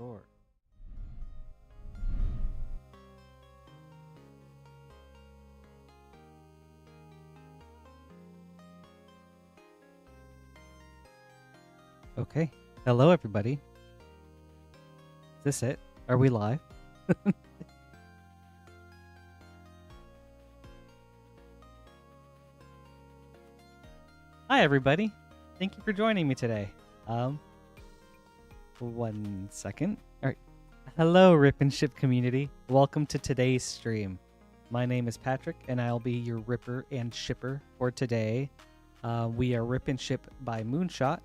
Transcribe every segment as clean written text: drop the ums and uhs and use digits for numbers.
record. Okay. Hello, everybody. Is this it? Are we live? Hi, everybody. Thank you for joining me today. 1 second. All right. Hello, Rip and Ship community. Welcome to today's stream. My name is Patrick, and I'll be your Ripper and Shipper for today. We are Rip and Ship by Moonshot.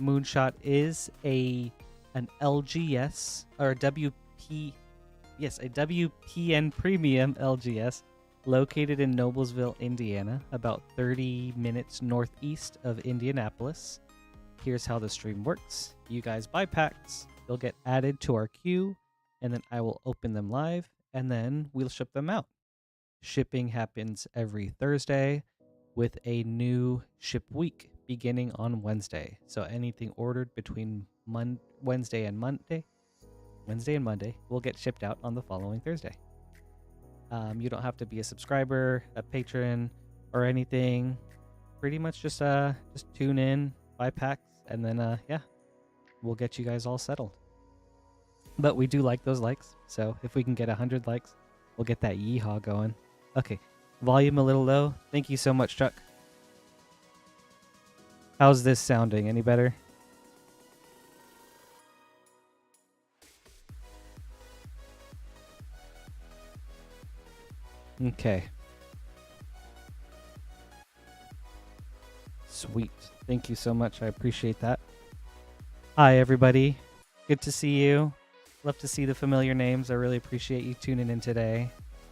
Moonshot is an LGS or a WPN Premium LGS located in Noblesville, Indiana, about 30 minutes northeast of Indianapolis. Here's how the stream works. You guys buy packs, they'll get added to our queue, and then I will open them live, and then we'll ship them out. Shipping happens every Thursday with a new ship week beginning on Wednesday. So anything ordered between Wednesday and Monday will get shipped out on the following Thursday. You don't have to be a subscriber, a patron, or anything. Pretty much just tune in, buy packs, and then yeah, we'll get you guys all settled. But we do like those likes, so if we can get 100 likes, we'll get that yeehaw going. Okay, volume a little low. Thank you so much, Chuck. How's this sounding? Any better? Okay. Sweet. Thank you so much. I appreciate that. Hi, everybody. Good to see you. Love to see the familiar names. I really appreciate you tuning in today.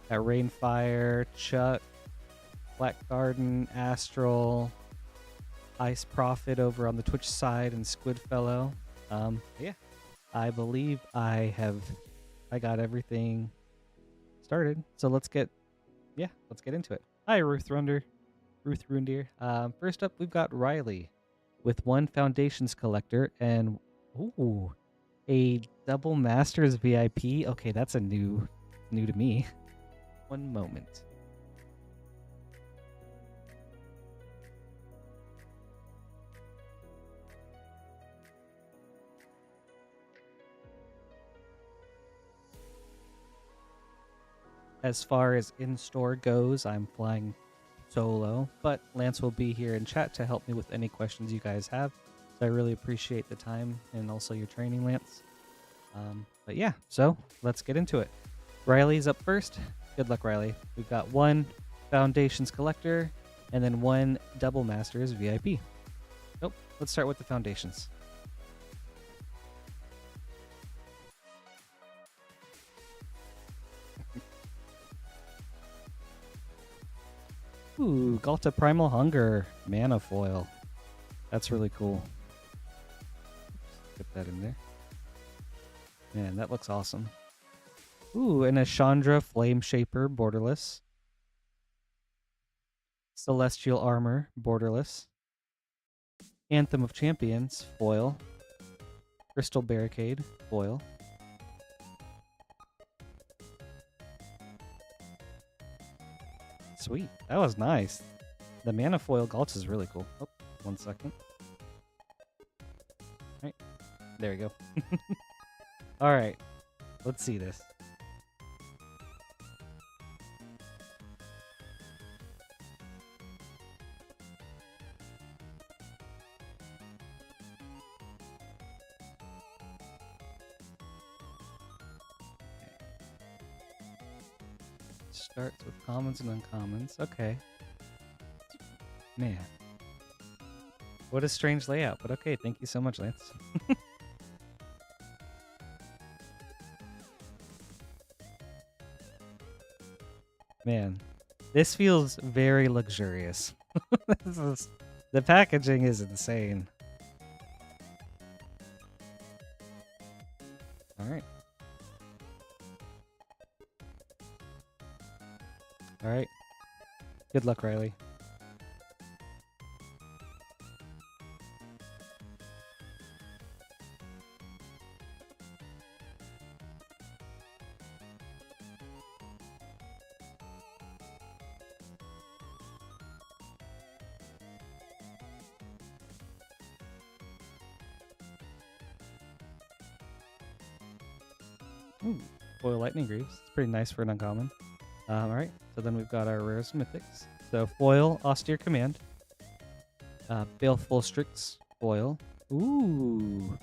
Got Rainfire, Chuck, Black Garden, Astral, Ice Prophet over on the Twitch side, and Squidfellow. Yeah, I believe I got everything started. So let's get into it. Hi, Ruth Rundeer. First up, we've got Riley with 1 Foundations Collector and a Double Masters VIP. Okay, that's a new to me. One moment. As far as in-store goes, I'm flying solo, but Lance will be here in chat to help me with any questions you guys have. So I really appreciate the time and also your training, Lance. But yeah, so let's get into it. Riley's up first. Good luck, Riley. We've got 1 Foundations Collector and then 1 Double Masters VIP. So let's start with the Foundations. Ooh, Galta Primal Hunger Mana Foil. That's really cool. Put that in there. Man, that looks awesome. Ooh, and a Chandra Flame Shaper borderless. Celestial Armor borderless. Anthem of Champions foil. Crystal Barricade foil. Sweet. That was nice. The Mana Foil Galt is really cool. Oh, 1 second. Alright. There we go. Alright. Let's see this. Starts with commons and uncommons. Okay. Man. What a strange layout, but okay. Thank you so much, Lance. Man, this feels very luxurious. The packaging is insane. All right. All right. Good luck, Riley. Ooh, foil Lightning Greaves. It's pretty nice for an uncommon. Alright, so then we've got our rares mythics. So foil Austere Command. Baleful Strix foil. Ooh.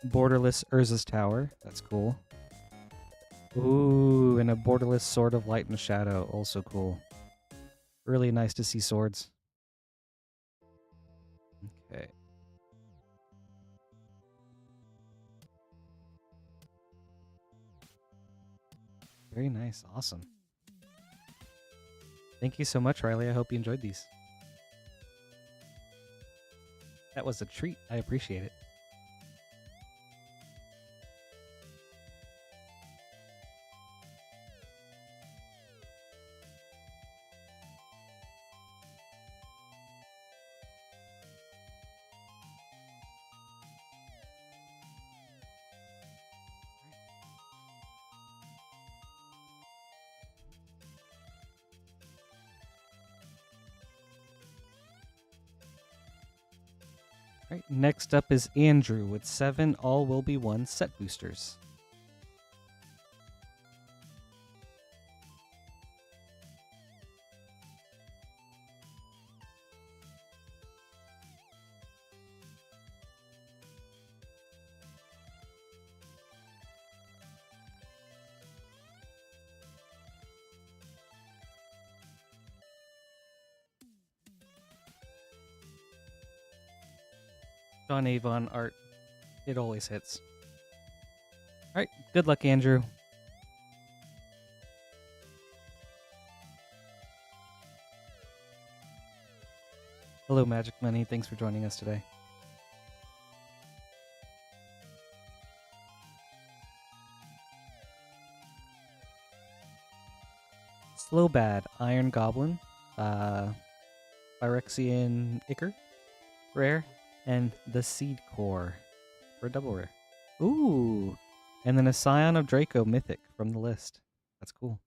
Borderless Urza's Tower. That's cool. Ooh, and a borderless Sword of Light and Shadow. Also cool. Really nice to see swords. Okay. Very nice. Awesome. Thank you so much, Riley. I hope you enjoyed these. That was a treat. I appreciate it. All right, next up is Andrew with 7 All Will Be One set boosters. John Avon art. It always hits. All right, good luck, Andrew. Hello, Magic Money. Thanks for joining us today. Slow Bad, Iron Goblin, Phyrexian Ichor, rare, and the Seed Core for a double rare. Ooh, and then a Scion of Draco mythic from the list. That's cool.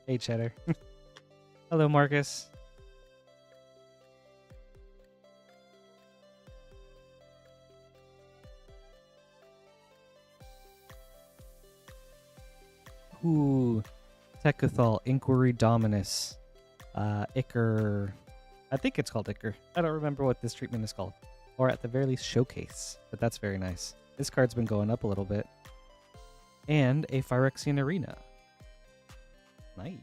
Hey, Cheddar. Hello, Marcus. Ooh, Tecuthal, Inquiry Dominus, Ichor. I think it's called Ichor. I don't remember what this treatment is called. Or at the very least, Showcase. But that's very nice. This card's been going up a little bit. And a Phyrexian Arena. Nice.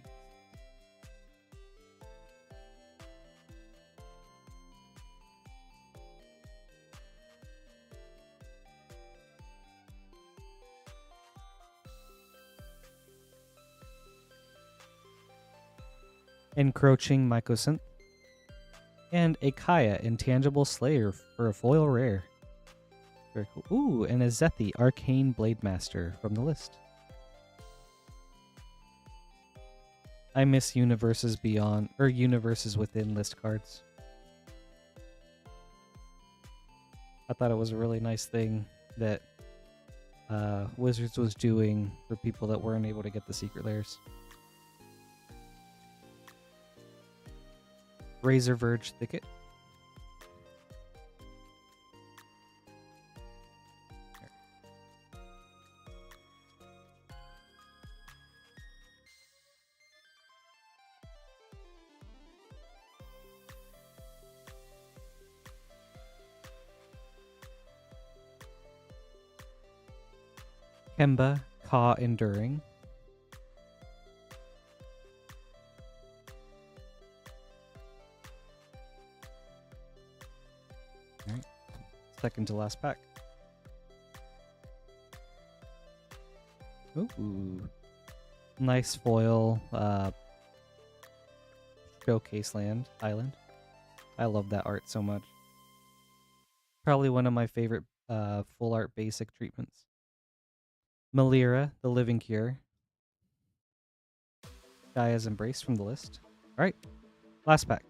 Encroaching Mycosynth. And a Kaya, Intangible Slayer for a foil rare. Very cool. Ooh, and a Zethi, Arcane Blade Master from the list. I miss Universes Beyond, or Universes Within list cards. I thought it was a really nice thing that Wizards was doing for people that weren't able to get the secret layers. Razor Verge Thicket. Kemba, Ka Enduring. Alright. Second to last pack. Ooh. Nice foil Showcase Land Island. I love that art so much. Probably one of my favorite full art basic treatments. Malira, the Living Cure. Gaia's Embrace from the list. Alright, last pack.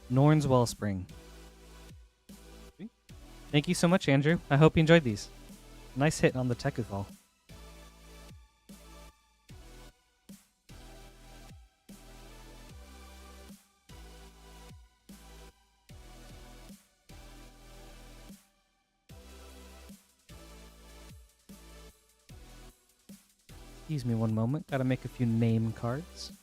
Norn's Wellspring. Thank you so much, Andrew. I hope you enjoyed these. Nice hit on the Teku call. Excuse me one moment. Gotta make a few name cards.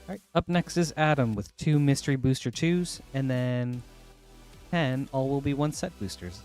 Alright, up next is Adam with 2 Mystery Booster 2s, and then 10 All Will Be One set boosters.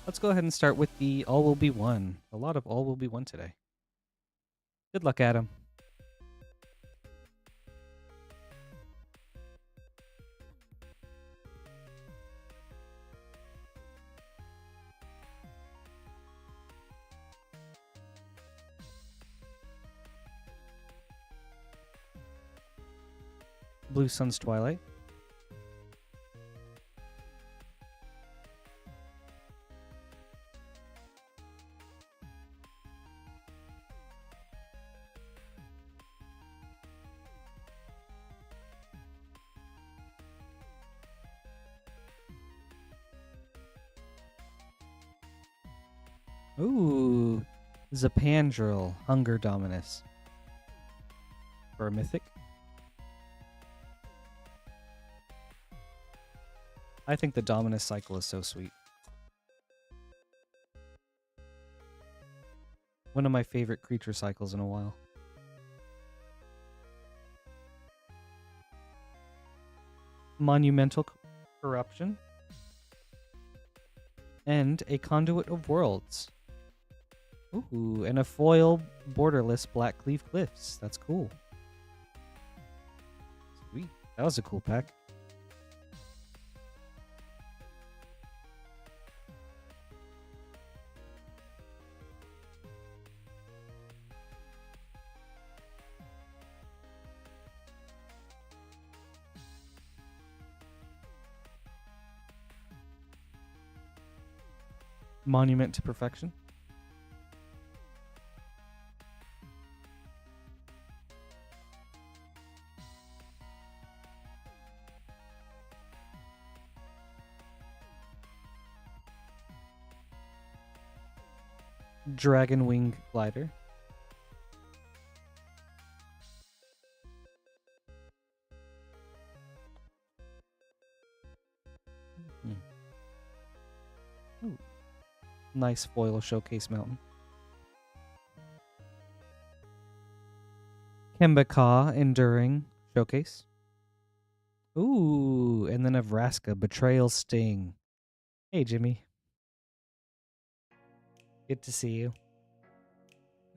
Let's go ahead and start with the All Will Be One. A lot of All Will Be One today. Good luck, Adam. Blue Sun's Twilight. Ooh, Zapandrel, Hunger Dominus. For a mythic. I think the Dominus cycle is so sweet. One of my favorite creature cycles in a while. Monumental Corruption. And a Conduit of Worlds. Ooh, and a foil borderless Black Cleave Cliffs. That's cool. Sweet. That was a cool pack. Monument to Perfection. Dragon Wing Glider. Ooh. Nice foil Showcase Mountain. Kembaka Enduring Showcase. Ooh, and then a Vraska Betrayal Sting. Hey, Jimmy. Good to see you.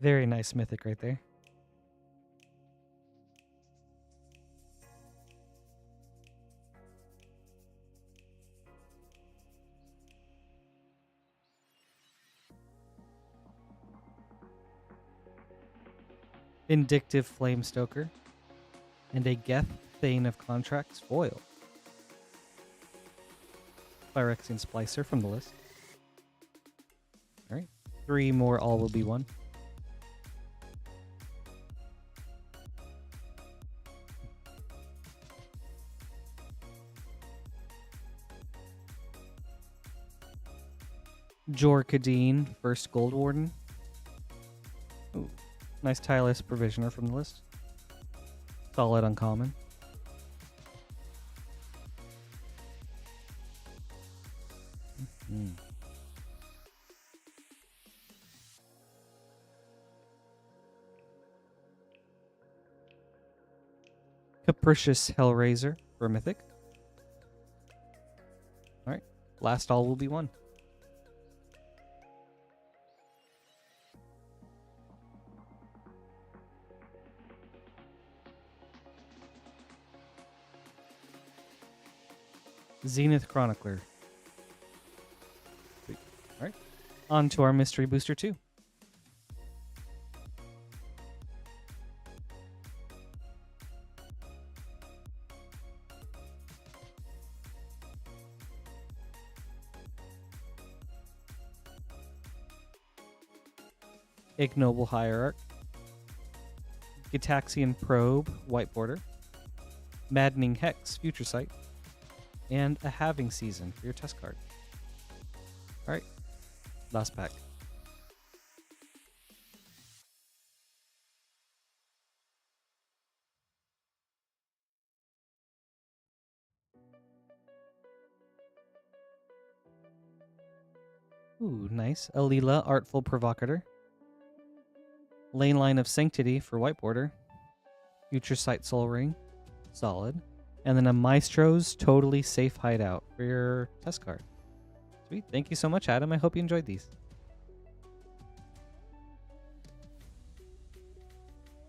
Very nice mythic right there. Vindictive Flamestoker. And a Geth Thane of Contracts foil. Phyrexian Splicer from the list. Alright. 3 more All Will Be One. Jor Kadeen, first Gold Warden. Nice tireless provisioner from the list. Solid uncommon. Capricious Hellraiser for Mythic. Alright. Last all will be one. Zenith Chronicler. Sweet. Alright. On to our Mystery Booster 2. Ignoble Hierarch. Gitaxian Probe, white border. Maddening Hex, Future Sight. And a Halving Season for your test card. Alright, last pack. Ooh, nice. Alila, Artful Provocateur. Lane Line of Sanctity for white border. Future Sight Soul Ring, solid. And then a Maestro's Totally Safe Hideout for your test card. Sweet. Thank you so much, Adam. I hope you enjoyed these.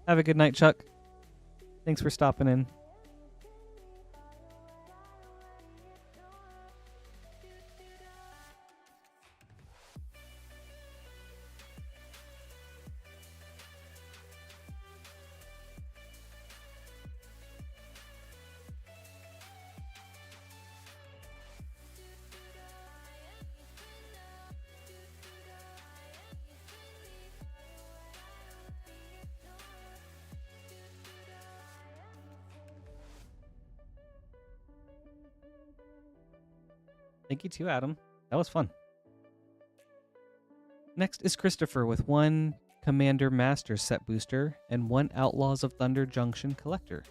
Have a good night, Chuck. Thanks for stopping in. Thank you too, Adam. That was fun. Next is Christopher with one Commander Master set booster and one Outlaws of Thunder Junction collector.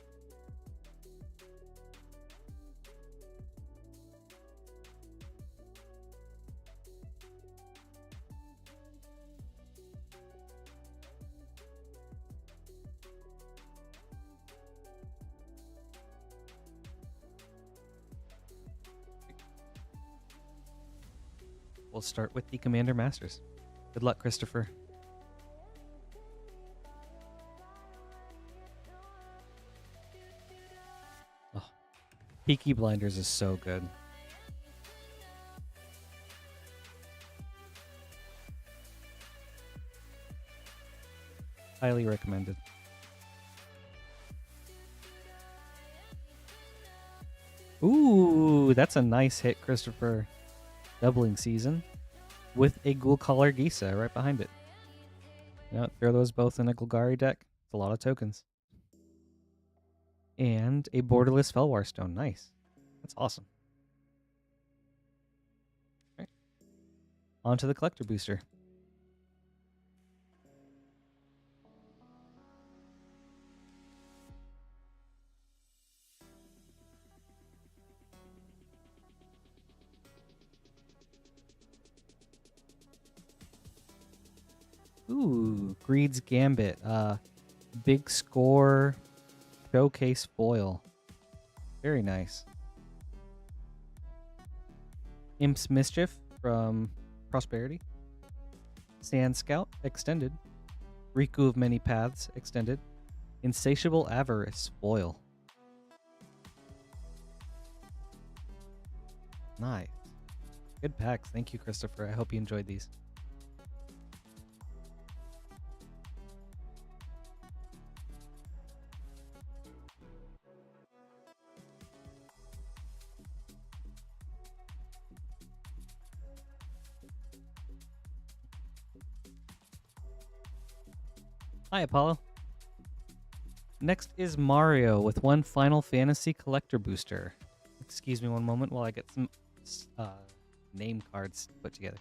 We'll start with the Commander Masters. Good luck, Christopher. Oh, Peaky Blinders is so good. Highly recommended. Ooh, that's a nice hit, Christopher. Doubling Season with a Ghoul Collar Gisa right behind it. You know, throw those both in a Golgari deck. It's a lot of tokens. And a Borderless Felwar Stone. Nice. That's awesome. All right. On to the Collector Booster. Ooh, Greed's Gambit. Big Score Showcase Foil. Very nice. Imp's Mischief from Prosperity. Sand Scout Extended. Riku of Many Paths Extended. Insatiable Avarice Foil. Nice. Good packs. Thank you, Christopher. I hope you enjoyed these. Hi, Apollo. Next is Mario with one Final Fantasy Collector Booster. Excuse me one moment while I get some name cards put together.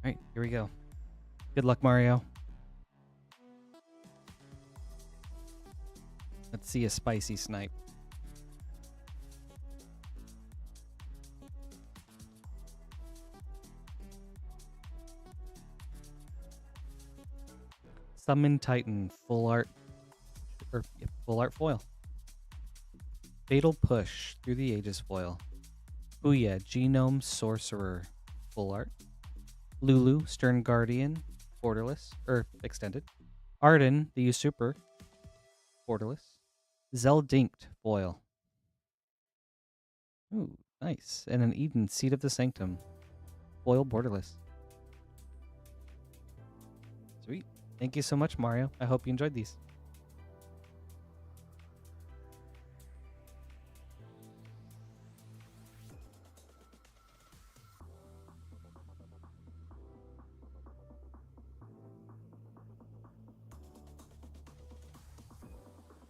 Alright, here we go. Good luck, Mario. Let's see a spicy snipe. Summon Titan, full art foil. Fatal Push, Through the Ages foil. Booyah, Genome Sorcerer, full art. Lulu, Stern Guardian, borderless, extended. Arden, the Usurper, borderless. Zeldinkt, foil. Ooh, nice. And an Eden, Seed of the Sanctum, foil, borderless. Sweet. Thank you so much, Mario. I hope you enjoyed these.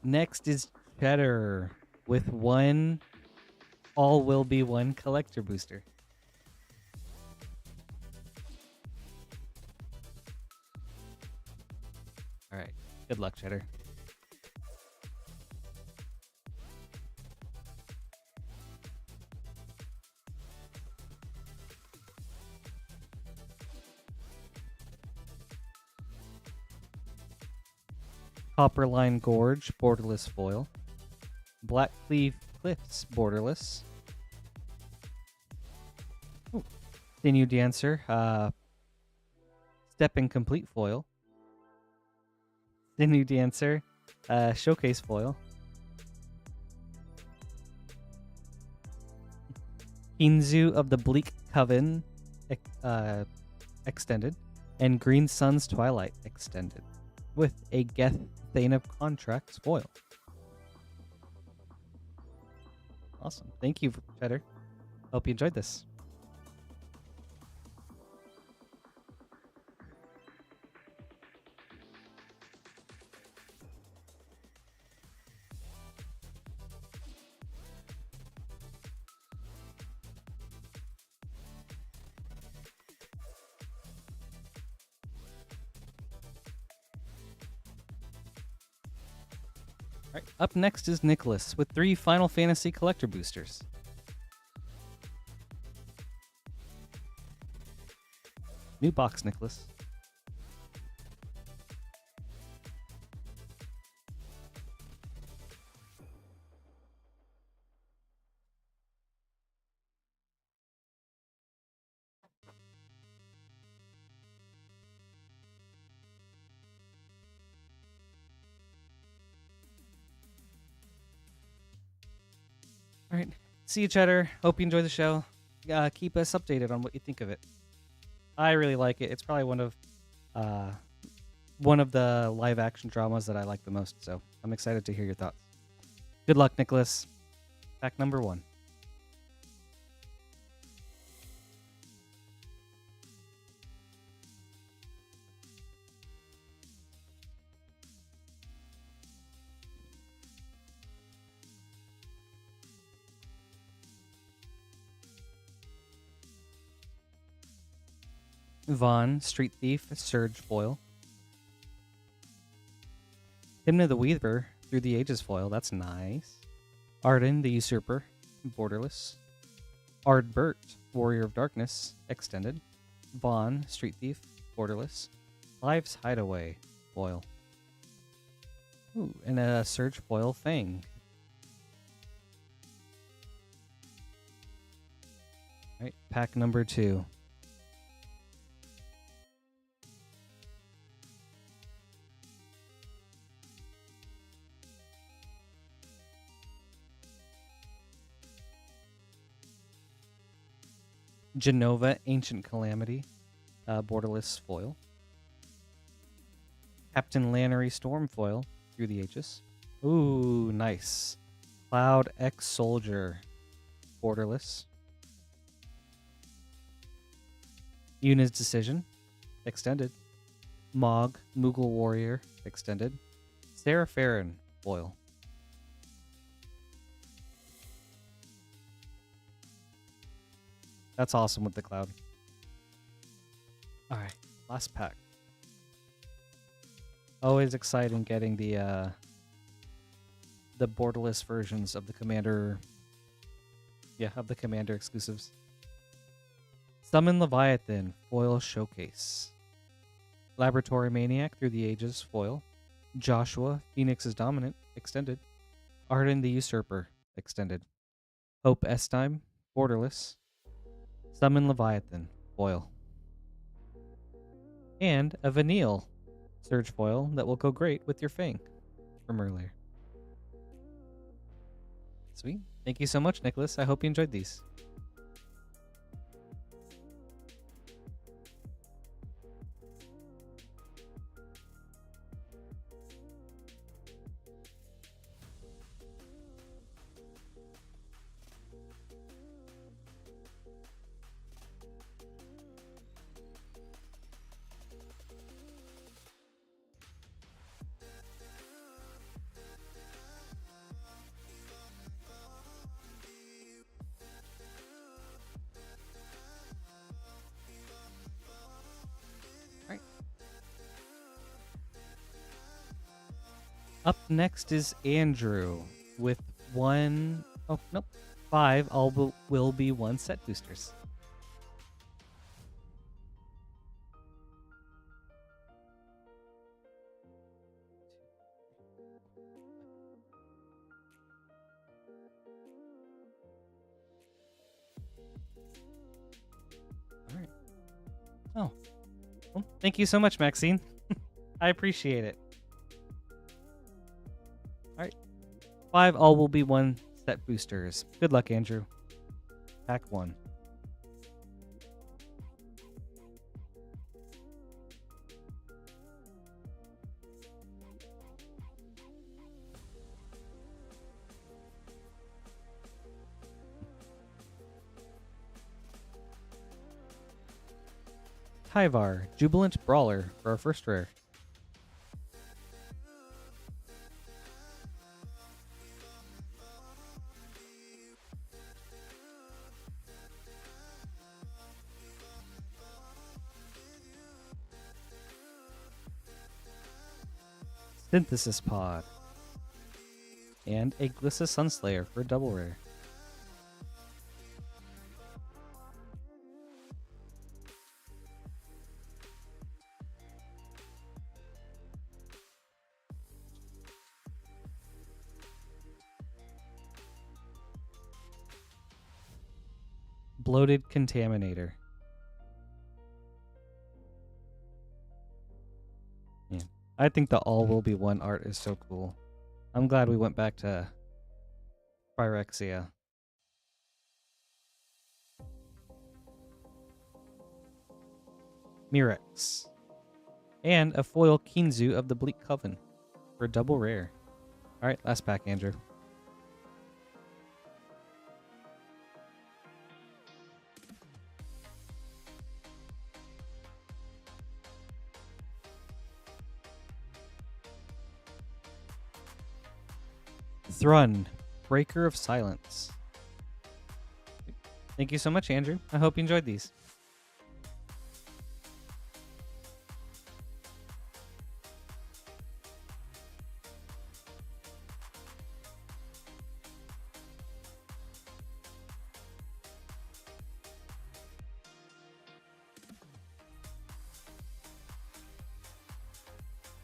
Next is Cheddar with one all will be one collector booster. All right. Good luck, Cheddar. Copperline Gorge, borderless foil. Blackcleave Cliffs, borderless. Ooh. Sinew Dancer, Step Incomplete foil. Sinew Dancer, Showcase foil. Kinzu of the Bleak Coven, extended. And Green Sun's Twilight, extended. With a Geth Thane of Contracts foil. Awesome. Thank you, Cheddar. Hope you enjoyed this. All right, up next is Nicholas with 3 Final Fantasy collector boosters. New box, Nicholas. All right. See you, Cheddar. Hope you enjoy the show. Keep us updated on what you think of it. I really like it. It's probably one of the live action dramas that I like the most. So I'm excited to hear your thoughts. Good luck, Nicholas. Pack number 1. Vaughn, Street Thief, Surge foil. Hymn of the Weaver, Through the Ages foil. That's nice. Arden, the Usurper, borderless. Ardbert, Warrior of Darkness, extended. Vaughn, Street Thief, borderless. Live's Hideaway foil. Ooh, and a Surge foil Fang. All right, pack number 2. Genova, Ancient Calamity, borderless foil. Captain Lannery, Storm foil, Through the Ages. Ooh, nice. Cloud X Soldier, borderless. Yuna's Decision, extended. Mog, Moogle Warrior, extended. Sarah Farron, foil. That's awesome with the cloud. All right, last pack. Always exciting getting the borderless versions of the Commander. Yeah, of the Commander exclusives. Summon Leviathan, foil showcase. Laboratory Maniac through the ages, foil. Joshua, Phoenix's Dominant, extended. Arden the Usurper, extended. Hope S-Time, borderless. Summon Leviathan, foil. And a Vanille Surge foil that will go great with your Fang from earlier. Sweet. Thank you so much, Nicholas. I hope you enjoyed these. Up next is Andrew with 5 all will be 1 set boosters. All right. Oh, well, thank you so much, Maxine. I appreciate it. 5 all will be 1 set boosters. Good luck, Andrew. Pack 1. Tyvar, Jubilant Brawler for our first rare. Synthesis Pod. And a Glissa Sunslayer for a double rare. Bloated Contaminator. Yeah. I think the all will be 1 art is so cool. I'm glad we went back to Phyrexia. Mirex. And a foil Kinzu of the Bleak Coven for a double rare. Alright, last pack, Andrew. Thrun, Breaker of Silence. Thank you so much, Andrew. I hope you enjoyed these.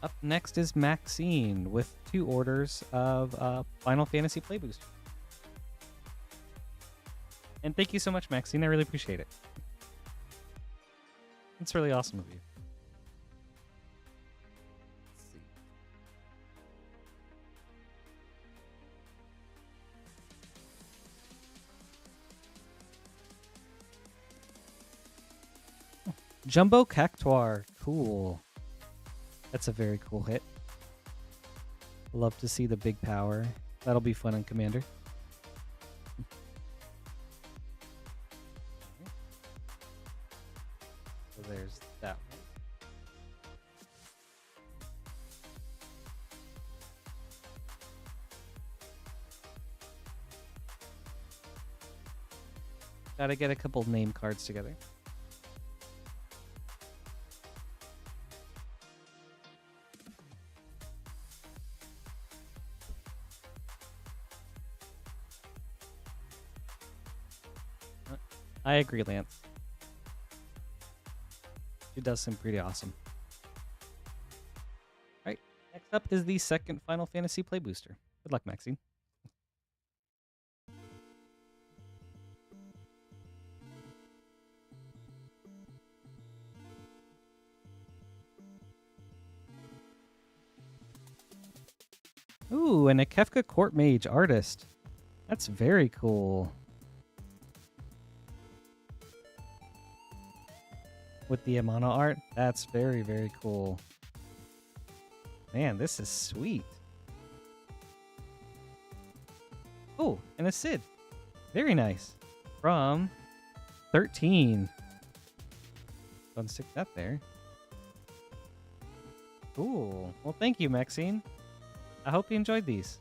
Up next is Maxine with 2 orders of Final Fantasy Play Booster. And thank you so much, Maxine. I really appreciate it. It's really awesome of you. Let's see. Oh, Jumbo Cactuar. Cool. That's a very cool hit. Love to see the big power. That'll be fun on Commander. So there's that one. Gotta get a couple name cards together. I agree, Lance. She does seem pretty awesome. All right, next up is the second Final Fantasy Play Booster. Good luck, Maxine. Ooh, and a Kefka Court Mage artist. That's very cool. With the Amano art, that's very, very cool. Man, this is sweet. Oh, and a Sid. Very nice. From 13. Go and stick that there. Cool. Well, thank you, Maxine. I hope you enjoyed these.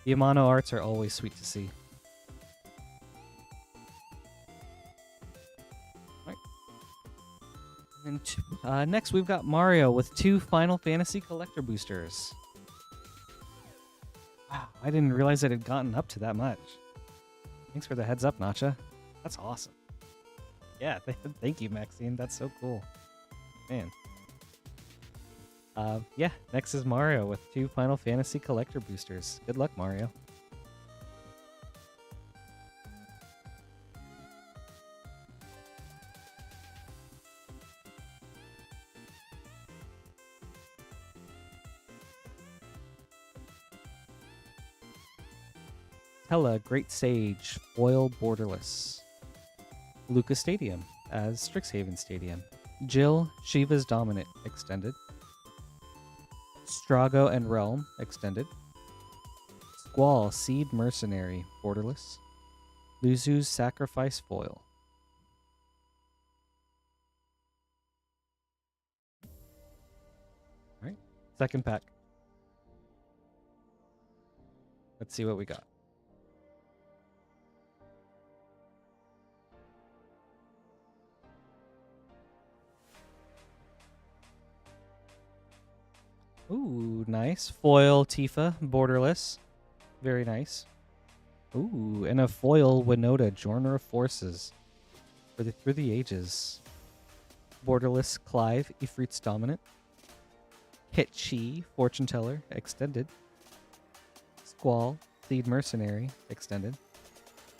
The Amano arts are always sweet to see. All right. And next, we've got Mario with 2 Final Fantasy Collector Boosters. Wow, I didn't realize it had gotten up to that much. Thanks for the heads up, Nacha. That's awesome. Yeah, thank you, Maxine. That's so cool. Man. Yeah, next is Mario with 2 Final Fantasy Collector Boosters. Good luck, Mario. Hella Great Sage, Foil Borderless. Lucas Stadium as Strixhaven Stadium. Jill, Shiva's Dominant, Extended. Strago and Realm, Extended. Squall, Seed Mercenary, Borderless. Luzu's Sacrifice Foil. Alright, second pack. Let's see what we got. Ooh, nice. Foil Tifa, Borderless. Very nice. Ooh, and a foil Winota, Joiner of Forces. For the Through the Ages. Borderless Clive, Ifrit's Dominant. Hit Chi, Fortune Teller, Extended. Squall, Seed Mercenary, Extended.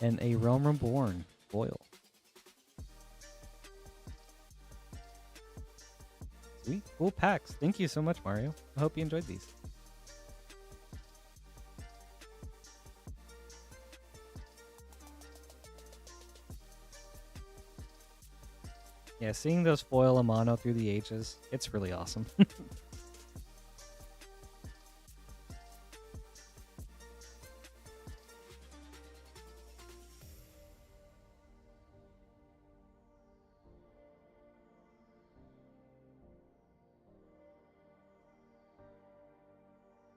And a Realm Reborn, foil. Sweet, cool packs. Thank you so much, Mario. I hope you enjoyed these. Yeah, seeing those foil Amano through the ages, it's really awesome.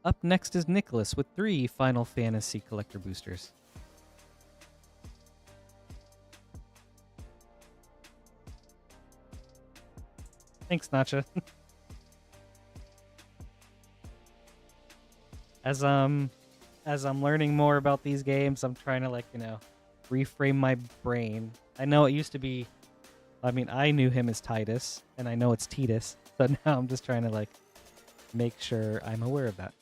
Up next is Nicholas with 3 Final Fantasy Collector Boosters. Thanks, Nacha. As I'm learning more about these games, I'm trying to reframe my brain. I know it used to be, I knew him as Titus, and I know it's Titus, so now I'm just trying to make sure I'm aware of that.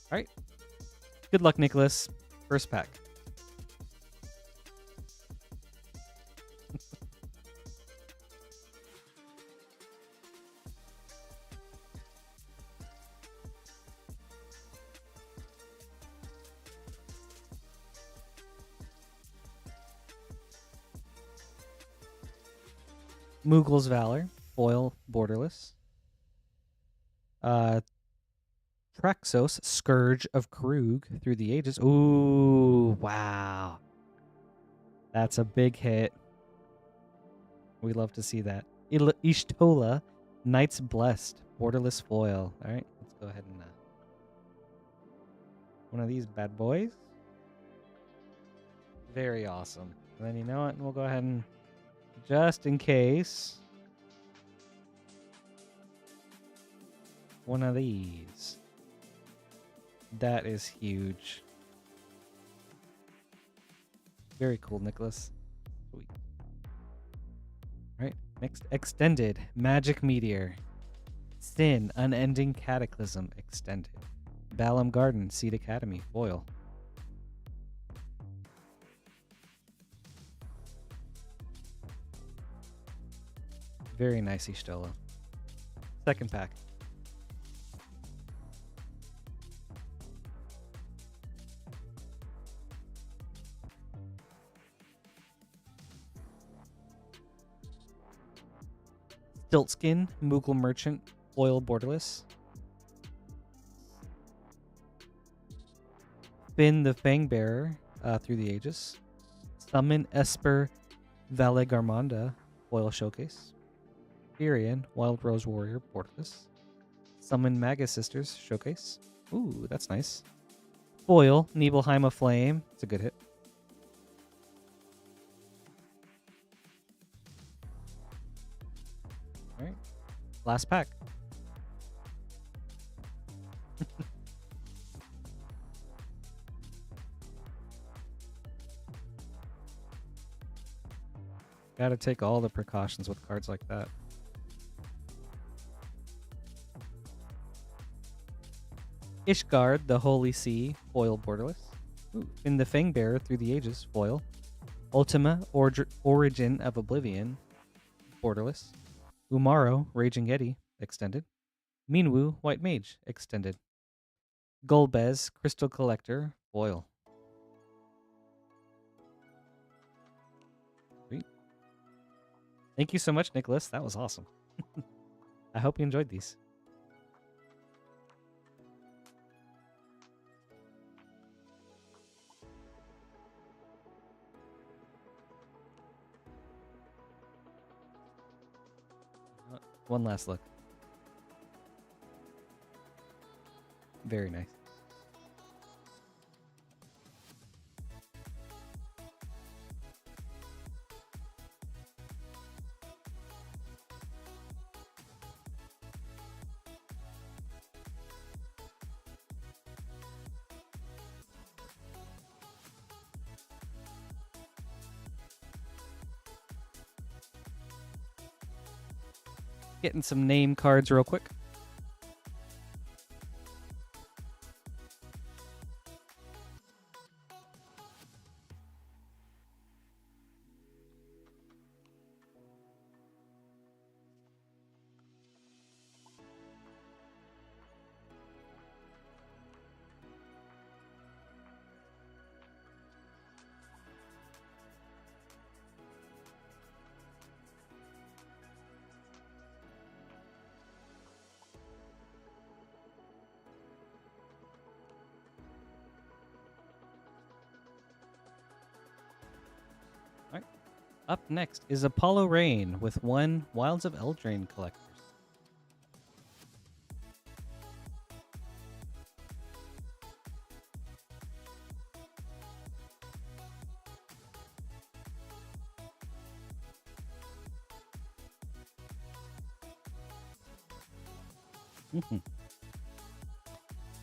All right. Good luck, Nicholas. First pack. Moogle's Valor, foil, borderless. Traxos, Scourge of Krug, Through the Ages. Ooh, wow. That's a big hit. We love to see that. Ishtola, Knights Blessed, borderless foil. All right, let's go ahead and one of these bad boys. Very awesome. And then you know what? We'll go ahead and, just in case, one of these. That is huge. Very cool, Nicholas. Sweet. All right, next, extended Magic Meteor, Sin, Unending Cataclysm extended, Balam Garden, Seed Academy foil. Very nice, Ishtolo. Second pack. Stiltskin, Moogle Merchant, foil borderless. Finn the Fangbearer, Through the Ages. Summon Esper Valegarmonda, foil showcase. Furion, Wild Rose Warrior, borderless. Summon Magus Sisters, showcase. Ooh, that's nice. Foil, Nibelheim of Flame. It's a good hit. All right. Last pack. Gotta take all the precautions with cards like that. Ishgard, the Holy Sea, foil borderless. Ooh. In the Fangbearer, Through the Ages, foil. Ultima, Origin of Oblivion, borderless. Umaro, Raging Eddy, extended. Minwu, White Mage, extended. Golbez, Crystal Collector, foil. Sweet. Thank you so much, Nicholas. That was awesome. I hope you enjoyed these. One last look. Very nice. Getting some name cards real quick. Up next is Apollo Rain with 1 Wilds of Eldraine Collectors.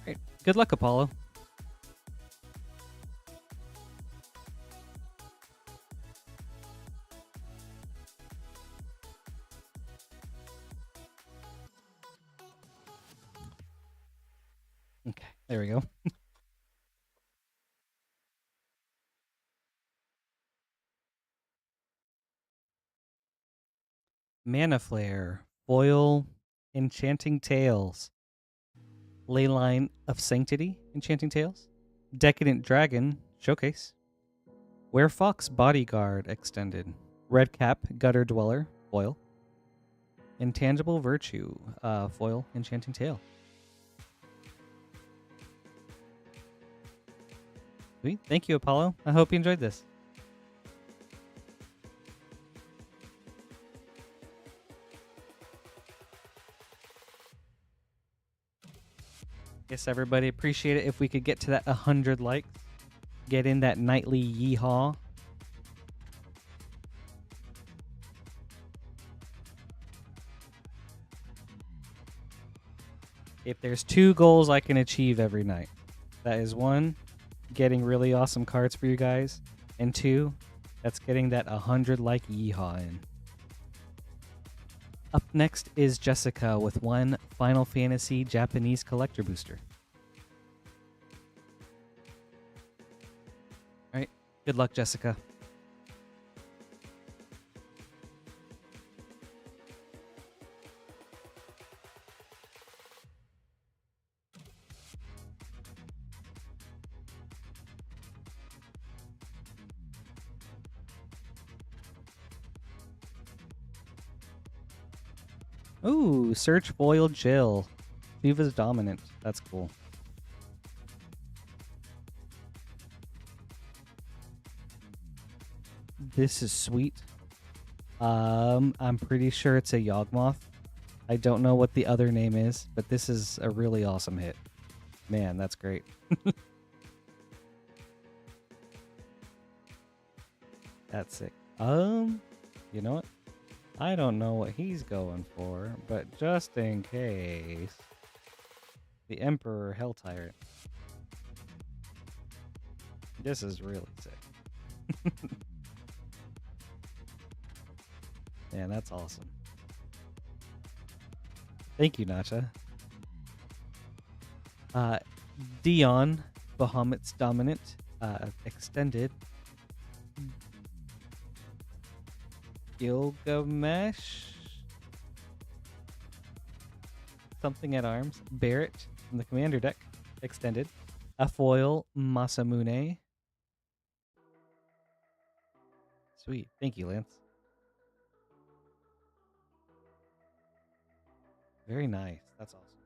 Great. Good luck, Apollo. Okay, there we go. Mana Flare, foil, Enchanting Tales. Leyline of Sanctity, Enchanting Tales. Decadent Dragon, showcase. Werefox Bodyguard, extended. Redcap Gutter Dweller, foil. Intangible Virtue, foil, Enchanting Tale. Sweet. Thank you, Apollo. I hope you enjoyed this. Yes, everybody, appreciate it if we could get to that 100 likes. Get in that nightly yeehaw. If there's 2 goals I can achieve every night, that is 1, getting really awesome cards for you guys, and 2, that's getting that 100 like yeehaw in. Up next is Jessica with 1 Final Fantasy Japanese collector booster. Alright, good luck, Jessica. Ooh, Search Foil Jill. Shiva's dominant. That's cool. This is sweet. I'm pretty sure it's a Yawgmoth. I don't know what the other name is, but this is a really awesome hit. Man, that's great. That's sick. You know what? I don't know what he's going for, but just in case, the Emperor Hell Tyrant. This is really sick. Man, that's awesome. Thank you, Nacha. Dion, Bahamut's dominant, extended. Gilgamesh? Something at arms. Barrett from the commander deck, extended. A foil, Masamune. Sweet. Thank you, Lance. Very nice. That's awesome.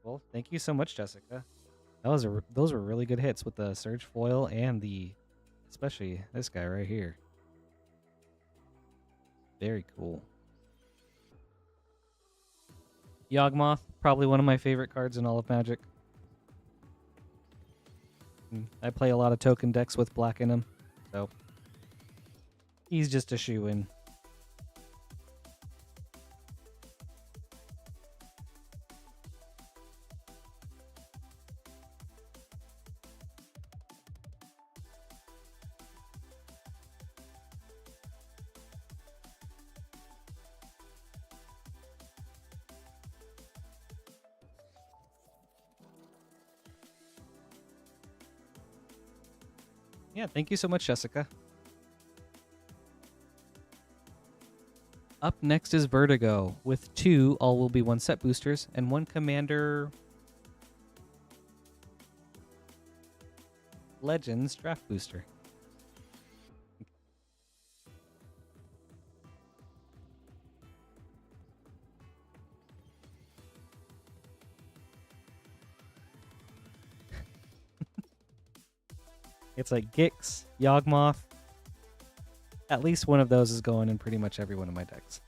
Well, thank you so much, Jessica. Those were really good hits with the Surge foil and especially this guy right here. Very cool. Yawgmoth, probably one of my favorite cards in all of Magic. I play a lot of token decks with black in them, so he's just a shoo-in. Yeah, thank you so much, Jessica. Up next is Vertigo with 2 All Will Be 1 set boosters and 1 Commander Legends draft booster. It's like Gix, Yawgmoth. At least one of those is going in pretty much every one of my decks.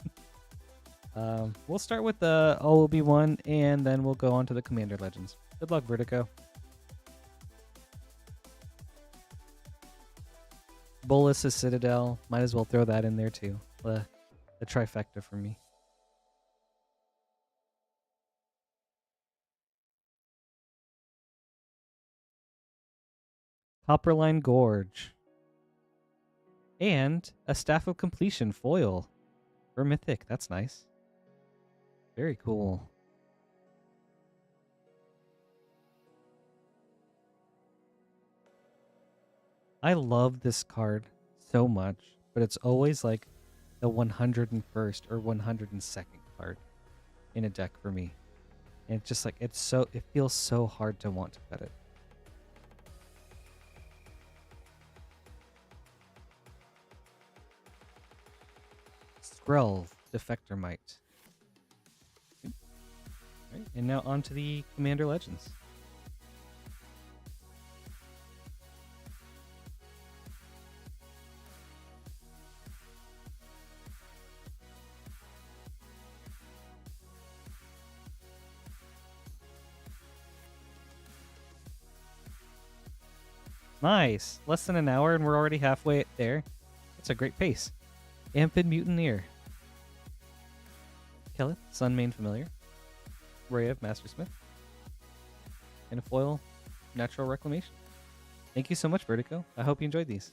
We'll start with the All Will Be 1, and then we'll go on to the Commander Legends. Good luck, Vertigo. Bolus is Citadel. Might as well throw that in there too. The trifecta for me. Copperline Gorge. And a Staff of Completion foil for Mythic. That's nice. Very cool. I love this card so much, but it's always like the 101st or 102nd card in a deck for me. And it's just like it feels so hard to want to cut it. Skrell, Defector Might. Right, and now on to the Commander Legends. Nice. Less than an hour and we're already halfway there. That's a great pace. Ampid Mutineer. Kelleth, Sunmane Familiar. Rayev, Mastersmith. And a foil, Natural Reclamation. Thank you so much, Vertigo. I hope you enjoyed these.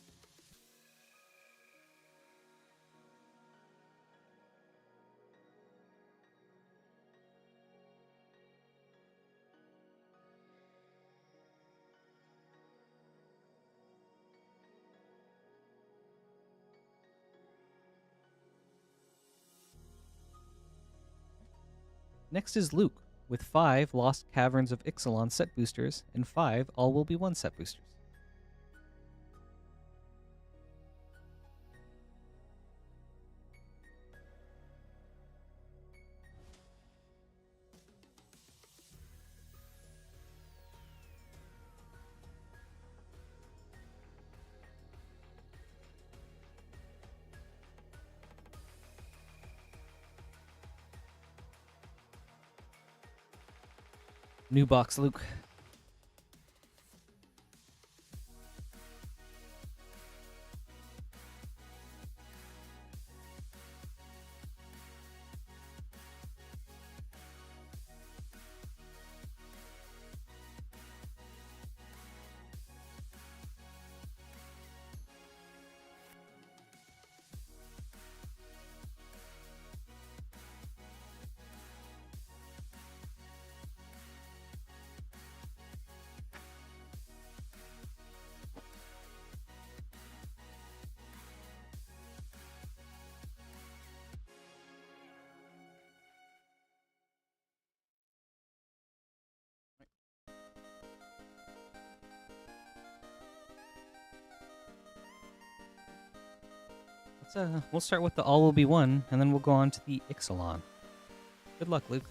Next is Luke, with 5 Lost Caverns of Ixalan set boosters and 5 All Will Be One set boosters. New box, Luke. We'll start with the All Will Be One, and then we'll go on to the Ixalan. Good luck, Luke.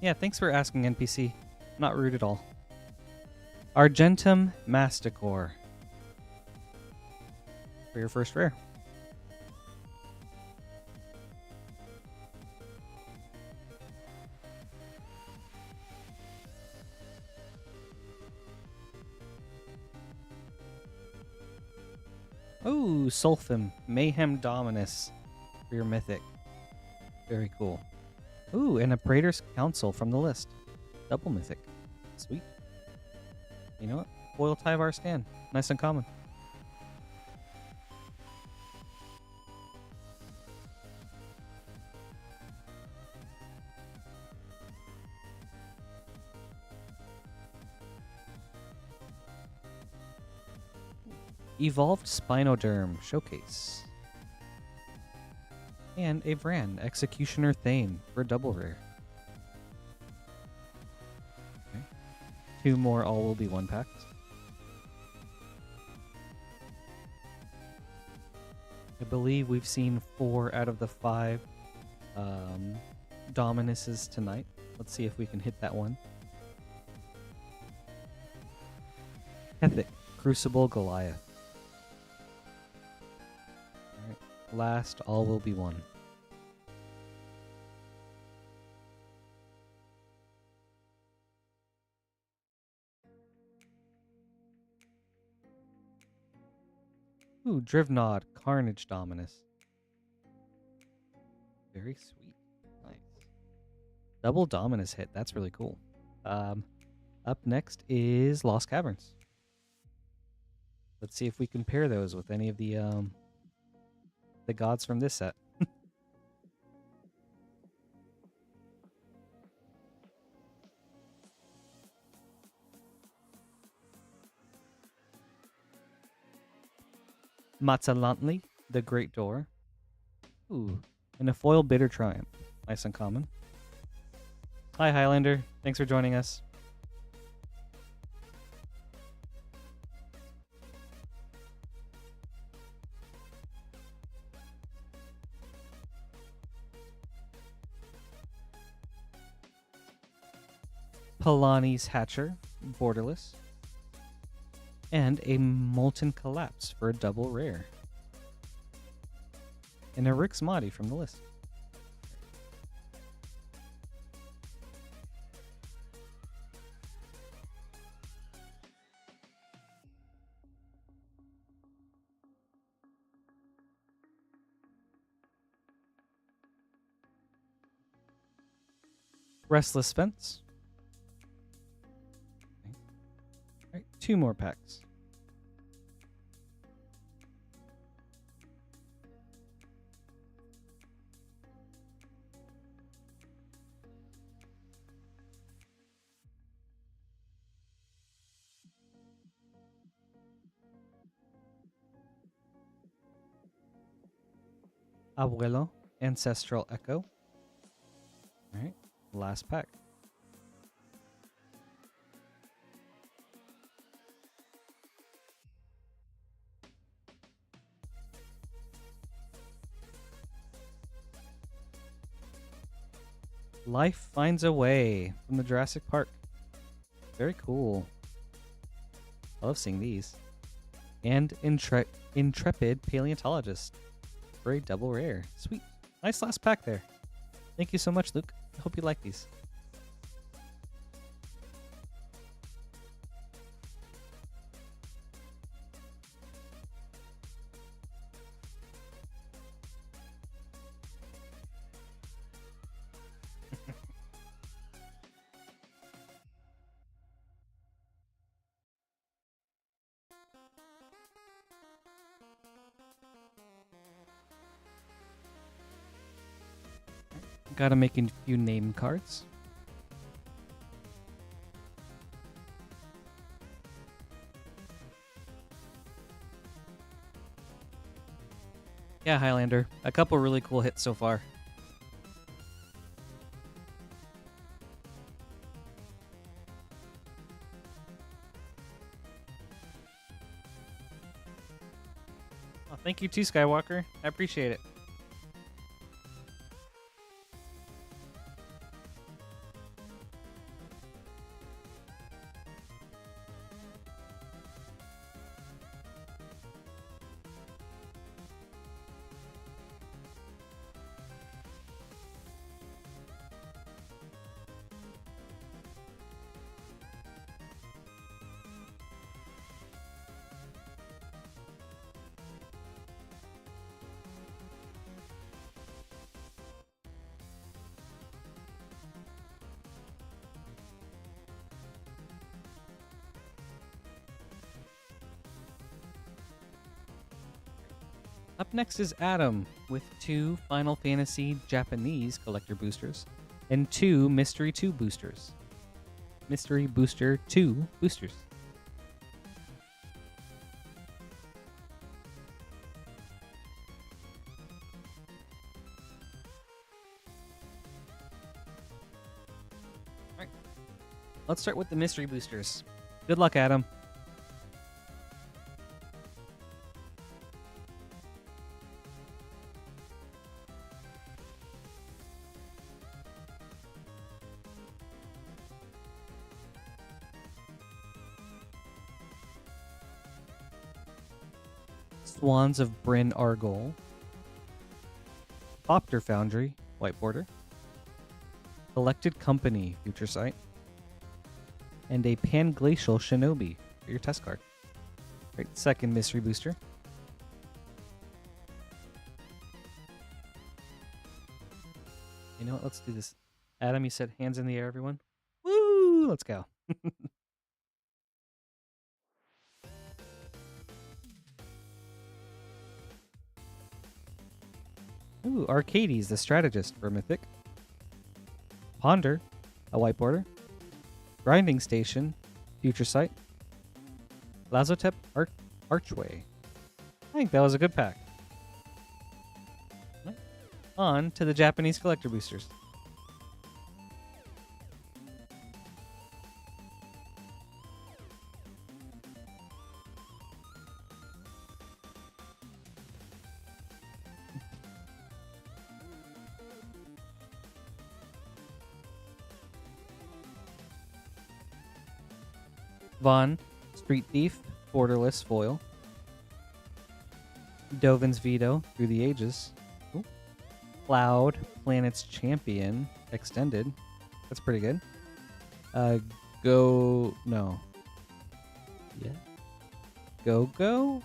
Yeah, thanks for asking, NPC. Not rude at all. Argentum Masticore. For your first rare. Ooh, Sulfim, Mayhem Dominus for your mythic. Very cool. Ooh, and a Praetor's Council from the list. Double mythic. Sweet. You know what? Foil Tyvar Scan. Nice and common. Evolved Spinoderm Showcase. And a Vran, Executioner Thane for double rare. Okay. 2 more All Will Be One packs. I believe we've seen 4 out of the 5 Dominuses tonight. Let's see if we can hit that one. Ethic, Crucible Goliath. Last, All Will Be One. Ooh, Drivnod, Carnage Dominus. Very sweet. Nice. Double Dominus hit. That's really cool. Up next is Lost Caverns. Let's see if we can pair those with any of the gods from this set. Matzalantli, the Great Door. Ooh, and a foil Bitter Triumph. Nice and common. Hi, Highlander. Thanks for joining us. Palani's Hatcher borderless, and a Molten Collapse for a double rare, and a Rix Modi from the list. Restless Fence. Okay. All right, 2 more packs. Abuelo, Ancestral Echo. All right, last pack. Life Finds a Way from the Jurassic Park. Very cool. I love seeing these. And Intrepid Paleontologist for a double rare. Sweet. Nice last pack there. Thank you so much, Luke. I hope you like these. Gotta make a few name cards. Yeah, Highlander. A couple really cool hits so far. Oh, thank you too, Skywalker. I appreciate it. Up next is Adam with 2 Final Fantasy Japanese collector boosters and 2 Mystery 2 boosters. Mystery Booster 2 boosters. All right. Let's start with the Mystery Boosters. Good luck, Adam. Swans of Bryn Argol, Bopter Foundry, white border, Collected Company, future sight, and a Panglacial Shinobi for your test card. Right, second mystery booster. You know what? Let's do this. Adam, you said hands in the air, everyone. Woo! Let's go. Ooh, Arcades, the strategist for Mythic. Ponder, a white border. Grinding Station, future sight. Lazotep Archway. I think that was a good pack. Right. On to the Japanese collector boosters. Vaughn, Street Thief, borderless foil. Dovin's Veto, Through the Ages. Ooh. Cloud, Planet's Champion, extended. That's pretty good. No. Yeah. Go-Go?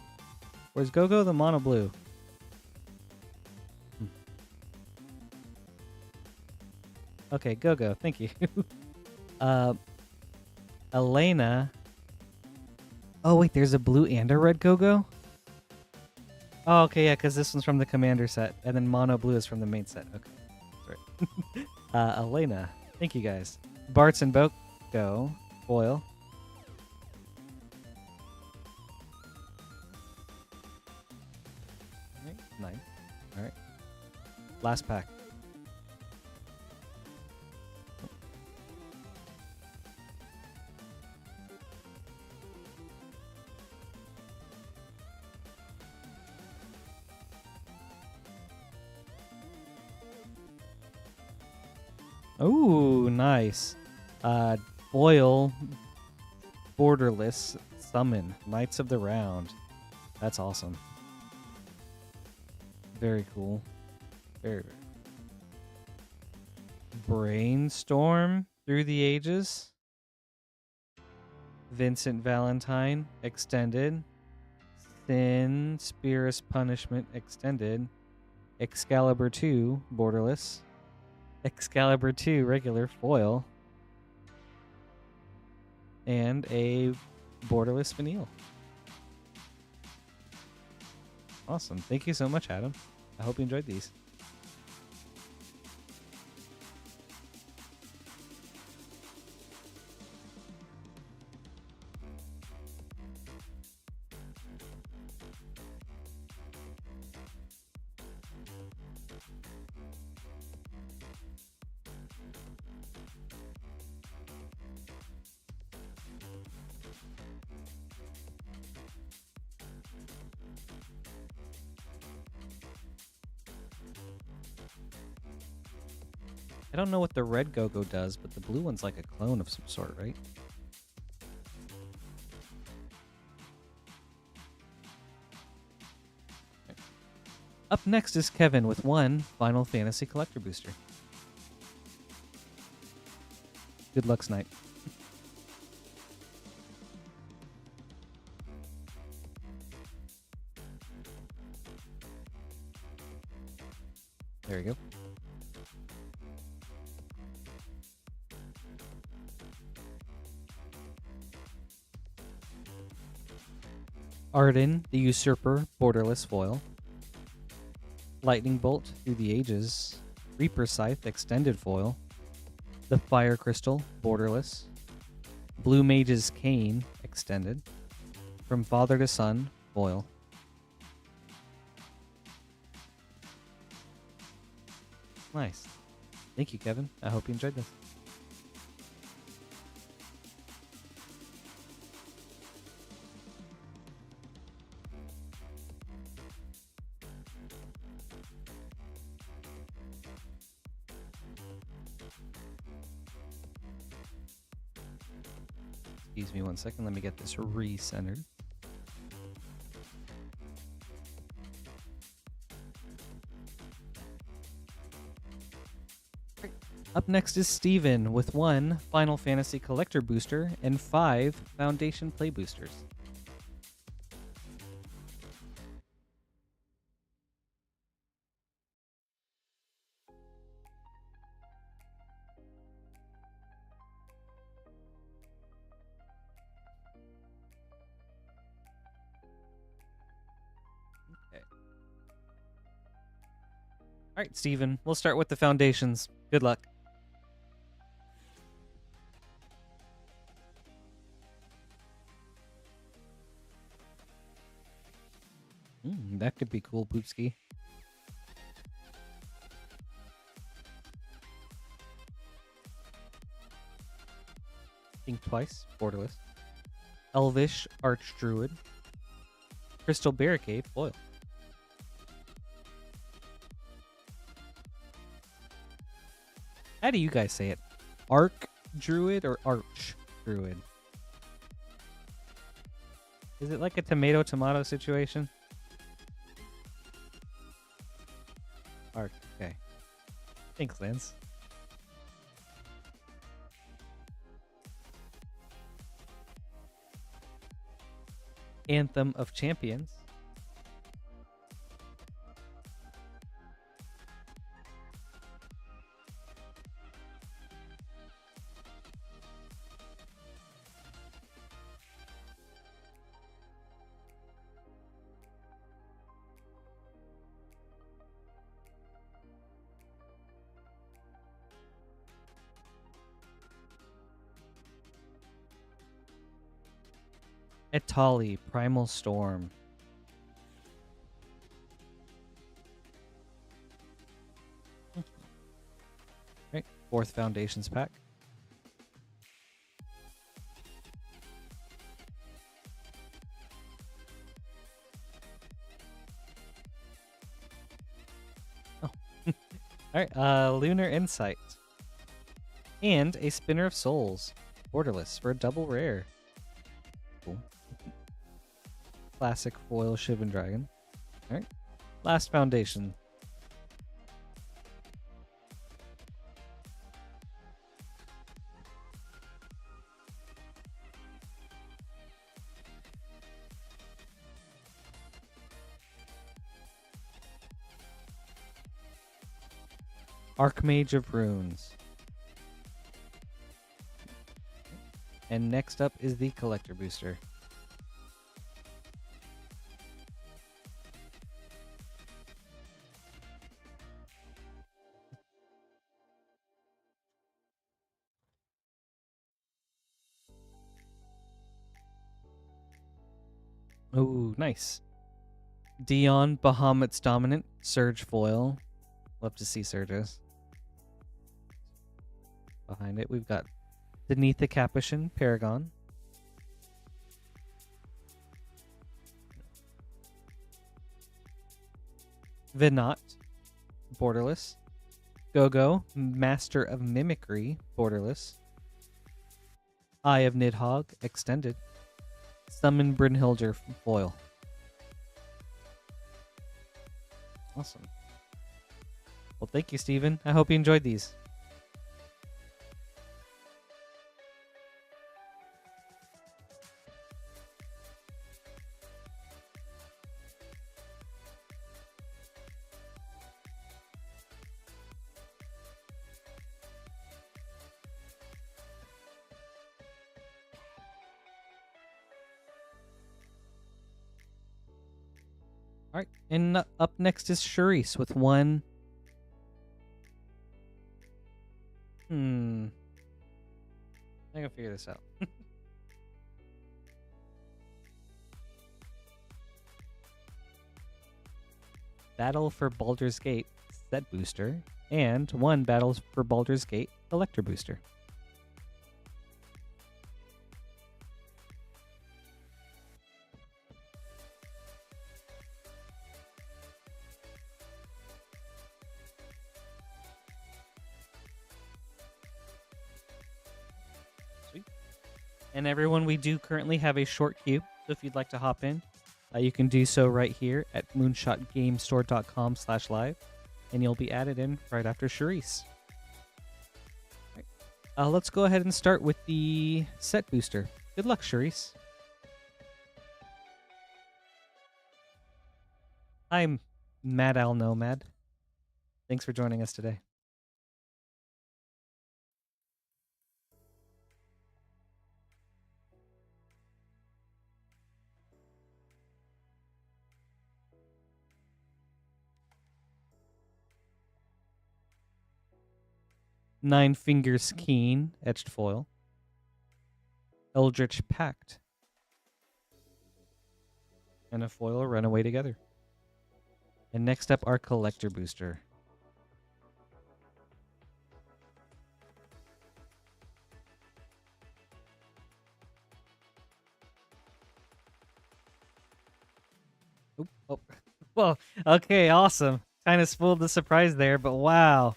Where's Go-Go the mono blue? Okay, Go-Go. Thank you. Elena. Oh, wait, there's a blue and a red Go-Go? Oh, okay, yeah, because this one's from the Commander set, and then mono blue is from the main set. Okay, that's right. Elena. Thank you, guys. Bart's and Boat. Go. Foil. All right, 9. All right. Last pack. Ooh, nice. Foil, borderless, summon, Knights of the Round. That's awesome. Very cool. Very, very cool. Brainstorm, Through the Ages. Vincent Valentine, extended. Sin, Spear's Punishment, extended. Excalibur 2, borderless. Excalibur 2 regular foil, and a borderless Vanille. Awesome. Thank you so much, Adam. I hope you enjoyed these. I don't know what the red Go-Go does, but the blue one's like a clone of some sort, right? Okay. Up next is Kevin with one Final Fantasy Collector Booster. Good luck, Snipe. There we go. Arden, the Usurper, borderless foil. Lightning Bolt, Through the Ages. Reaper Scythe, extended foil. The Fire Crystal, borderless. Blue Mage's Cane, extended. From Father to Son, foil. Nice. Thank you, Kevin. I hope you enjoyed this. Excuse me 1 second. Let me get this re-centered. Up next is Steven with one Final Fantasy Collector Booster and 5 Foundation Play Boosters. Okay. All right, Steven, we'll start with the foundations. Good luck. That could be cool, Poopski. Think twice, borderless. Elvish Archdruid. Crystal Barricade, foil. How do you guys say it? Arc Druid or Arch Druid? Is it like a tomato-tomato situation? Arc, okay. Thanks, Lance. Anthem of Champions. Etali, Primal Storm. Right, 4th Foundations pack. Oh. Alright, Lunar Insight. And a Spinner of Souls. Borderless for a double rare. Cool. Classic foil Shivan Dragon. Alright. Last Foundation. Archmage of Runes. And next up is the Collector Booster. Oh, nice. Dion, Bahamut's Dominant, Surge Foil. Love to see Surges. Behind it, we've got Beneath the Capuchin, Paragon. Venat, Borderless. Gogo, Master of Mimicry, Borderless. Eye of Nidhogg, Extended. Summon Brynhildr, Foil. Awesome. Well, thank you, Steven. I hope you enjoyed these. All right, and up next is Shereice with one. I can figure this out. Battle for Baldur's Gate set booster, and one Battles for Baldur's Gate collector booster. And everyone, we do currently have a short queue, so if you'd like to hop in, you can do so right here at moonshotgamestore.com/live, and you'll be added in right after Shereice. Right. Let's go ahead and start with the set booster. Good luck, Shereice. I'm Mad Owl Nomad. Thanks for joining us today. Nine Fingers Keen, etched foil. Eldritch Pact. And a foil Runaway Together. And next up, our collector booster. Oop, oh. Well, okay, awesome. Kind of spoiled the surprise there, but wow.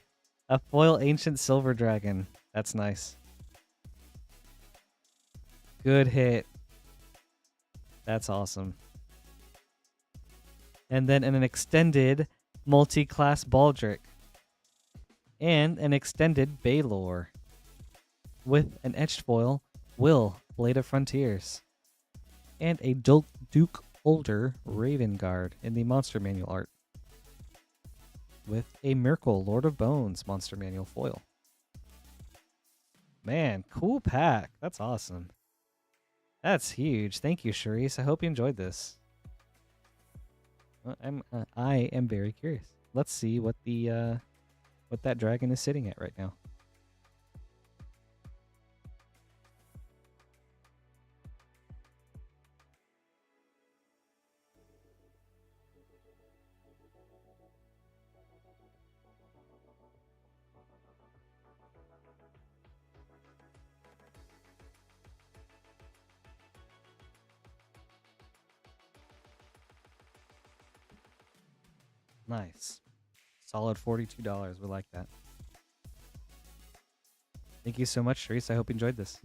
A foil Ancient Silver Dragon. That's nice. Good hit. That's awesome. And then an extended multi-class Baldric. And an extended Baylor. With an etched foil, Will, Blade of Frontiers. And a Duke Older Raven Guard in the Monster Manual art. With a Miracle Lord of Bones Monster Manual foil. Man, cool pack. That's awesome. That's huge. Thank you, Shereice. I hope you enjoyed this. Well, I am very curious. Let's see what the what that dragon is sitting at right now. Nice. Solid $42. We like that. Thank you so much, Shereice. I hope you enjoyed this.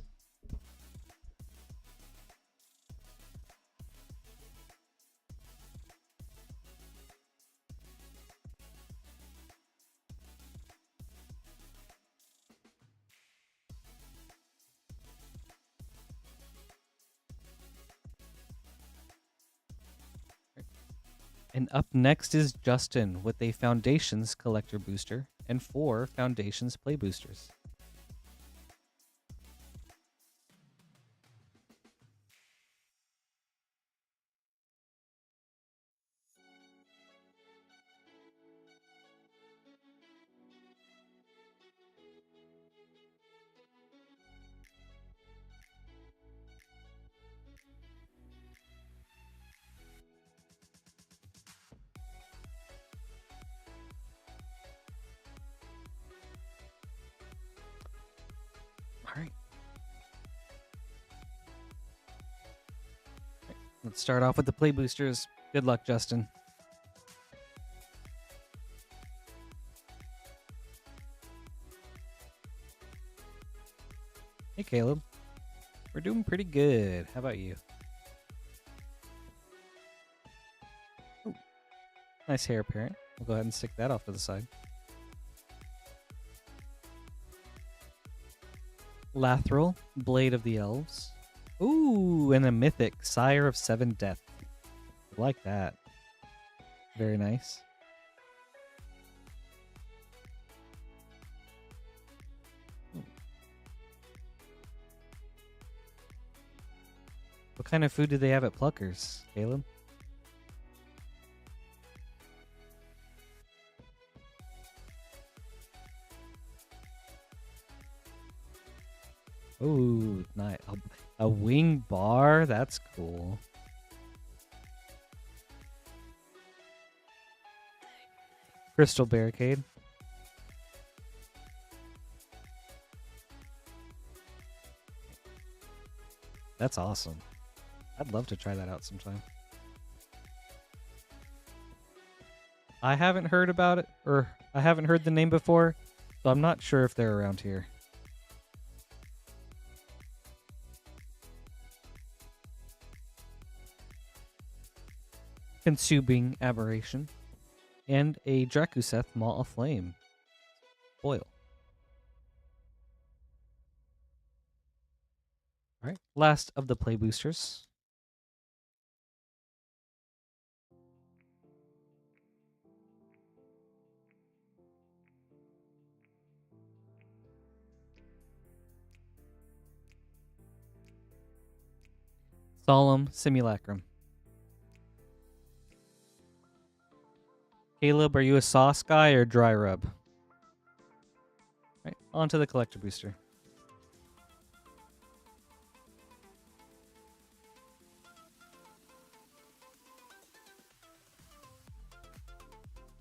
And up next is Justin with a Foundations Collector Booster and 4 Foundations Play Boosters. All right. Let's start off with the Play Boosters. Good luck, Justin. Hey, Caleb. We're doing pretty good. How about you? Ooh, nice hair parent. We'll go ahead and stick that off to the side. Lathril, Blade of the Elves. Ooh, and a Mythic, Sire of 7 Death. I like that. Very nice. Ooh. What kind of food do they have at Pluckers, Caleb? Ooh, nice. A wing bar? That's cool. Crystal Barricade. That's awesome. I'd love to try that out sometime. I haven't heard about it, or I haven't heard the name before, so I'm not sure if they're around here. Consuming Aberration, and a Drakuseth Maw of Flame foil. Alright, last of the Play Boosters. Solemn Simulacrum. Caleb, are you a sauce guy or dry rub? Right, on to the collector booster.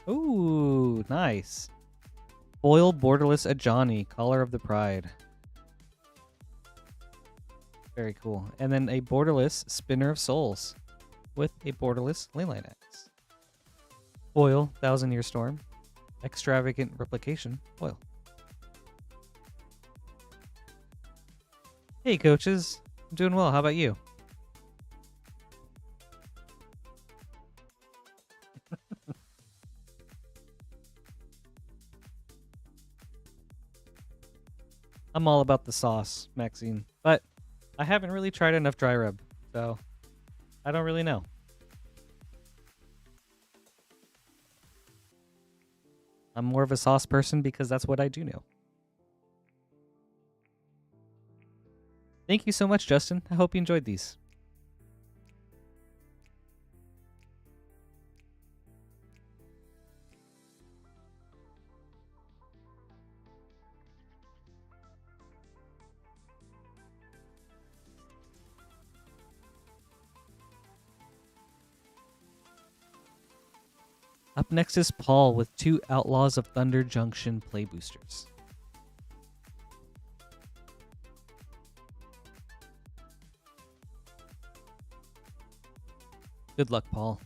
Ooh, nice. Foil Borderless Ajani, Collar of the Pride. Very cool. And then a Borderless Spinner of Souls with a Borderless Leyline Axe. Foil, Thousand Year Storm. Extravagant Replication, foil. Hey, coaches. I'm doing well. How about you? I'm all about the sauce, Maxine. But I haven't really tried enough dry rub, so I don't really know. I'm more of a sauce person because that's what I do know. Thank you so much, Justin. I hope you enjoyed these. Up next is Paul with 2 Outlaws of Thunder Junction play boosters. Good luck, Paul.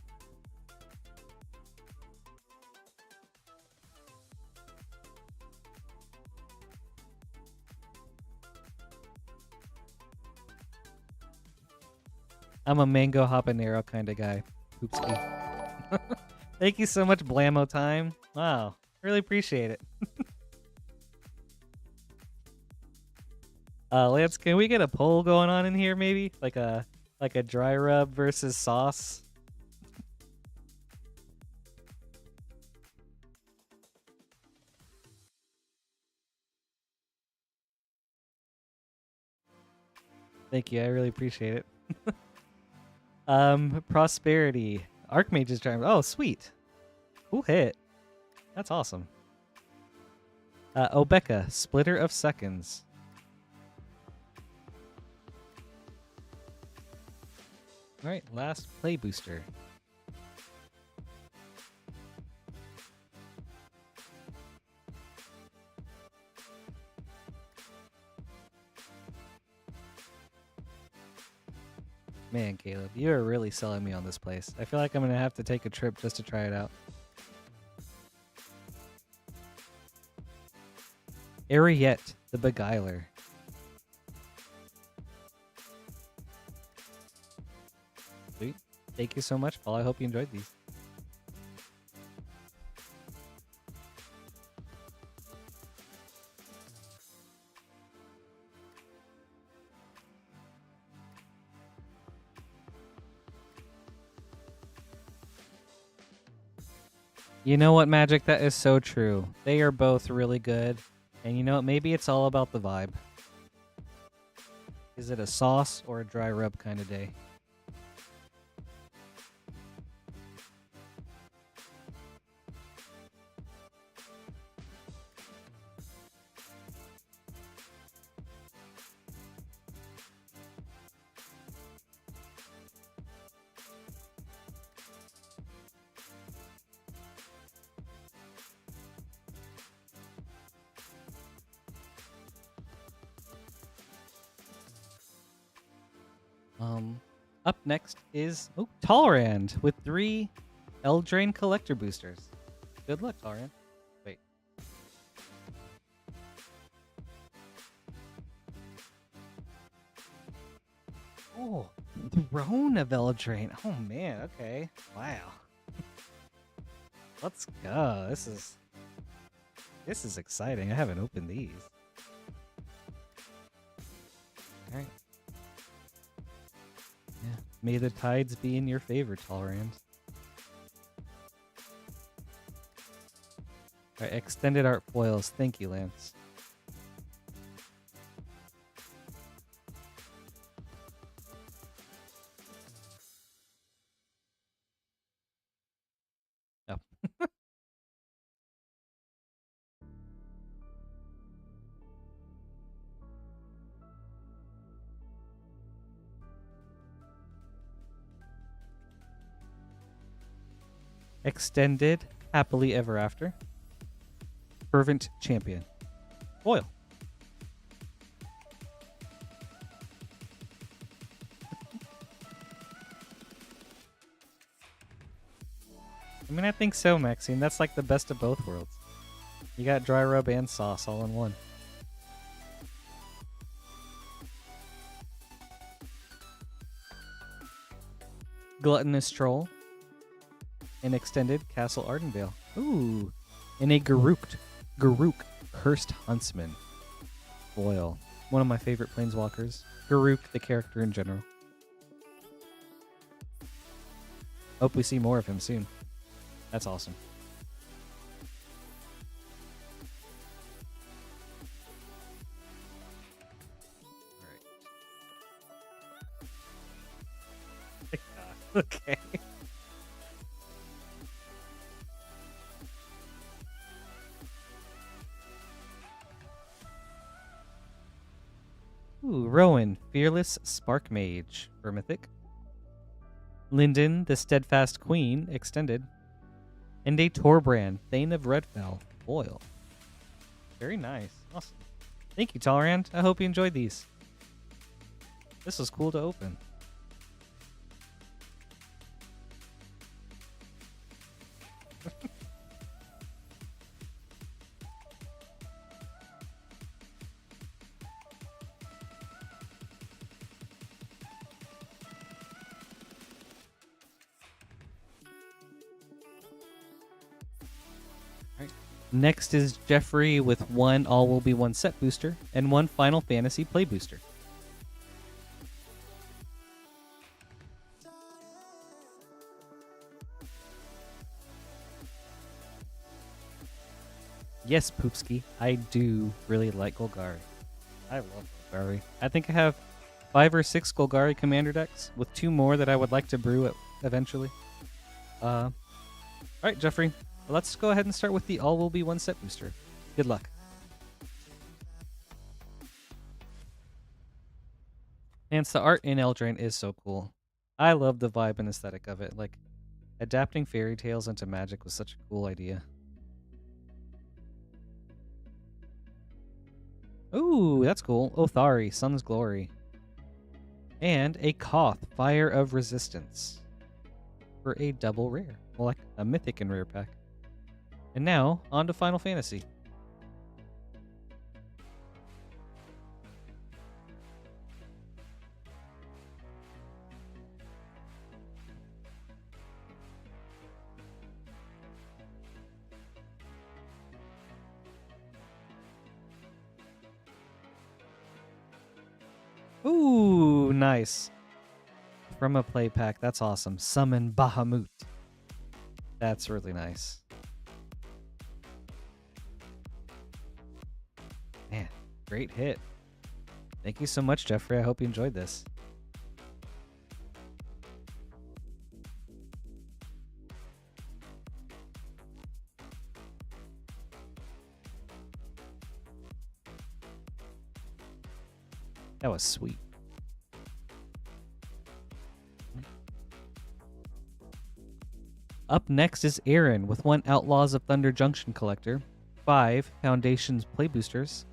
I'm a mango habanero kind of guy. Poopski. Thank you so much, Blammo Time. Wow, really appreciate it. Lance, can we get a poll going on in here maybe? Like a dry rub versus sauce? Thank you, I really appreciate it. Prosperity. Archmage's dry rub. Oh, sweet. Cool hit. That's awesome. Obeka, Splitter of Seconds. Alright, last play booster. Man, Caleb, you are really selling me on this place. I feel like I'm going to have to take a trip just to try it out. Ariette, the Beguiler. Sweet. Thank you so much, Paul. I hope you enjoyed these. You know what, Magic? That is so true. They are both really good. And you know what? Maybe it's all about the vibe. Is it a sauce or a dry rub kind of day? Up next is Toland with 3 Eldraine Collector boosters. Good luck, Toland. Wait. Oh, Throne of Eldraine. Oh man, okay. Wow. Let's go. This is exciting. I haven't opened these. All right. Yeah. May the tides be in your favor, Tolerant. Alright, extended art foils. Thank you, Lance. Oh. Extended Happily Ever After. Fervent Champion. Foil. I mean, I think so, Maxine. That's like the best of both worlds. You got dry rub and sauce all in one. Gluttonous Troll. An extended Castle Ardenvale. Ooh. And a Garuk Cursed Huntsman. foil. One of my favorite planeswalkers. Garruk, the character in general. Hope we see more of him soon. That's awesome. Alright. Okay. Ooh, Rowan, Fearless Spark Mage for Mythic. Linden, the Steadfast Queen, extended. And a Torbrand, Thane of Redfell, foil. Very nice. Awesome. Thank you, Toland. I hope you enjoyed these. This was cool to open. Next is Jeffrey with one All Will Be One set booster and one Final Fantasy play booster. Yes, Poopski, I do really like Golgari. I love Golgari. I think I have 5 or 6 Golgari commander decks with 2 more that I would like to brew eventually. All right, Jeffrey. Let's go ahead and start with the All Will Be One set booster. Good luck. And the art in Eldraine is so cool. I love the vibe and aesthetic of it. Like, adapting fairy tales into Magic was such a cool idea. Ooh, that's cool. Othari, Sun's Glory. And a Koth, Fire of Resistance. For a double rare. Well, like a mythic and rare pack. And now, on to Final Fantasy. Ooh, nice. From a play pack, that's awesome. Summon Bahamut. That's really nice. Man, great hit. Thank you so much, Jeffrey. I hope you enjoyed this. That was sweet. Up next is Aaron with one Outlaws of Thunder Junction collector, 5 Foundations play boosters,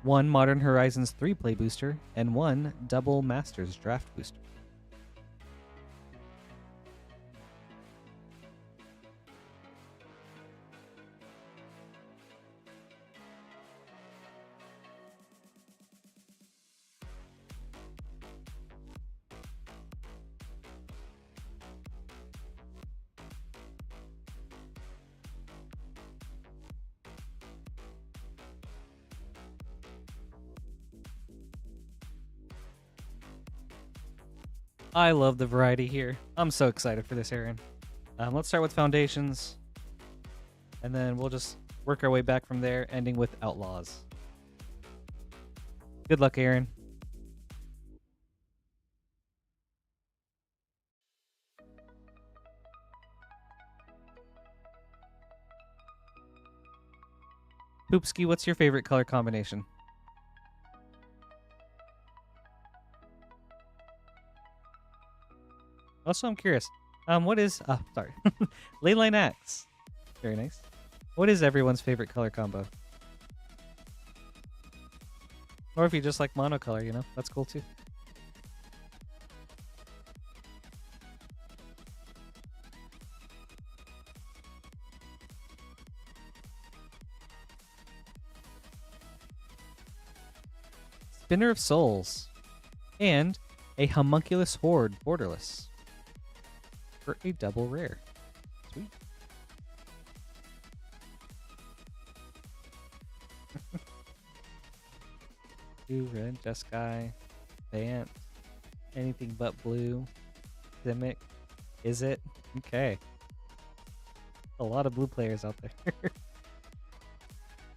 1 Modern Horizons 3 play booster, and 1 Double Masters draft booster. I love the variety here. I'm so excited for this, Aaron. Let's start with Foundations, and then we'll just work our way back from there, ending with Outlaws. Good luck, Aaron. Poopski, what's your favorite color combination? Also, I'm curious. What is... sorry. Leyline Axe. Very nice. What is everyone's favorite color combo? Or if you just like monocolor, you know? That's cool too. Spinner of Souls. And a Homunculus Horde borderless. For a double rare. Sweet. Blue, red, Jeskai, Bant, anything but blue, Simic. Is it? Okay. A lot of blue players out there.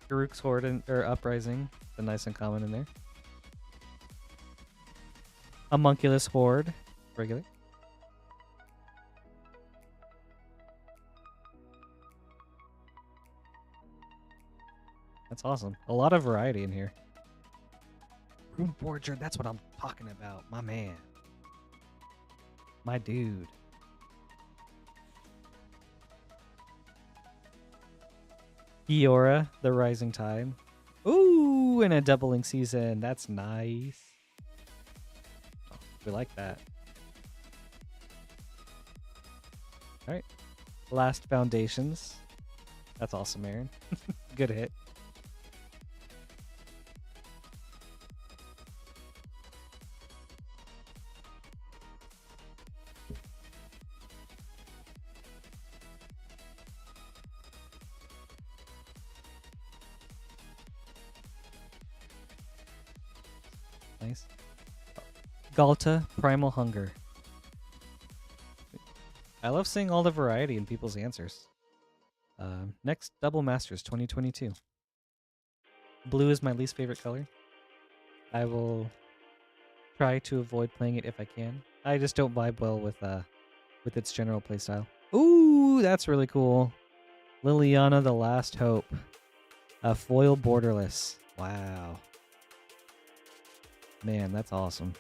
Karuk's Horde or Uprising. The nice and common in there. Homunculus Horde. Regular. That's awesome. A lot of variety in here. Rune Forger, that's what I'm talking about. My man. My dude. Eora, the Rising Tide. Ooh, and a doubling season. That's nice. Oh, we like that. Alright. Last Foundations. That's awesome, Aaron. Good hit. Nice. Galta, Primal Hunger. I love seeing all the variety in people's answers. Next, Double Masters 2022. Blue is my least favorite color. I will try to avoid playing it if I can. I just don't vibe well with its general playstyle. Ooh, that's really cool. Liliana, the Last Hope. A foil borderless. Wow. Man, that's awesome.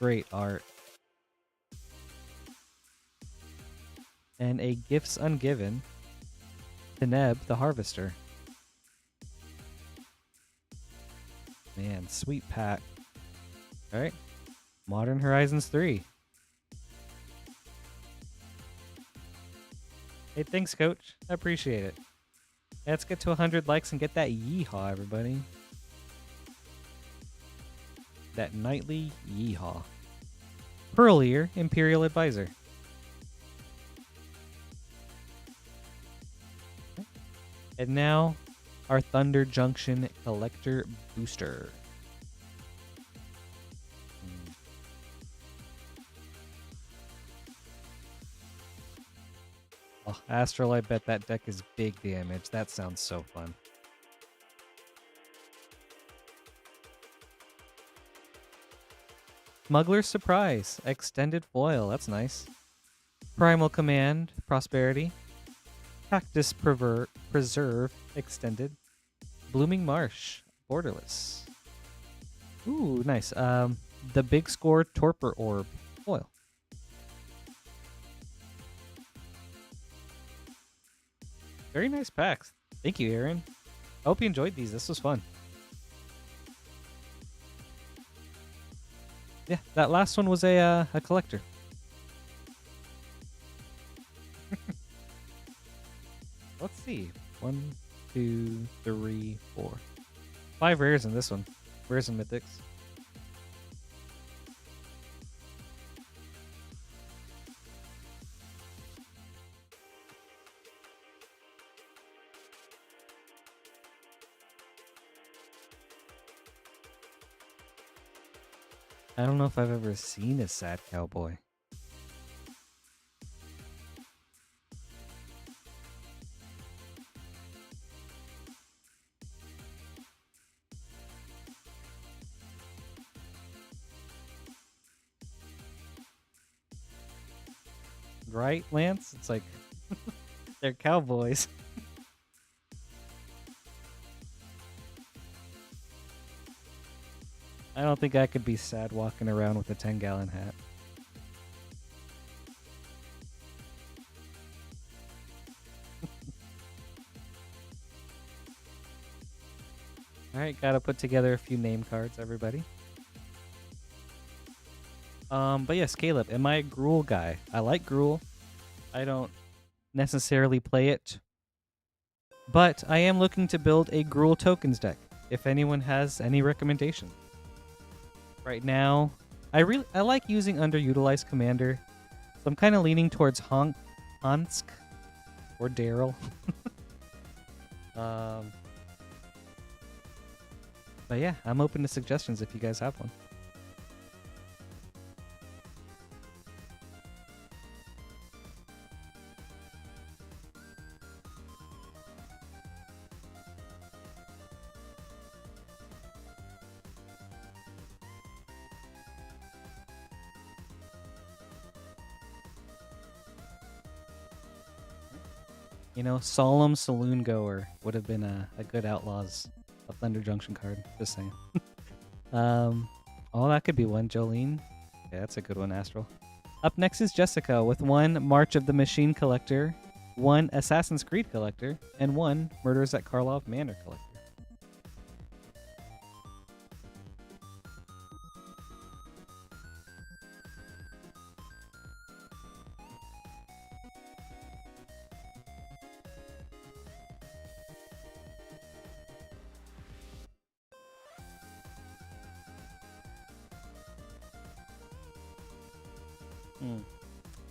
Great art. And a Gifts Ungiven. Deneb, the Harvester. Man, sweet pack. Alright. Modern Horizons 3. Hey, thanks, Coach. I appreciate it. Let's get to 100 likes and get that yeehaw, everybody. That nightly yeehaw. Pearlier, Imperial Advisor. And now, our Thunder Junction Collector Booster. Oh, Astral, I bet that deck is big damage. That sounds so fun. Smuggler's Surprise. Extended Foil. That's nice. Primal Command. Prosperity. Cactus Preserve. Extended. Blooming Marsh. Borderless. Ooh, nice. The Big Score Torpor Orb. Foil. Very nice packs. Thank you, Aaron. I hope you enjoyed these. This was fun. Yeah, that last one was a collector. Let's see. 1, 2, 3, 4. 5 rares in this one. Rares and mythics. I don't know if I've ever seen a sad cowboy. Right, Lance? It's like, they're cowboys. I don't think I could be sad walking around with a 10-gallon hat. Alright, gotta put together a few name cards, everybody. But yes, Caleb, am I a Gruul guy? I like Gruul. I don't necessarily play it. But I am looking to build a Gruul tokens deck, if anyone has any recommendations. Right now, I like using underutilized commander, so I'm kind of leaning towards Hansk or Daryl. But yeah, I'm open to suggestions if you guys have one. You know, Solemn Saloon Goer would have been a good Outlaws of Thunder Junction card. Just saying. Oh, that could be one. Jolene. Yeah, that's a good one, Astral. Up next is Jessica with one March of the Machine Collector, one Assassin's Creed Collector, and one Murders at Karlov Manor Collector.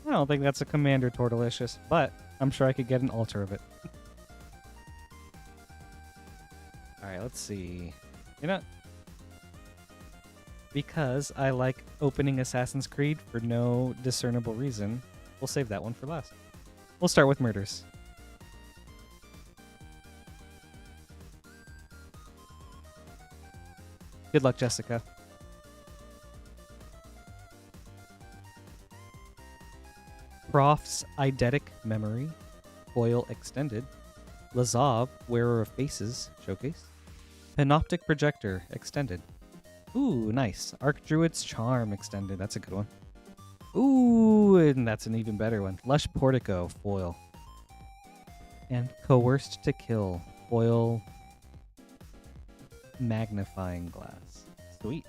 I don't think that's a Commander Tortilicious, but I'm sure I could get an altar of it. Alright, let's see. You know, because I like opening Assassin's Creed for no discernible reason, we'll save that one for last. We'll start with Murders. Good luck, Jessica. Prof's Eidetic Memory, Foil Extended, Lazav, Wearer of Faces, Showcase, Panoptic Projector, Extended. Ooh, nice. Archdruid's Charm, Extended, that's a good one. Ooh, and that's an even better one. Lush Portico, Foil. And Coerced to Kill, Foil Magnifying Glass. Sweet.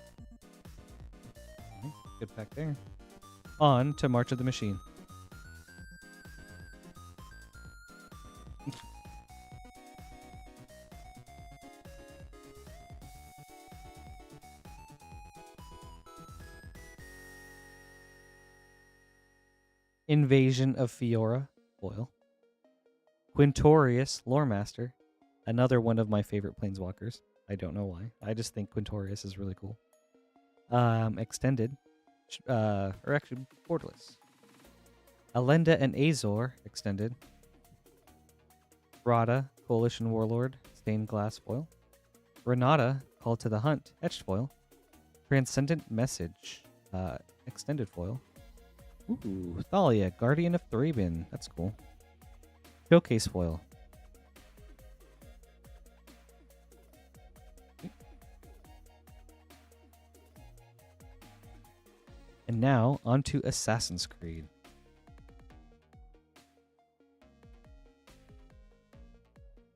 Good pack there. On to March of the Machine. Invasion of Fiora, foil. Quintorius, Loremaster, another one of my favorite planeswalkers. I don't know why. I just think Quintorius is really cool. Extended, or actually borderless. Alenda and Azor, extended. Rada, Coalition Warlord, stained glass foil. Renata, Call to the Hunt, etched foil. Transcendent Message, extended foil. Ooh, Thalia, Guardian of Thraben. That's cool. Showcase foil. And now, on to Assassin's Creed.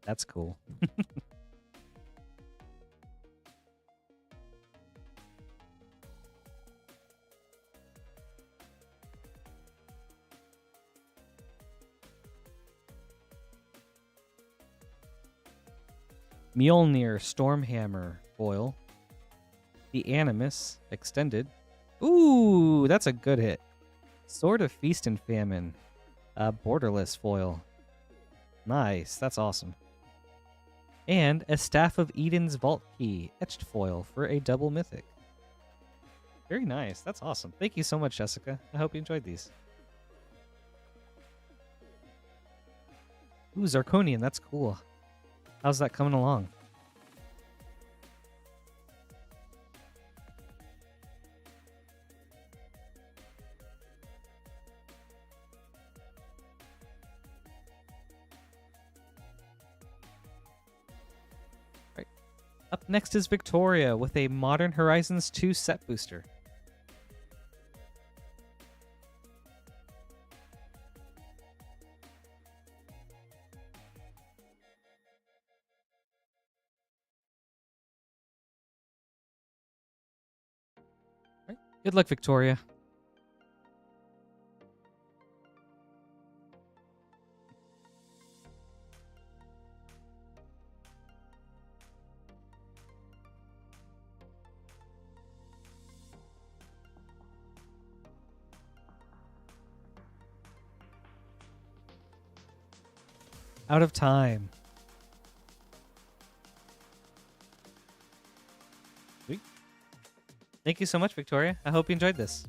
That's cool. Mjolnir, Stormhammer, foil. The Animus, extended. Ooh, that's a good hit. Sword of Feast and Famine, borderless foil. Nice, that's awesome. And a Staff of Eden's Vault Key, etched foil for a double mythic. Very nice, that's awesome. Thank you so much, Jessica. I hope you enjoyed these. Ooh, Zirconian, that's cool. How's that coming along? Right. Up next is Victoria with a Modern Horizons 2 set booster. Good luck, Victoria. Out of time. Thank you so much, Victoria. I hope you enjoyed this.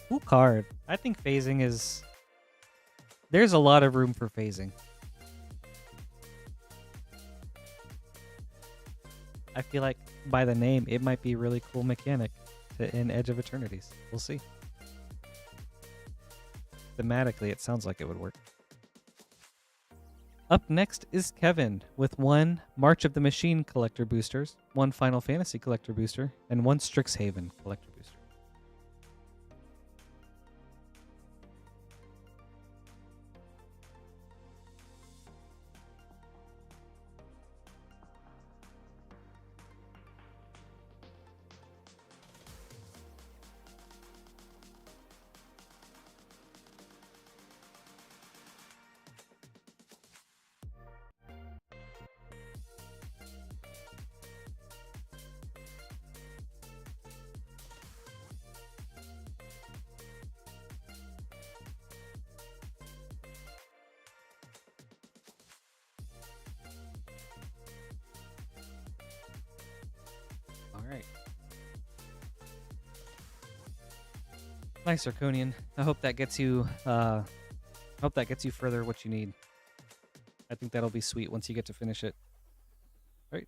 Cool card. I think phasing is... There's a lot of room for phasing. I feel like by the name, it might be a really cool mechanic in Edge of Eternities. We'll see. Thematically, it sounds like it would work. Up next is Kevin with 1 March of the Machine collector boosters, 1 Final Fantasy collector booster, and 1 Strixhaven collector booster. Alright. Nice, Arconian. I hope that gets you further what you need. I think that'll be sweet once you get to finish it. Right.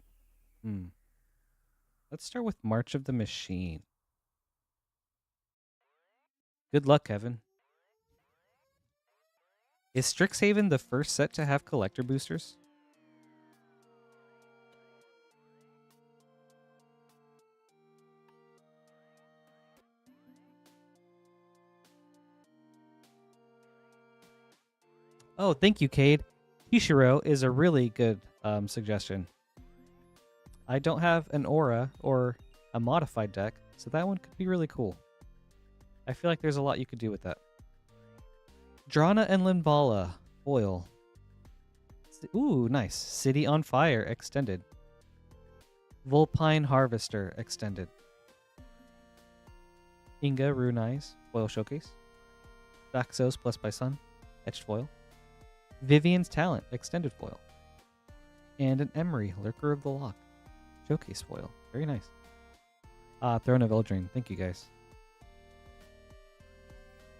Let's start with March of the Machine. Good luck, Kevin. Is Strixhaven the first set to have collector boosters? Oh, thank you, Cade. Hishiro is a really good suggestion. I don't have an aura or a modified deck, so that one could be really cool. I feel like there's a lot you could do with that. Drana and Limbala, foil. Ooh, nice. City on Fire, extended. Vulpine Harvester, extended. Inga, Rune Eyes, foil showcase. Daxos plus by Sun, etched foil. Vivian's Talent, extended foil. And an Emery, Lurker of the Loch, showcase foil. Very nice. Throne of Eldraine. Thank you, guys.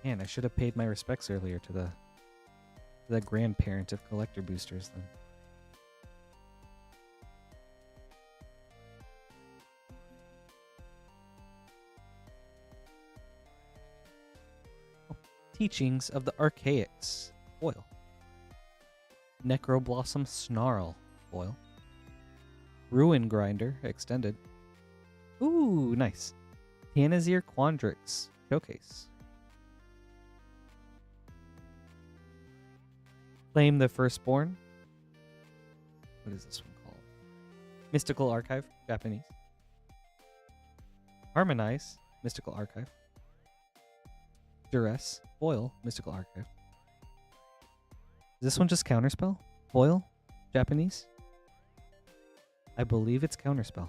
Man, I should have paid my respects earlier to the grandparent of collector boosters then. Oh, Teachings of the Archaics, foil. Necroblossom Snarl, foil. Ruin Grinder, extended. Ooh, nice. Tanazir Quandrix, showcase. Claim the Firstborn. What is this one called? Mystical Archive, Japanese. Harmonize, Mystical Archive. Duress, foil, Mystical Archive. Is this one just Counterspell? Foil? Japanese? I believe it's Counterspell.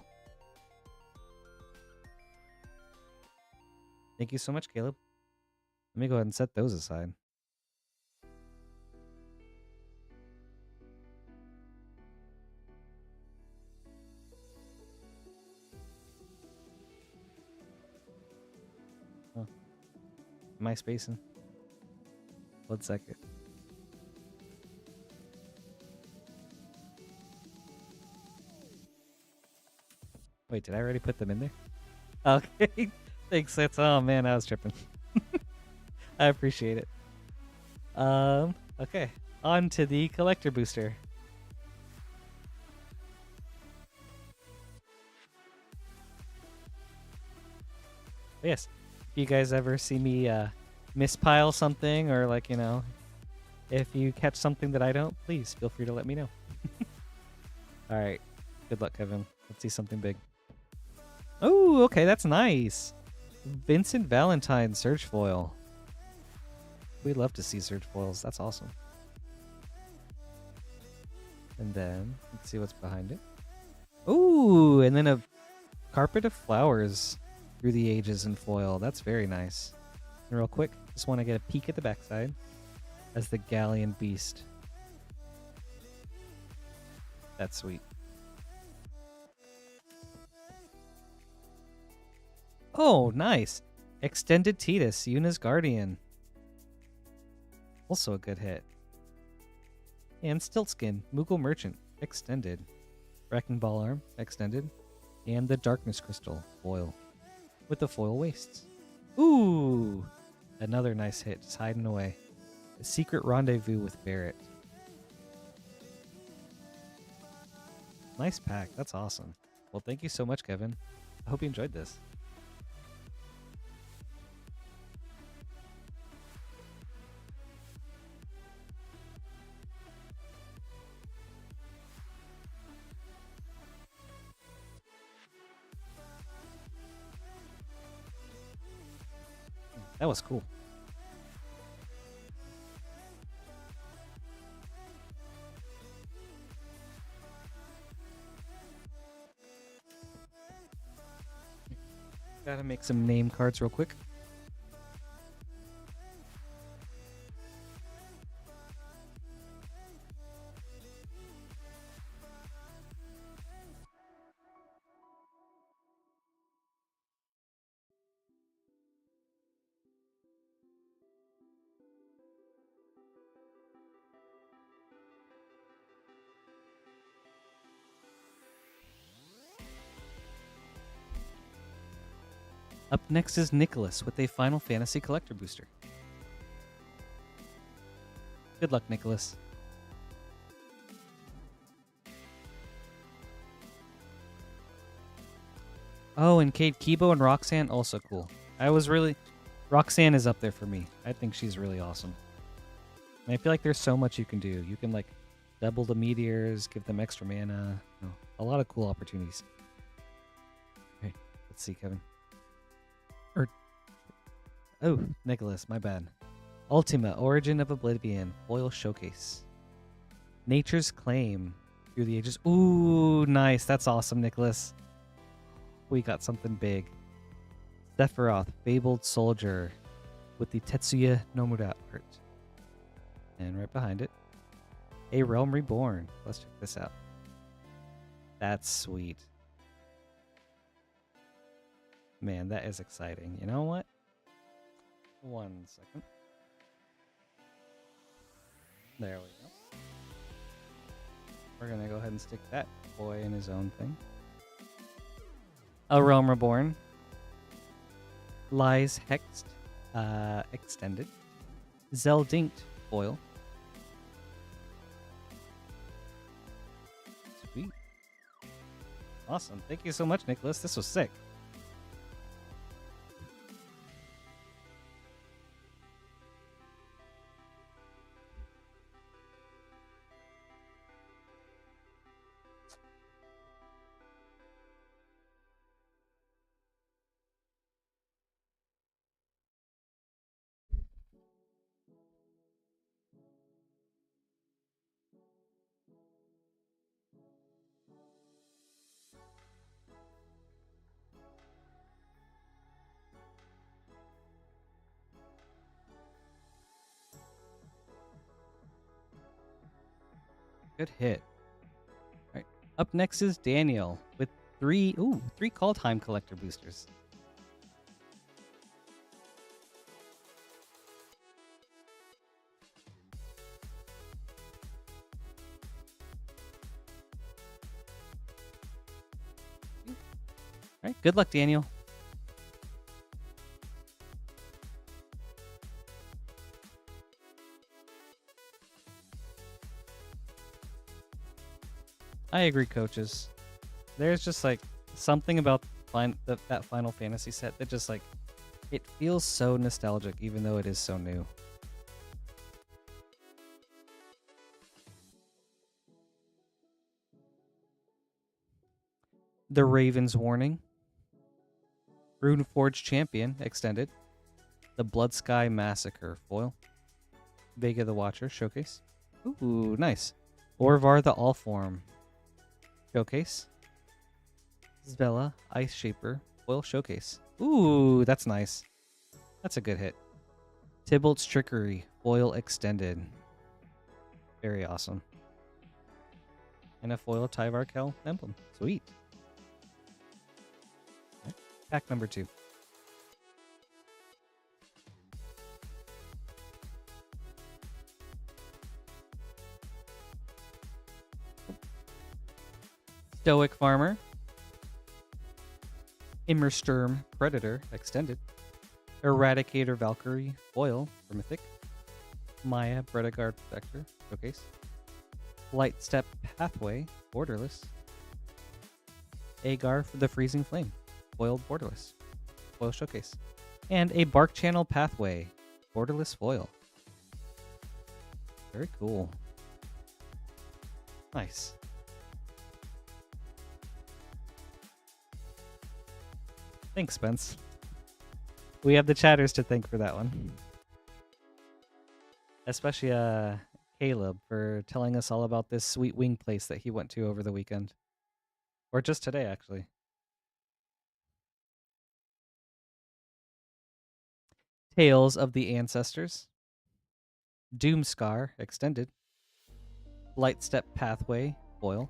Thank you so much, Caleb. Let me go ahead and set those aside. Oh. Am I spacing? 1 second. Wait, did I already put them in there? Okay, thanks. Oh man, I was tripping. I appreciate it. Okay, on to the collector booster. Yes, if you guys ever see me mispile something, or like, you know, if you catch something that I don't, please feel free to let me know. All right, good luck, Kevin. Let's see something big. Oh, okay, that's nice. Vincent Valentine Surge Foil. We'd love to see Surge Foils. That's awesome. And then, let's see what's behind it. Ooh, and then a Carpet of Flowers through the ages in foil. That's very nice. And real quick, just want to get a peek at the backside. as the Galleon Beast. That's sweet. Oh, nice. Extended Tidus, Yuna's Guardian. Also a good hit. And Stiltskin, Moogle Merchant, extended. Wrecking Ball Arm, extended. And the Darkness Crystal, foil. With the foil wastes. Ooh! Another nice hit, just hiding away. A Secret Rendezvous with Barret. Nice pack, that's awesome. Well, thank you so much, Kevin. I hope you enjoyed this. That was cool. Gotta make some name cards real quick. Up next is Nicholas with a Final Fantasy Collector Booster. Good luck, Nicholas. Oh, and Cade Kibo and Roxanne, also cool. Roxanne is up there for me. I think she's really awesome. And I feel like there's so much you can do. You can, like, double the meteors, give them extra mana. Oh, a lot of cool opportunities. Okay, let's see, Kevin. Oh, Nicholas, my bad. Ultima, Origin of Oblivion, Foil Showcase. Nature's Claim, Through the Ages. Ooh, nice. That's awesome, Nicholas. We got something big. Sephiroth, Fabled Soldier, with the Tetsuya Nomura art. And right behind it, A Realm Reborn. Let's check this out. That's sweet. Man, that is exciting. You know what? 1 second. There we go. We're going to go ahead and stick that boy in his own thing. A Realm Reborn. Lies Hexed. Extended. Zeldinkt foil. Sweet. Awesome. Thank you so much, Nicholas. This was sick. Good hit. All right. Up next is Daniel with three Call Time Collector boosters. All right. Good luck, Daniel. I agree, coaches. There's just like something about that Final Fantasy set that just like it feels so nostalgic, even though it is so new. The Raven's Warning, Runeforge Champion extended, the Blood Sky Massacre foil, Vega the Watcher showcase. Ooh, nice. Orvar the Allform showcase. Zvela, Ice Shaper, foil showcase. Ooh, that's nice. That's a good hit. Tybalt's Trickery, foil extended. Very awesome. And a foil Tyvar Kel emblem. Sweet. Okay. Pack number 2. Stoic Farmer. Immersturm Predator extended. Eradicator Valkyrie foil for Mythic. Maya Bredagard Protector showcase. Lightstep Pathway borderless. Agar for the Freezing Flame foiled borderless foil showcase. And a Bark Channel Pathway borderless foil. Very cool. Nice. Thanks, Spence. We have the chatters to thank for that one. Especially Caleb for telling us all about this sweet wing place that he went to over the weekend. Or just today, actually. Tales of the Ancestors. Doomscar Extended. Lightstep Pathway foil.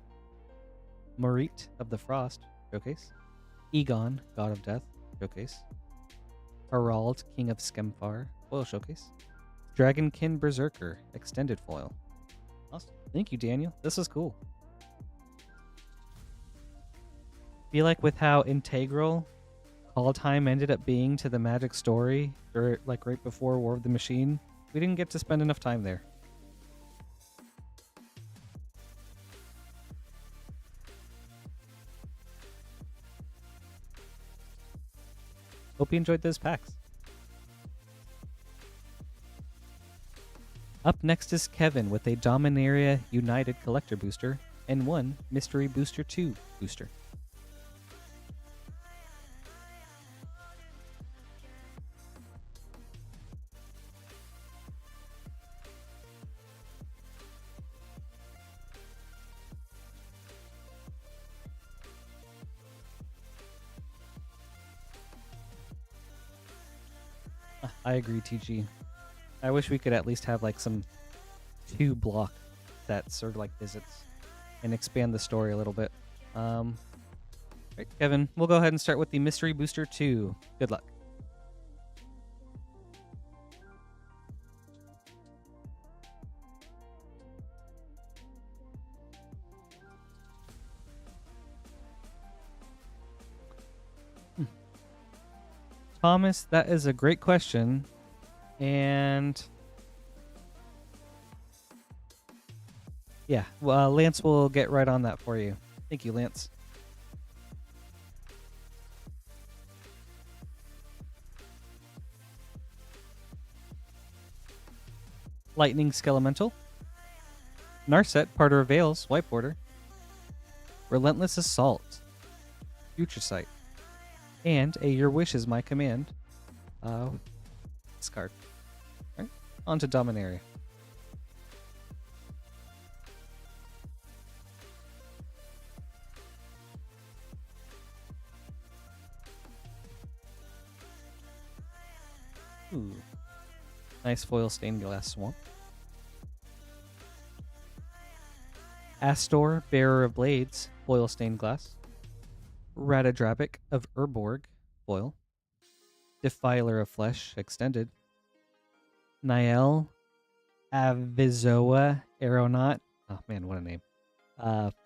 Marit of the Frost showcase. Egon, God of Death showcase. Harald, King of Skemfar foil showcase. Dragonkin Berserker extended foil. Awesome. Thank you, Daniel. This is cool. Feel like with how integral Call Time ended up being to the Magic story, or like right before War of the Machine, we didn't get to spend enough time there. Hope you enjoyed those packs. Up next is Kevin with a Dominaria United Collector Booster and one Mystery Booster 2 booster. I agree, TG. I wish we could at least have like some 2-block sets or like visits and expand the story a little bit. Right, Kevin, we'll go ahead and start with the Mystery Booster 2. Good luck. Thomas, that is a great question. And yeah, well, Lance will get right on that for you. Thank you, Lance. Lightning Skelemental. Narset, Parter of Veils, white border. Relentless Assault. Future Sight. And a Your Wish is My Command. Discard. Alright, on to Dominaria. Ooh. Nice foil stained glass swamp. Astor, Bearer of Blades, foil stained glass. Radadrabic of Urborg, foil. Defiler of Flesh, extended. Niel, Avizoa, Aeronaut. Oh man, what a name.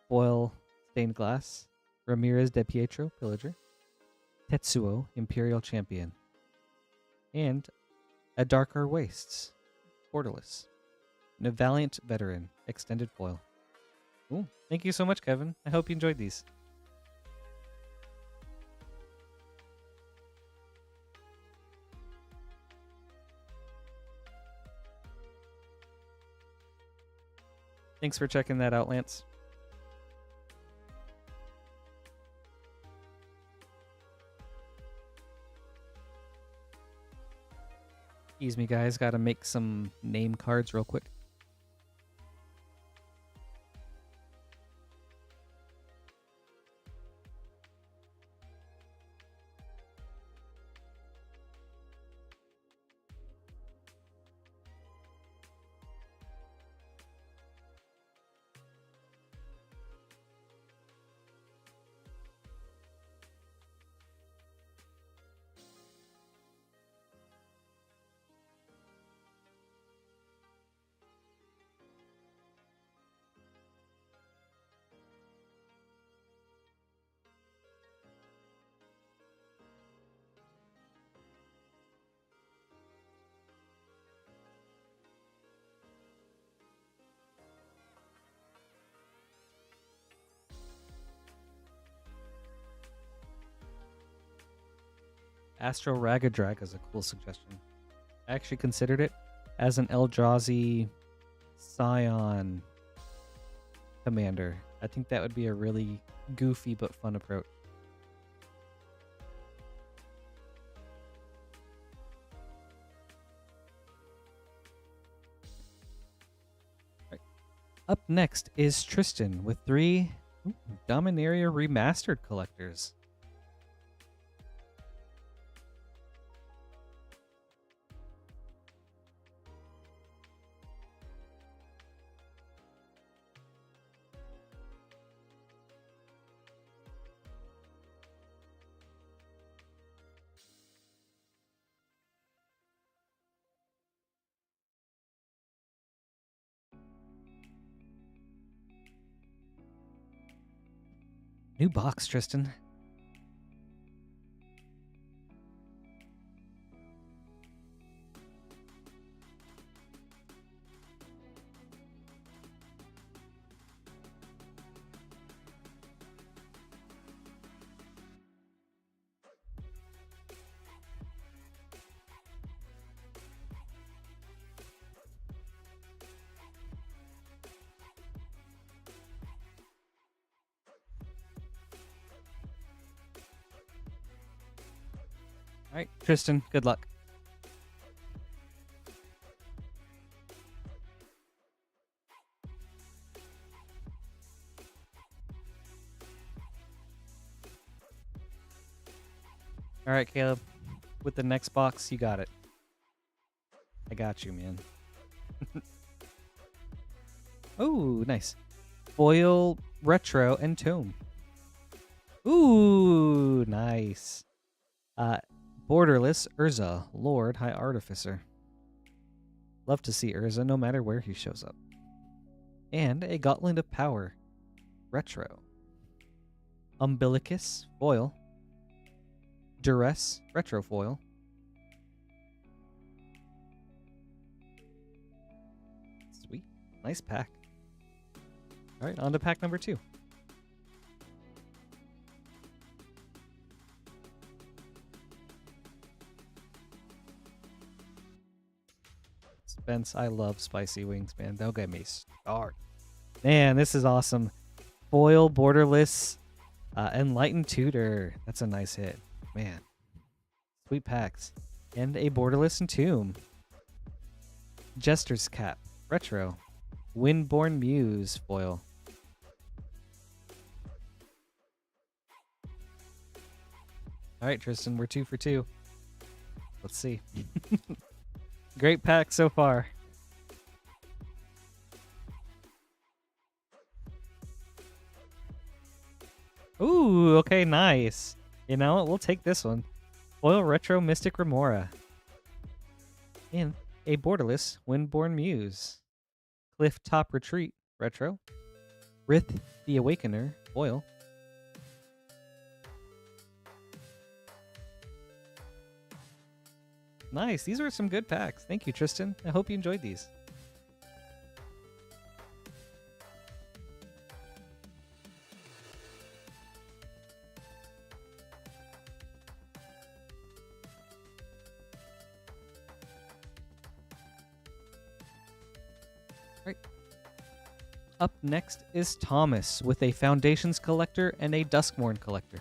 Foil stained glass. Ramirez de Pietro, Pillager. Tetsuo, Imperial Champion. And a Darker Wastes, borderless. And a Valiant Veteran, extended foil. Ooh, thank you so much, Kevin. I hope you enjoyed these. Thanks for checking that out, Lance. Excuse me, guys. Gotta make some name cards real quick. Astro Ragadrag is a cool suggestion. I actually considered it as an Eldrazi Scion commander. I think that would be a really goofy but fun approach. Right. Up next is Tristan with 3 Dominaria Remastered collectors. New box, Tristan. All right, Tristan, good luck. All right, Caleb, with the next box, you got it. I got you, man. Oh, nice. Foil, Retro, and Tome. Ooh, nice. Borderless, Urza, Lord, High Artificer. Love to see Urza no matter where he shows up. And a Gauntlet of Power, Retro. Umbilicus, foil. Duress, retro foil. Sweet. Nice pack. All right, on to pack number 2. Spence, I love spicy wings, man. Don't get me started. Man, this is awesome. Foil, Borderless, Enlightened Tutor. That's a nice hit. Man. Sweet packs. And a Borderless Entomb. Jester's Cap. Retro. Windborn Muse. Foil. Alright, Tristan. We're 2 for 2. Let's see. Great pack so far. Ooh, okay, nice. You know what? We'll take this one. Foil Retro Mystic Remora. And a Borderless Windborn Muse. Cliff Top Retreat. Retro. Rith the Awakener. Foil. Nice. These were some good packs. Thank you, Tristan. I hope you enjoyed these. Right. Up next is Thomas with a Foundations Collector and a Duskmourn Collector.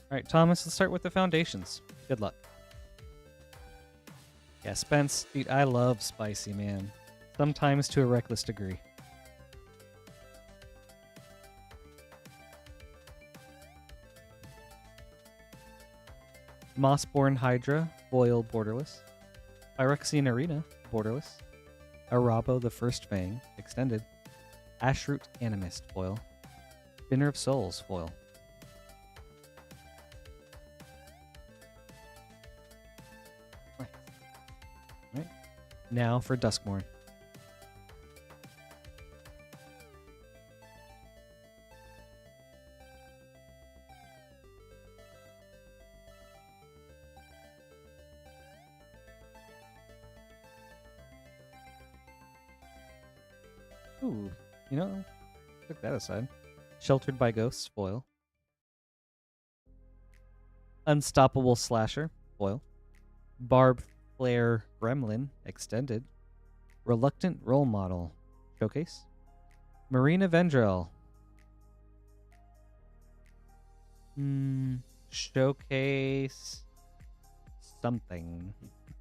All right, Thomas, let's start with the Foundations. Good luck. Yeah, Spence, dude, I love spicy, man. Sometimes to a reckless degree. Mossborn Hydra, foil, Borderless. Phyrexian Arena, Borderless. Arabo the First Fang, extended. Ashroot Animist, foil. Spinner of Souls, foil. Now for Duskmorn. Ooh, you know, took that aside. Sheltered by Ghosts, foil. Unstoppable Slasher, foil. Barb Flare Gremlin, extended. Reluctant Role Model, showcase. Marina Vendrell. Showcase something.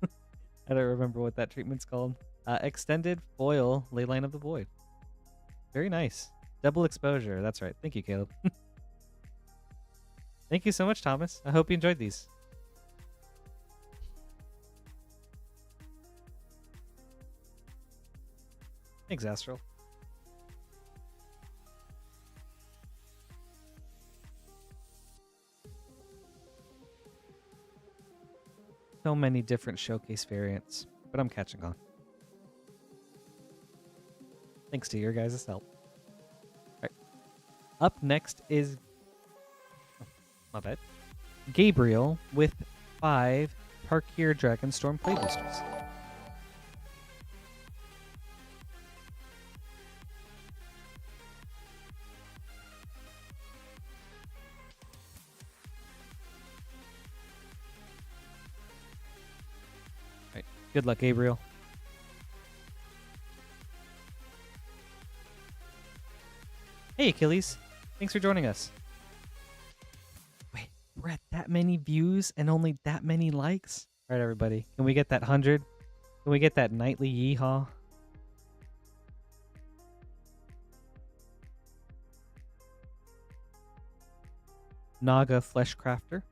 I don't remember what that treatment's called. Extended foil Leyline of the Void. Very nice. Double exposure. That's right. Thank you, Caleb. Thank you so much, Thomas. I hope you enjoyed these. Thanks, Astral. So many different showcase variants, but I'm catching on. Thanks to your guys' help. All right. Up next is... Oh, my bad. Gabriel with 5 Parkir Dragonstorm play boosters. All right. Good luck, Gabriel. Hey, Achilles. Thanks for joining us. Wait, we're at that many views and only that many likes? All right, everybody. Can we get that 100? Can we get that nightly yeehaw? Naga Fleshcrafter.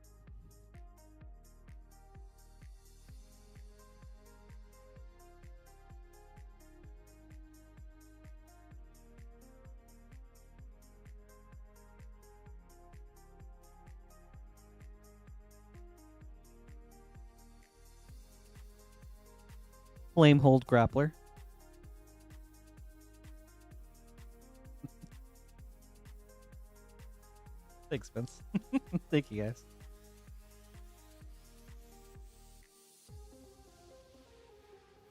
Flamehold Grappler. Thanks, Vince. Thank you, guys.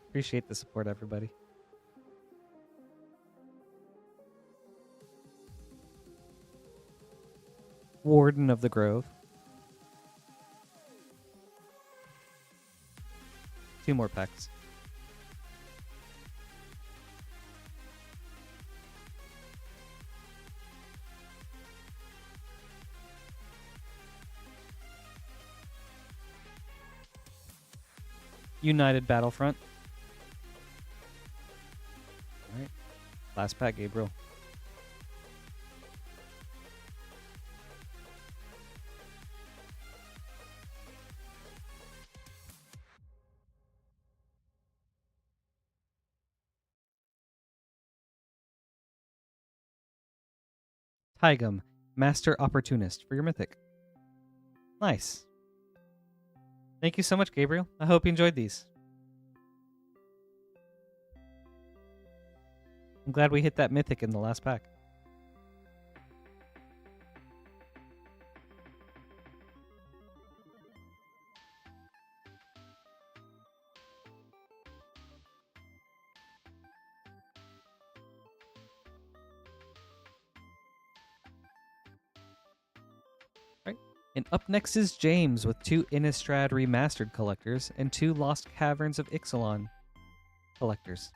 Appreciate the support, everybody. Warden of the Grove. 2 more packs. United Battlefront. All right. Last pack, Gabriel. Tygum, Master Opportunist for your Mythic. Nice. Thank you so much, Gabriel. I hope you enjoyed these. I'm glad we hit that Mythic in the last pack. And up next is James with 2 Innistrad Remastered collectors and 2 Lost Caverns of Ixalan collectors.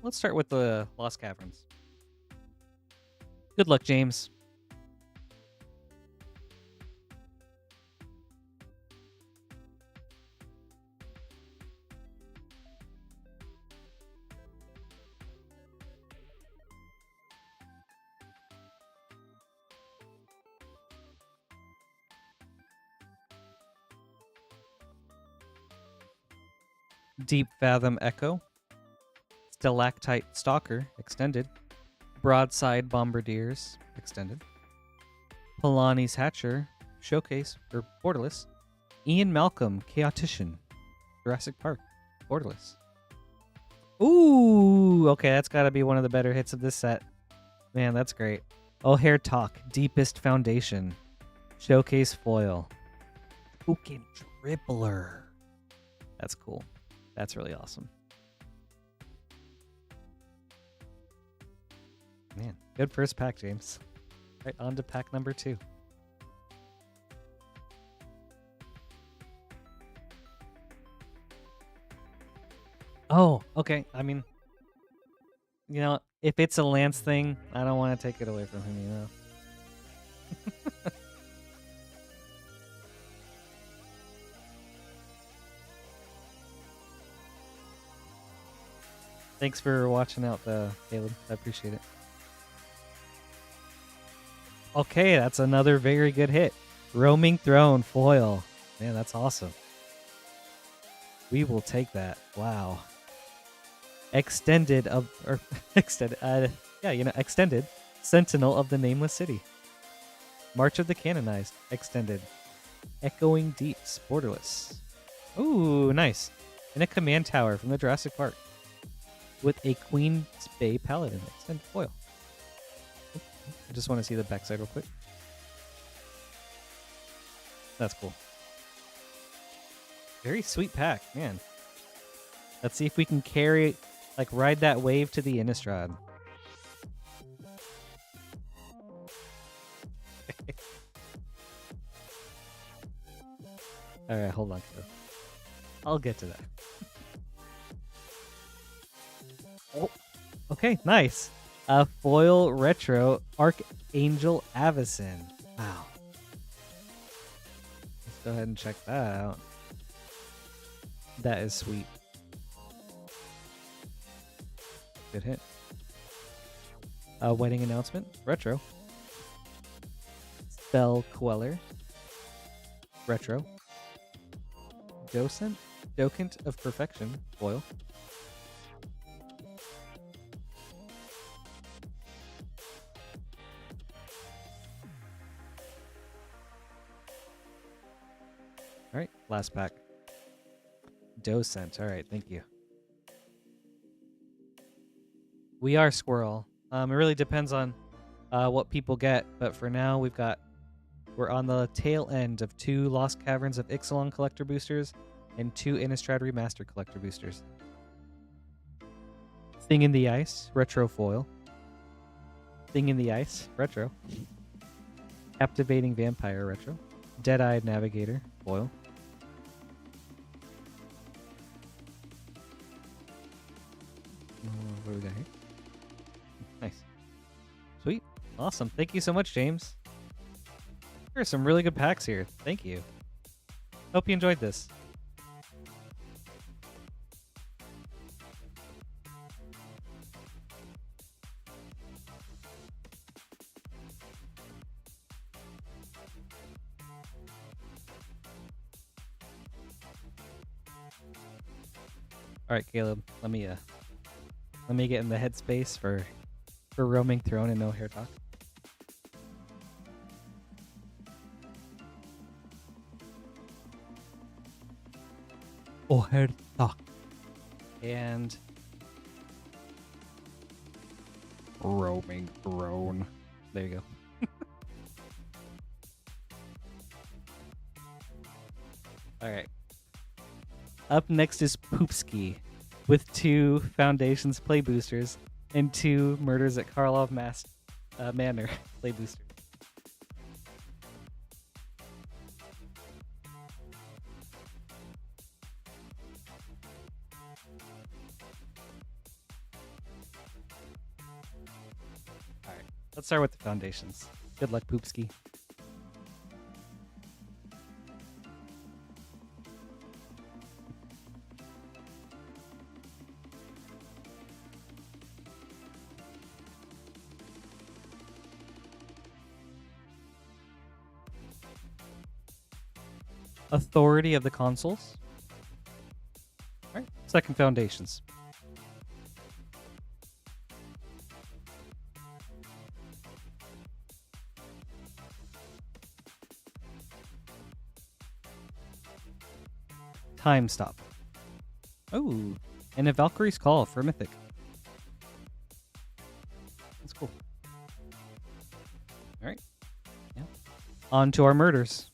Let's start with the Lost Caverns. Good luck, James. Deep Fathom Echo, Stalactite Stalker, extended, Broadside Bombardiers, extended, Polani's Hatcher, Showcase, or Borderless, Ian Malcolm, Chaotician, Jurassic Park, Borderless. Ooh, okay, that's got to be one of the better hits of this set. Man, that's great. O'Hare Talk, Deepest Foundation, Showcase Foil, Token Dribbler. That's cool. That's really awesome. Man, good first pack, James. Right, on to pack number 2. Oh, okay. I mean, you know, if it's a Lance thing, I don't want to take it away from him, you know. Thanks for watching out, Caleb. I appreciate it. Okay, that's another very good hit. Roaming Throne foil. Man, that's awesome. We will take that. Wow. Extended Sentinel of the Nameless City. March of the Canonized, extended. Echoing Deeps, borderless. Ooh, nice. And a command tower from the Jurassic Park with a Queen's Bay Paladin, extended foil. I just want to see the backside real quick. That's cool. Very sweet pack, man. Let's see if we can carry, like, ride that wave to the Innistrad. All right, hold on. I'll get to that. Oh, okay, nice. Foil retro Archangel Avacyn. Wow. Let's go ahead and check that out. That is sweet. Good hit. Wedding announcement retro. Spell Queller retro. Docent of Perfection foil. All right, last pack. Docent. All right, thank you. We are Squirrel. It really depends on what people get, but for now we're on the tail end of 2 Lost Caverns of Ixalan collector boosters and 2 Innistrad Remaster collector boosters. Thing in the Ice, retro foil. Thing in the Ice, retro. Captivating Vampire, retro. Dead-Eyed Navigator, foil. What do we got here? Nice. Sweet. Awesome. Thank you so much, James. There are some really good packs here. Thank you. Hope you enjoyed this. All right, Caleb. Let me get in the headspace for Roaming Throne and no hair talk. Oh, hair talk. And Roaming Throne. There you go. All right. Up next is Poopski with 2 Foundations play boosters and 2 Murders at Karlov Manor play boosters. All right, let's start with the Foundations. Good luck, Poopski. Authority of the Consuls. All right, Second Foundations. Time Stop. Oh, and a Valkyrie's Call for Mythic. That's cool. All right. Yeah. On to our murders.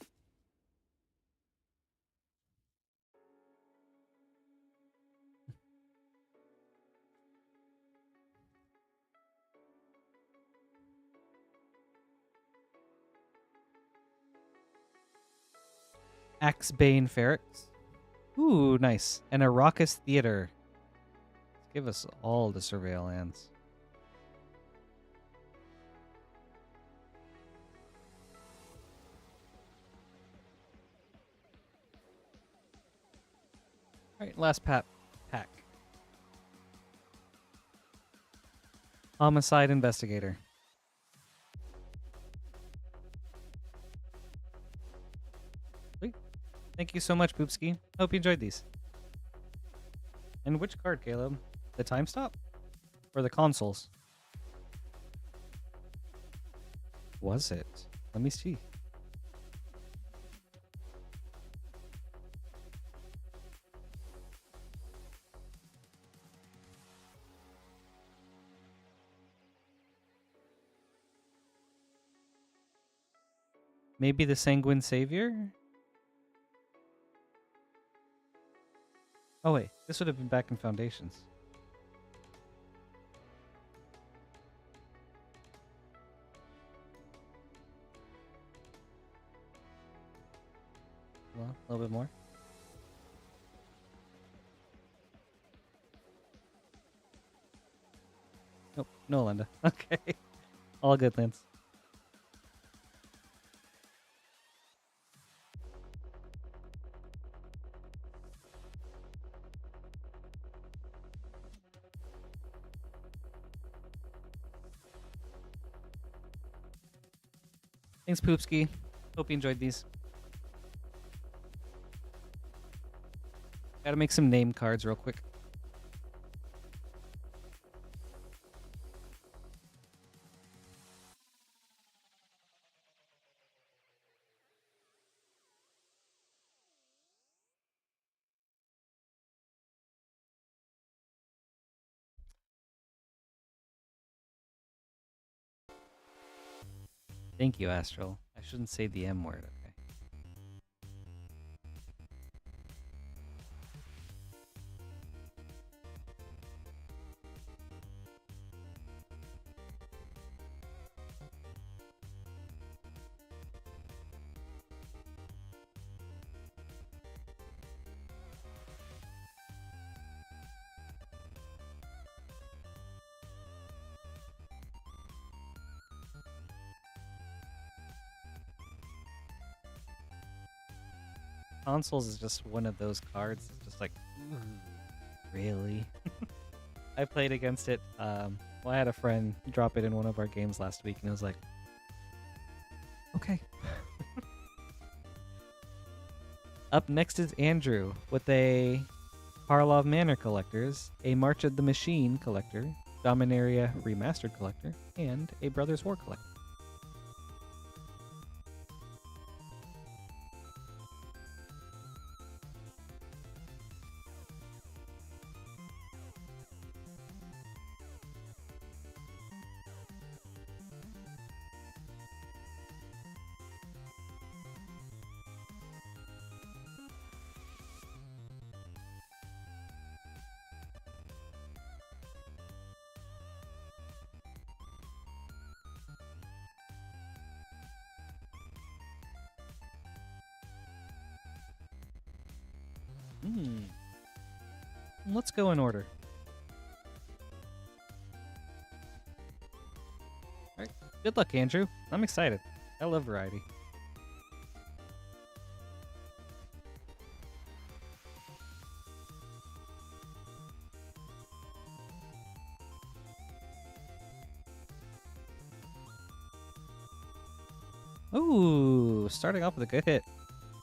Axebane Ferrex. Ooh, nice. And a Raucous Theater. Give us all the Surveil lands. Alright, last pack. Homicide Investigator. Sweet. Thank you so much, Poopski. Hope you enjoyed these. And which card, Caleb? The Time Stop? Or the consoles? Was it? Let me see. Maybe the Sanguine Savior? Oh wait, this would have been back in Foundations. Well, a little bit more. Nope, no Linda. Okay. All good, Lance. Thanks, Poopski. Hope you enjoyed these. Gotta make some name cards real quick. Thank you, Astral. I shouldn't say the M word, okay? Consoles is just one of those cards. It's just like, really? I played against it. Well, I had a friend drop it in one of our games last week, and it was like, okay. Up next is Andrew with a Karlov Manor Collectors, a March of the Machine Collector, Dominaria Remastered Collector, and a Brothers War Collector. Let's go in order. Alright, good luck, Andrew. I'm excited. I love variety. Ooh, starting off with a good hit.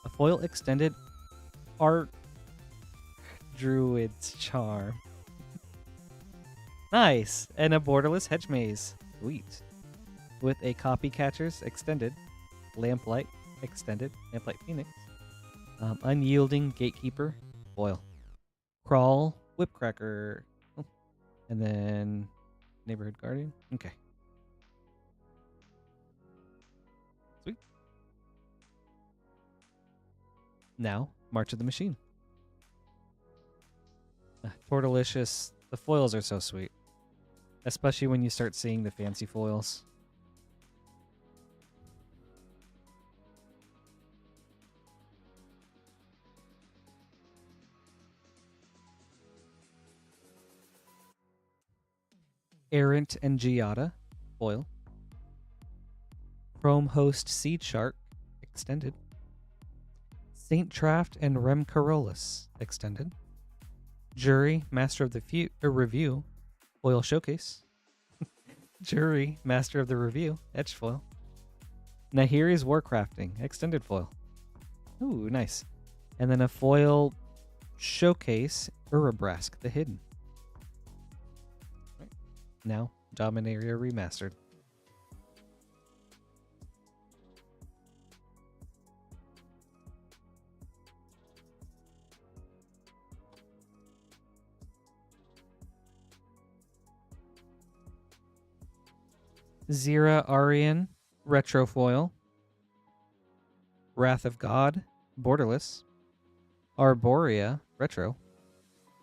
A foil extended art Druid's Charm. Nice! And a borderless hedge maze. Sweet. With a copy catchers extended, Lamplight extended, Lamplight Phoenix, Unyielding Gatekeeper, foil, Crawl, Whipcracker, oh, and then Neighborhood Guardian. Okay. Sweet. Now, March of the Machine. Tortalicious. The foils are so sweet. Especially when you start seeing the fancy foils. Errant and Giada, foil. Chrome Host Seed Shark, extended. Saint Traft and Rem Carolus, extended. Jury, Master of the Review, foil showcase. Jury, Master of the Review, etched foil. Nahiri's Warcrafting, extended foil. Ooh, nice. And then a foil showcase, Urabrask, the Hidden. Now, Dominaria Remastered. Zira Arian, Retro Foil. Wrath of God, Borderless. Arborea, Retro.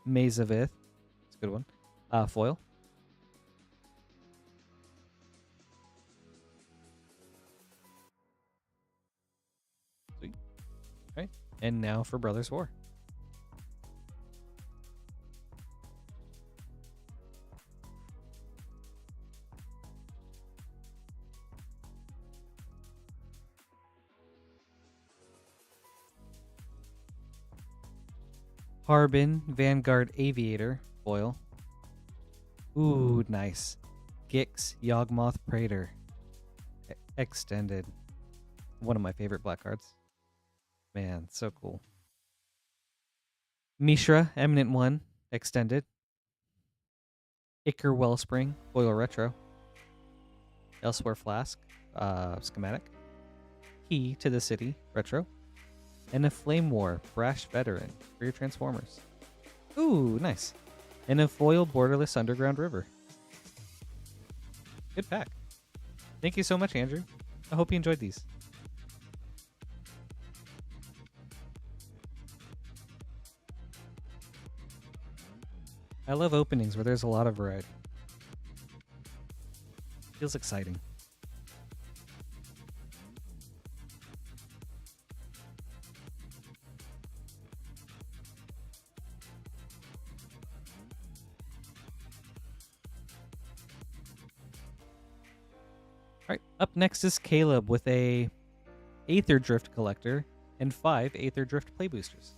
Maze of Ith, it's a good one. Foil. Sweet. All right. And now for Brothers War. Harbin, Vanguard Aviator, foil. Ooh, nice. Gix, Yawgmoth Praetor, extended. One of my favorite black cards. Man, so cool. Mishra, Eminent One, extended. Iker Wellspring, foil retro. Elsewhere Flask, schematic. Key to the City, retro. And a Flame War, Brash Veteran for your Transformers. Ooh, nice. And a foil Borderless Underground River. Good pack. Thank you so much, Andrew. I hope you enjoyed these. I love openings where there's a lot of variety. Feels exciting. All right, up next is Caleb with a Aether Drift Collector and 5 Aether Drift Play Boosters.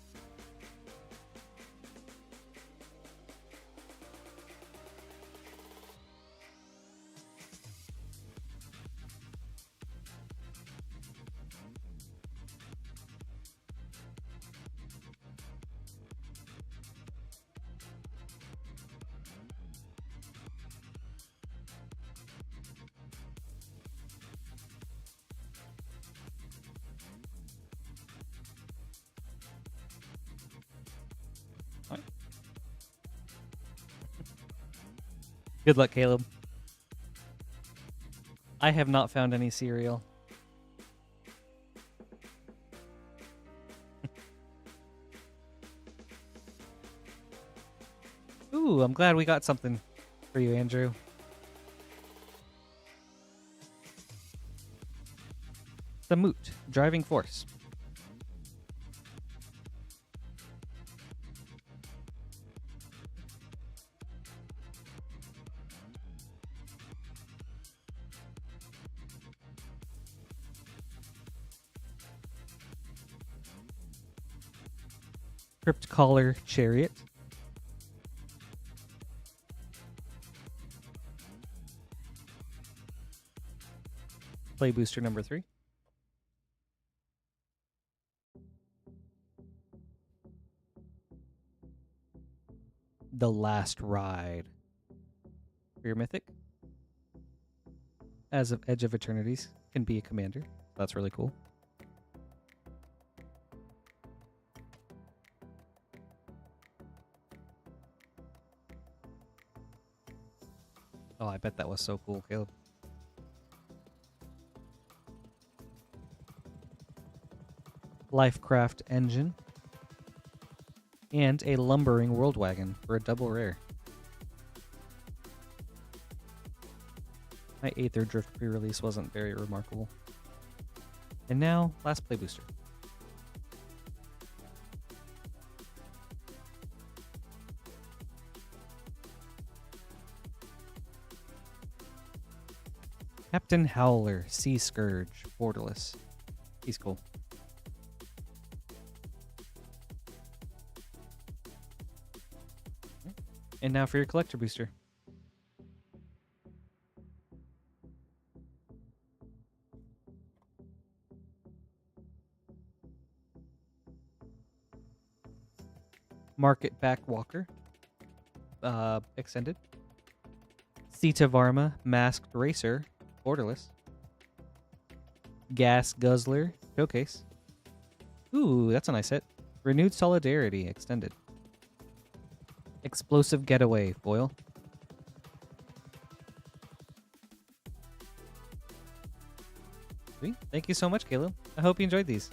Good luck, Caleb. I have not found any cereal. Ooh, I'm glad we got something for you, Andrew. The Moot, Driving Force. Crypt Caller Chariot. Play booster number 3. The Last Ride. For your mythic. As of Edge of Eternities can be a commander. That's really cool. Oh, I bet that was so cool, Caleb. Lifecraft Engine. And a Lumbering World Wagon for a double rare. My Aether Drift pre-release wasn't very remarkable. And now, last play booster. Captain Howler, Sea Scourge, borderless. He's cool. And now for your collector booster. Market Back Walker. Extended. Sita Varma, Masked Racer, borderless. Gas Guzzler, showcase. Ooh, that's a nice hit. Renewed Solidarity, extended. Explosive Getaway, foil. Sweet. Thank you so much, Caleb. I hope you enjoyed these.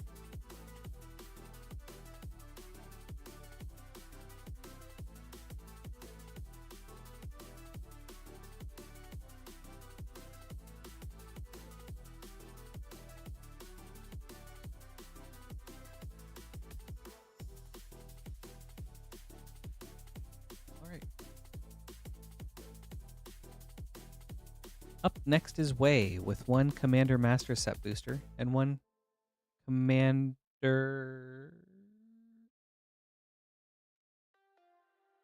Up next is Weey with one Commander Master Set booster and one Commander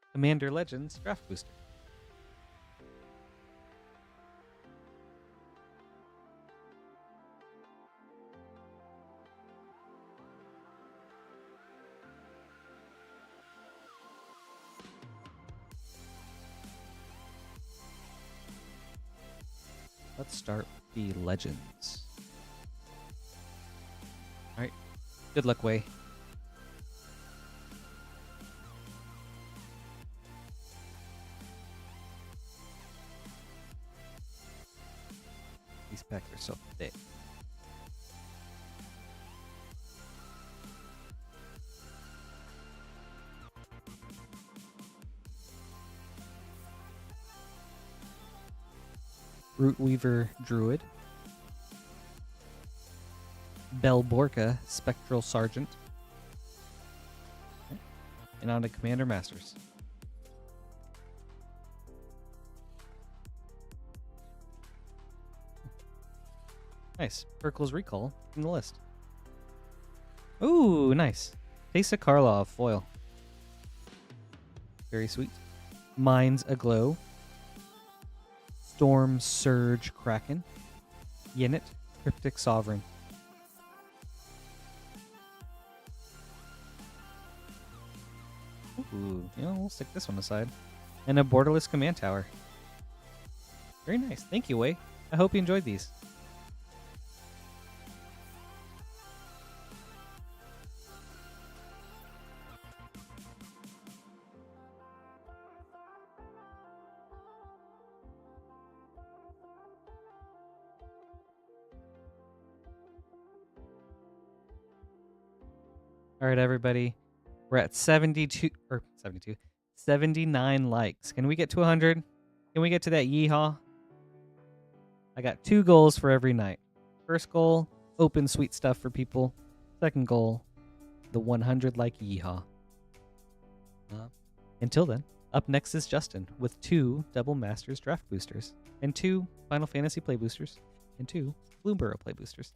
Legends draft booster. Let's start the Legends. Alright. Good luck, Weey. These packs are so thick. Rootweaver Druid. Belborca Spectral Sergeant. Okay. And on to Commander Masters. Nice. Urkel's Recall from the list. Ooh, nice. Teysa Karlov foil. Very sweet. Minds Aglow. Storm Surge Kraken. Yinit Cryptic Sovereign. Ooh, we'll stick this one aside. And a Borderless Command Tower. Very nice. Thank you, Weey. I hope you enjoyed these. All right, everybody. We're at 79 likes. Can we get to 100? Can we get to that yeehaw? I got 2 goals for every night. First goal, open sweet stuff for people. Second goal, the 100 like yeehaw. Until then, up next is Justin with 2 Double Masters draft boosters and 2 Final Fantasy play boosters and 2 Bloomburrow play boosters.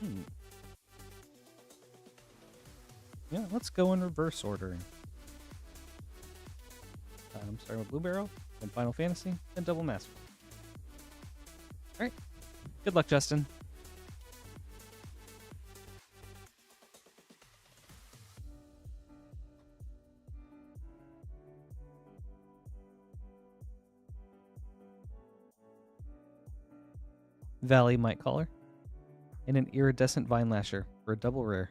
Hmm. Yeah, let's go in reverse ordering. Starting with Blue Barrel, then Final Fantasy, then Double Master. Alright. Good luck, Justin. Valley Might Caller, and an Iridescent Vine Lasher for a double rare.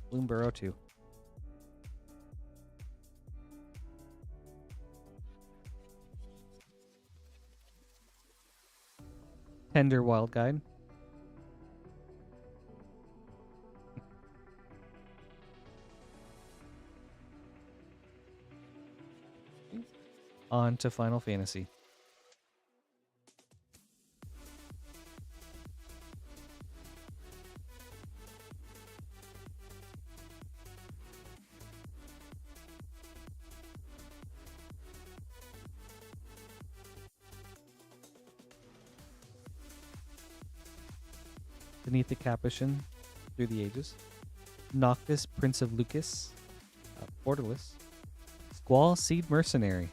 Bloom Burrow 2. Tender Wild Guide. On to Final Fantasy. Beneath the Capuchin, Through the Ages. Noctis, Prince of Lucas. Borderless. Squall Seed Mercenary.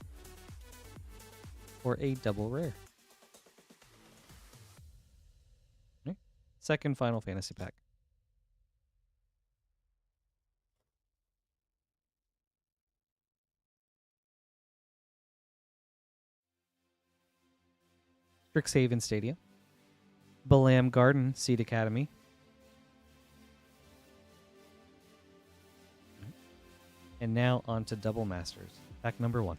For a double rare. Okay. Second Final Fantasy pack. Strixhaven Stadium. Balam Garden Seed Academy. And now on to Double Masters. Pack number 1.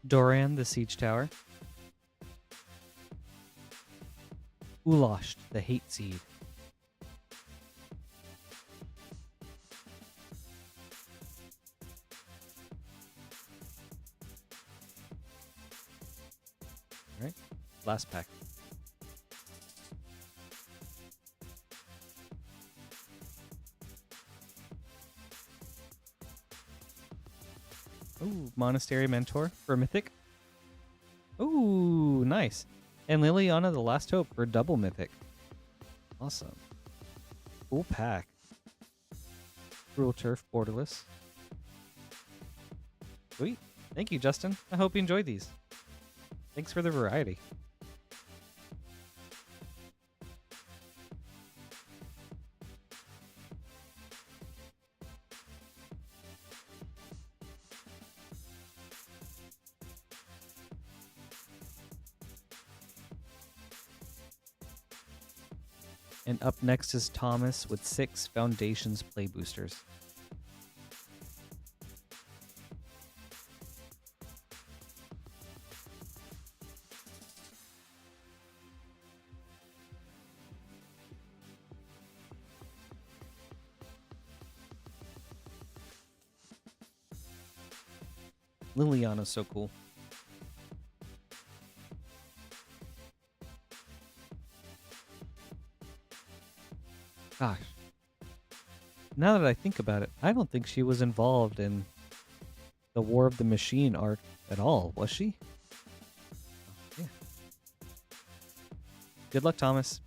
Doran the Siege Tower. Ulosht the Hate Seed. Alright, last pack. Ooh, Monastery Mentor for Mythic. Ooh, nice. And Liliana the Last Hope for double Mythic. Awesome. Cool pack. Cruel Turf Borderless. Sweet. Thank you, Justin. I hope you enjoyed these. Thanks for the variety. And up next is Thomas with 6 Foundations Play Boosters. Liliana's so cool. Gosh. Now that I think about it, I don't think she was involved in the War of the Machine arc at all, was she? Yeah. Good luck, Thomas.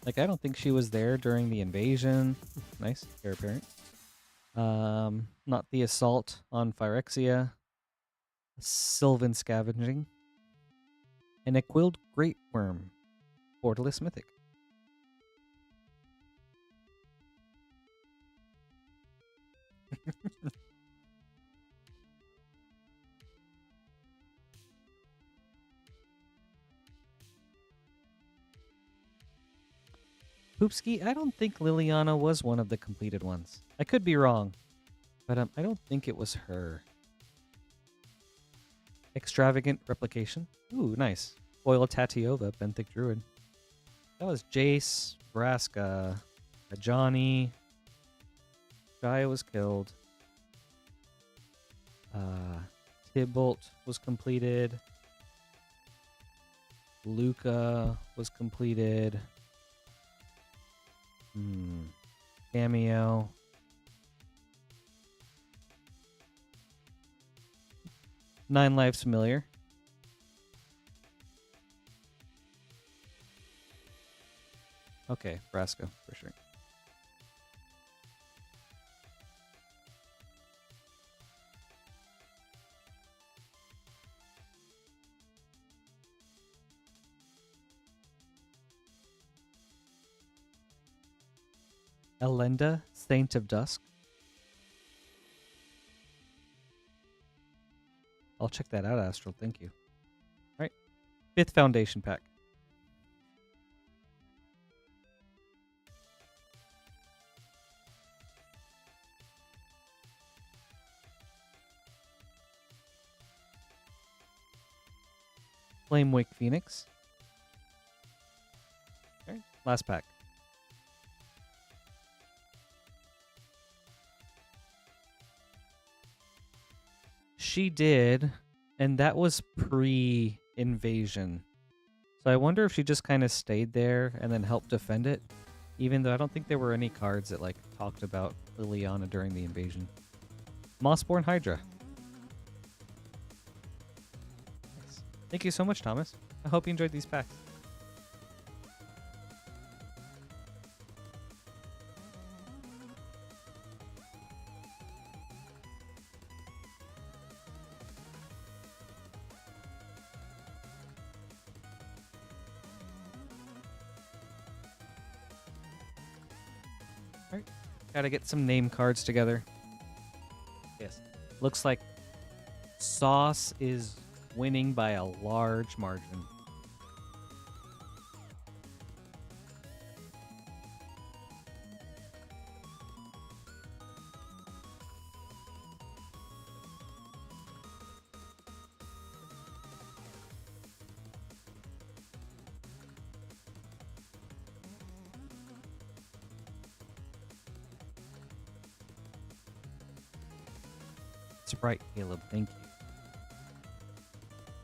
Like, I don't think she was there during the invasion. Nice, heir apparent. Not the assault on Phyrexia. Sylvan Scavenging. An Aquilled Great Worm. Borderless Mythic. Poopski, I don't think Liliana was one of the completed ones. I could be wrong, but I don't think it was her. Extravagant Replication. Ooh, nice. Foil Tatiova, Benthic Druid. That was Jace, Vraska, Johnny. Jaya was killed. Tybalt was completed. Luca was completed. Cameo. Nine Lives Familiar. Okay, Vraska for sure. Elenda, Saint of Dusk. I'll check that out, Astral. Thank you. All right. 5th Foundation pack. Flamewake Phoenix. All right. Last pack. She did, and that was pre-invasion. So I wonder if she just kind of stayed there and then helped defend it, even though I don't think there were any cards that like talked about Liliana during the invasion. Mossborn Hydra. Nice. Thank you so much, Thomas. I hope you enjoyed these packs. Alright, gotta get some name cards together. Yes. Looks like Sauce is winning by a large margin. That's right, Caleb. Thank you.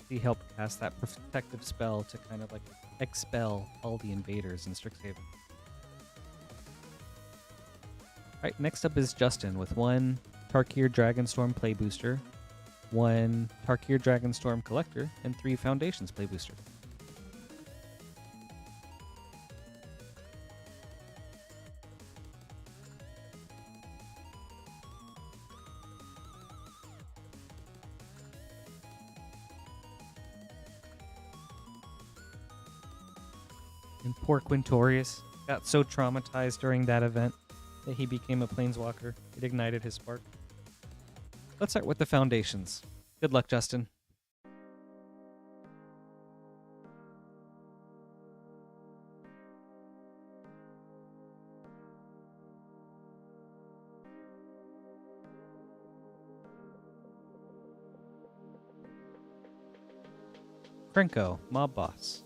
He helped cast that protective spell to kind of like expel all the invaders in Strixhaven. Alright, next up is Justin with 1 Tarkir Dragonstorm Play Booster, 1 Tarkir Dragonstorm Collector, and 3 Foundations Play Booster. And poor Quintorius got so traumatized during that event that he became a planeswalker. It ignited his spark. Let's start with the Foundations. Good luck, Justin. Krenko, Mob Boss.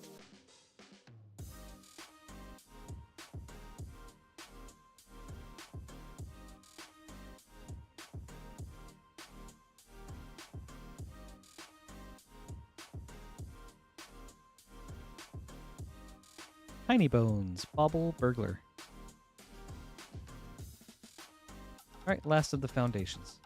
Tiny Bones, Bauble Burglar. Alright, last of the Foundations.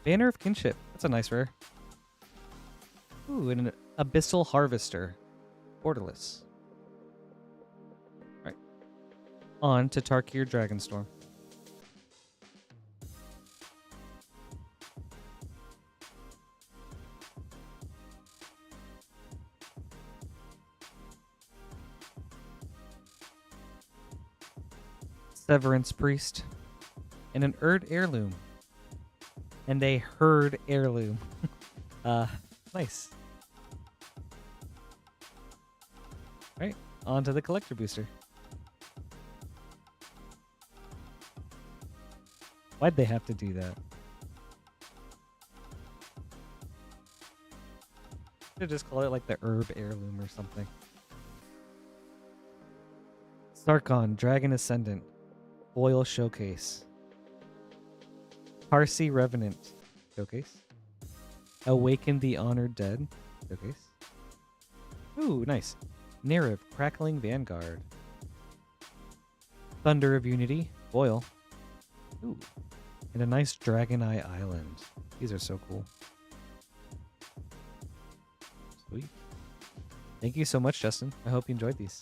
Banner of Kinship. That's a nice rare. Ooh, and an Abyssal Harvester. Borderless. Alright. On to Tarkir Dragonstorm. Severance Priest. And an Erd Heirloom. And a Herd Heirloom. Nice. Alright, on to the Collector Booster. Why'd they have to do that? Should just call it like the herb heirloom or something. Starkon, Dragon Ascendant, Foil Showcase. Parsi Revenant, Showcase. Awaken the Honored Dead, Showcase. Ooh, nice. Nerif, Crackling Vanguard. Thunder of Unity, Foil. Ooh. And a nice Dragon Eye Island. These are so cool. Sweet. Thank you so much, Justin. I hope you enjoyed these.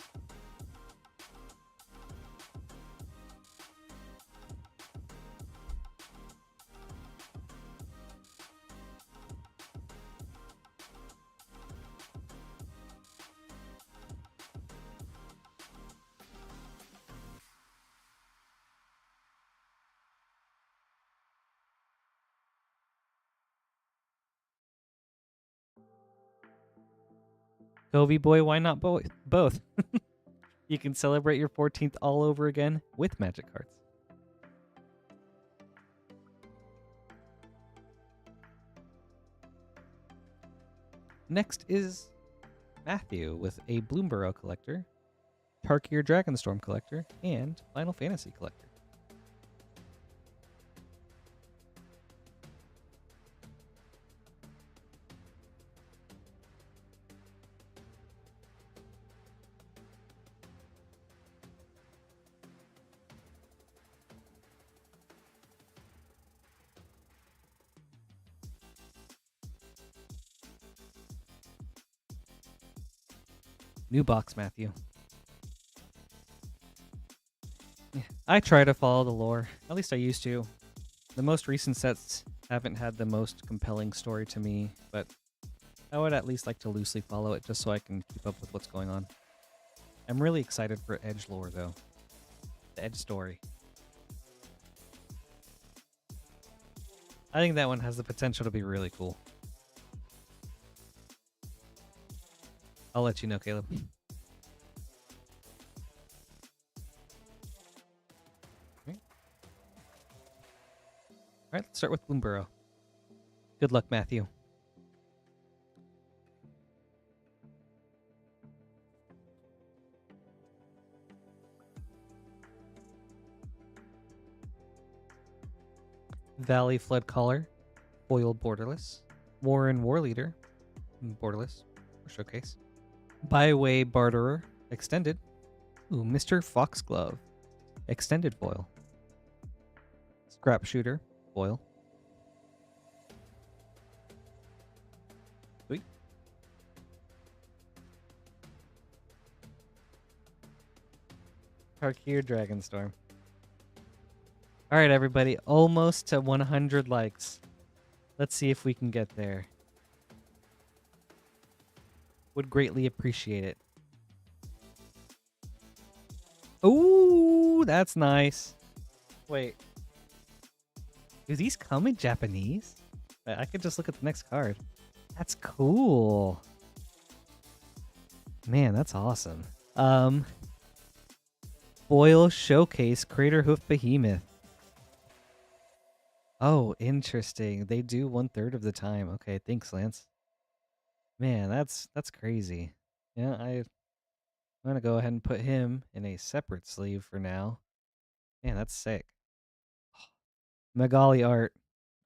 Covey boy, why not both? You can celebrate your 14th all over again with Magic cards. Next is Matthew with a Bloomburrow collector, Tarkir Dragonstorm collector, and Final Fantasy collector. New box, Matthew. I try to follow the lore. At least I used to. The most recent sets haven't had the most compelling story to me, but I would at least like to loosely follow it just so I can keep up with what's going on. I'm really excited for Edge lore, though. The Edge story. I think that one has the potential to be really cool. I'll let you know, Caleb. All right, let's start with Bloomburrow. Good luck, Matthew. Valley Flood Caller, Foil Borderless. Warren Warleader, Borderless, or Showcase. Byway Barterer, Extended. Ooh, Mr. Foxglove, Extended Foil. Scrap Shooter, Foil. Sweet. Tarkir Dragonstorm. All right, everybody, almost to 100 likes. Let's see if we can get there. Would greatly appreciate it. Ooh, that's nice. Wait. Do these come in Japanese? I could just look at the next card. That's cool. Man, that's awesome. Foil Showcase Crater Hoof Behemoth. Oh, interesting. They do 1/3 of the time. Okay, thanks, Lance. Man, that's crazy. Yeah, I'm gonna go ahead and put him in a separate sleeve for now. Man, that's sick. Magali art,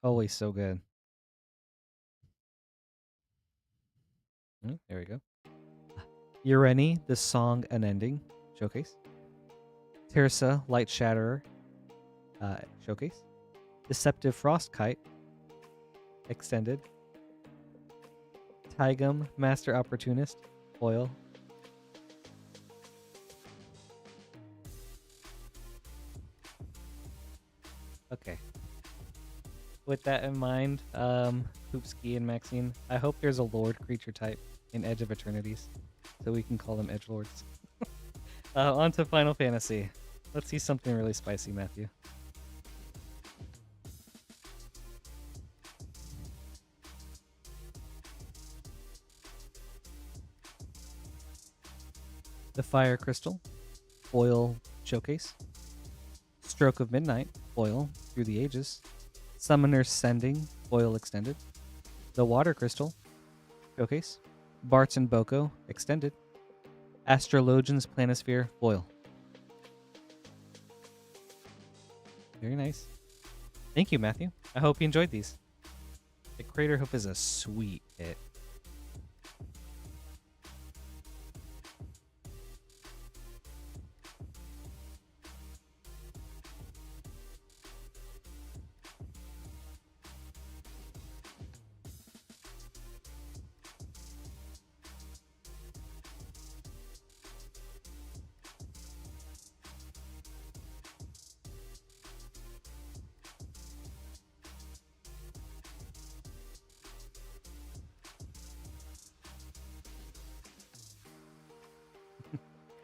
always so good. There we go. Ureni, the Song Unending, Showcase. Tirsa, Light Shatterer, Showcase. Deceptive Frostkite, Extended. Tygum, Master Opportunist, Foil. Okay. With that in mind, Poopski and Maxine, I hope there's a Lord creature type in Edge of Eternities, so we can call them Edgelords. On to Final Fantasy. Let's see something really spicy, Matthew. The Fire Crystal, Foil Showcase. Stroke of Midnight, Foil. through the ages. Summoner's Sending, foil extended. The Water Crystal, showcase. Bart's and Boko, extended. Astrologian's Planisphere, foil. Very nice. Thank you, Matthew. I hope you enjoyed these. The Crater Hoof is a sweet hit.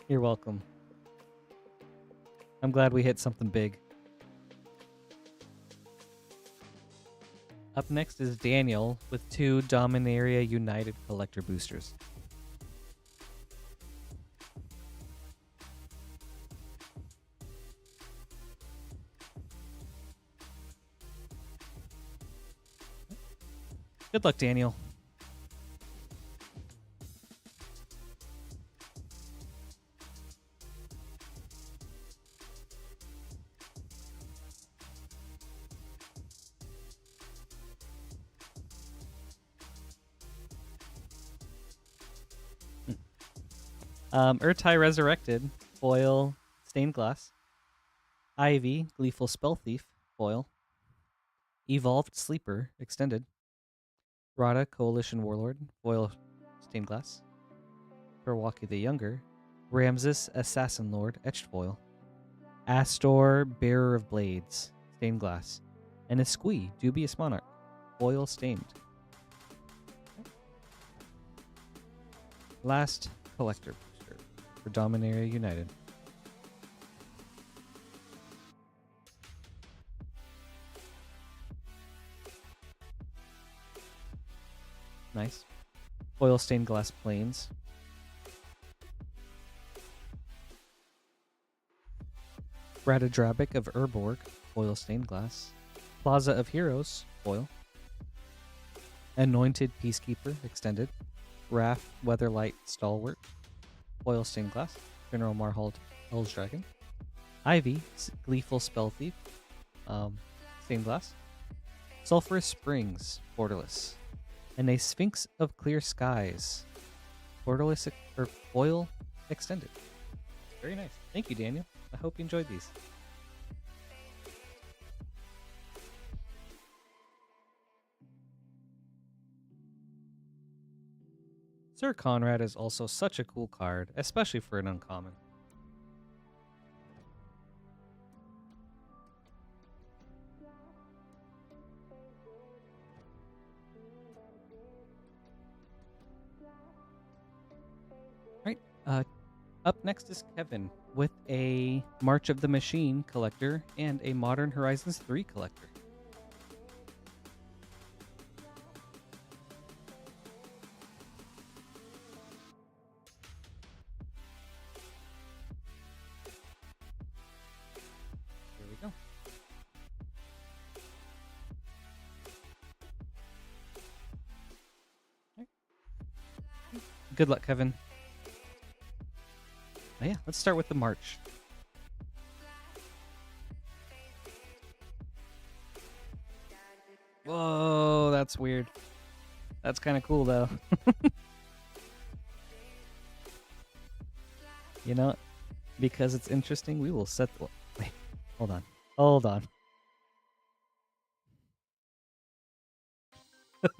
You're welcome. I'm glad we hit something big. Up next is Daniel with 2 Dominaria United Collector boosters. Good luck, Daniel. Urtai Resurrected, foil, stained glass. Ivy, Gleeful Spell Thief, foil. Evolved Sleeper, extended. Rada, Coalition Warlord, foil, stained glass. Perwaki the Younger. Ramses, Assassin Lord, etched foil. Astor, Bearer of Blades, stained glass. And Esqui, Dubious Monarch, foil stained. Last collector booster for Dominaria United. Nice. Foil stained glass planes. Radadrabic of Urborg, foil stained glass. Plaza of Heroes, foil. Anointed Peacekeeper, extended. Wrath, Weatherlight, Stalwart, foil stained glass. General Marhold, Hell's Dragon. Ivy, Gleeful Spell Thief, stained glass. Sulphurous Springs, borderless. And a Sphinx of Clear Skies, borderless or foil extended. Very nice. Thank you, Daniel. I hope you enjoyed these. Sir Conrad is also such a cool card, especially for an uncommon. Right. Up next is Kevin with a March of the Machine collector and a Modern Horizons 3 collector. Here we go. Right. Good luck, Kevin. Oh, yeah, let's start with the March. Whoa, that's weird. That's kind of cool, though. You know, because it's interesting, we will set the... Wait, hold on. Hold on.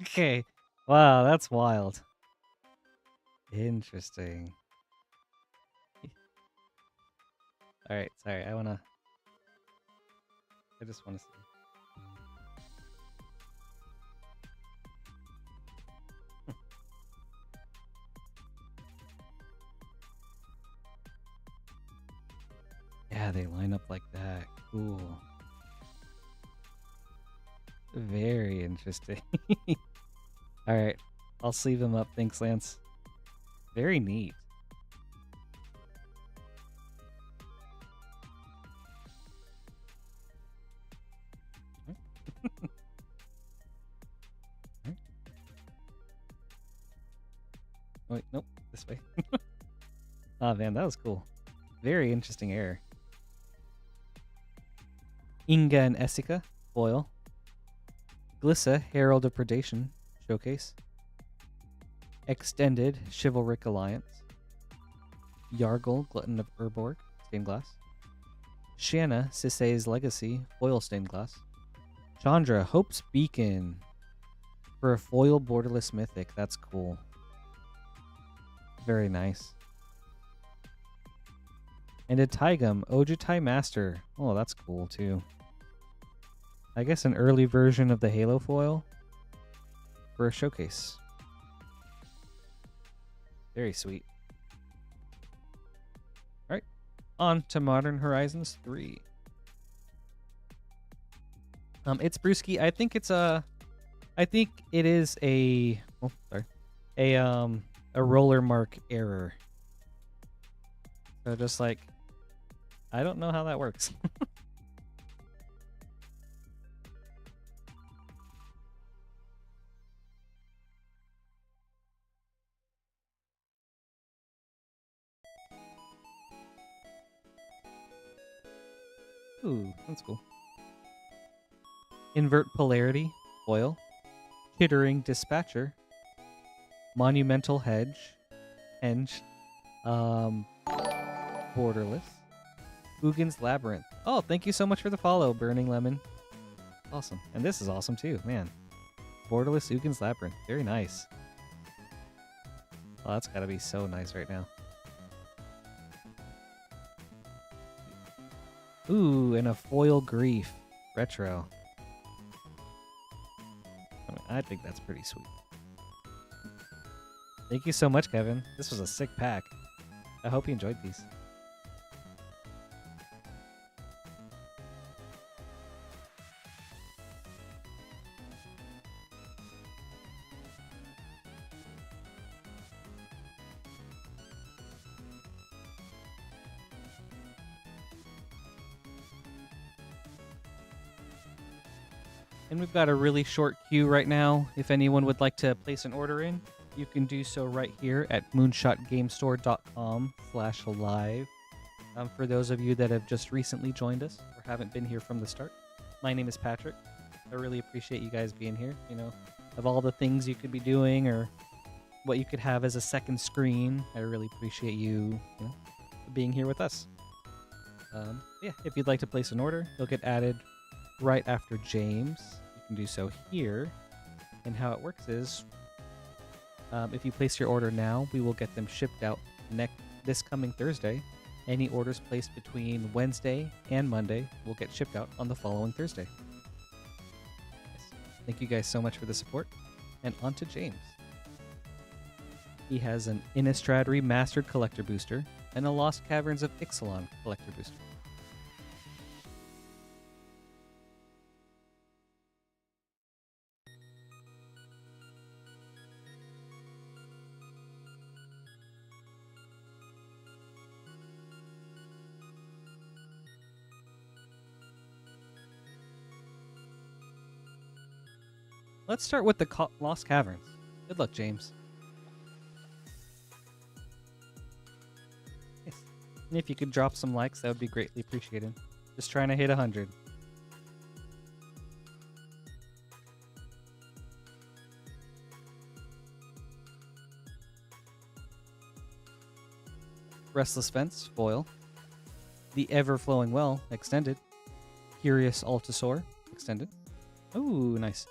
Okay. Wow, that's wild. Interesting. All right, sorry. I just want to see. Yeah, they line up like that. Cool. Very interesting. All right, I'll sleeve them up. Thanks, Lance. Very neat. Wait, nope, this way. Oh man, that was cool. Very interesting error. Inga and Essica, foil. Glissa, Herald of Predation, showcase. Extended, Chivalric Alliance. Yargle, Glutton of Urborg, stained glass. Shanna, Sisei's Legacy, foil stained glass. Chandra, Hope's Beacon. For a foil borderless mythic, that's cool. Very nice. And a Taigum, Ojutai Master. Oh, that's cool too. I guess an early version of the Halo foil for a showcase. Very sweet. Alright, on to Modern Horizons 3. It's Brewski. I think it's a... I think it is a... Oh, sorry. A roller mark error. So just like... I don't know how that works. Ooh, that's cool. Invert Polarity, foil. Chittering Dispatcher. Monumental Henge. Borderless. Ugin's Labyrinth. Oh, thank you so much for the follow, Burning Lemon. Awesome. And this is awesome too, man. Borderless Ugin's Labyrinth. Very nice. Oh, that's gotta be so nice right now. Ooh, and a foil Grief. Retro. I think that's pretty sweet. Thank you so much, Kevin. This was a sick pack. I hope you enjoyed these. And we've got a really short queue right now. If anyone would like to place an order in, you can do so right here at moonshotgamestore.com/live. For those of you that have just recently joined us or haven't been here from the start, my name is Patrick. I really appreciate you guys being here. You know, of all the things you could be doing or what you could have as a second screen, I really appreciate you know, being here with us. Yeah, if you'd like to place an order, you'll get added right after James. You can do so here. And how it works is, if you place your order now, we will get them shipped out this coming Thursday. Any orders placed between Wednesday and Monday will get shipped out on the following Thursday. Yes. Thank you guys so much for the support. And on to James. He has an Innistrad Remastered Collector Booster and a Lost Caverns of Ixalan Collector Booster. Let's start with the Lost Caverns. Good luck, James. Yes. And if you could drop some likes, that would be greatly appreciated. Just trying to hit 100. Restless Fence, foil. The Ever-Flowing Well, extended. Curious Altasaur, extended. Ooh, nice.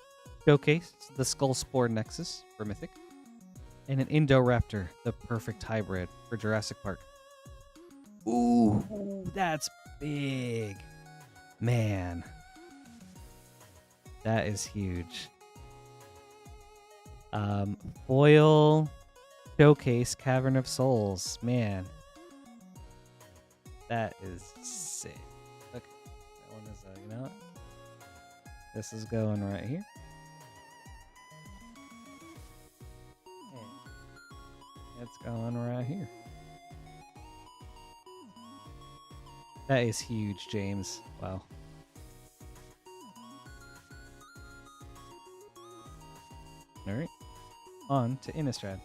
Showcase, the Skull Spore Nexus for Mythic. And an Indoraptor, the perfect hybrid for Jurassic Park. Ooh, that's big. Man. That is huge. Foil Showcase Cavern of Souls. Man. That is sick. Okay. That one is, you know what? This is going right here. It's going right here. That is huge, James. Wow. Alright. On to Innistrad.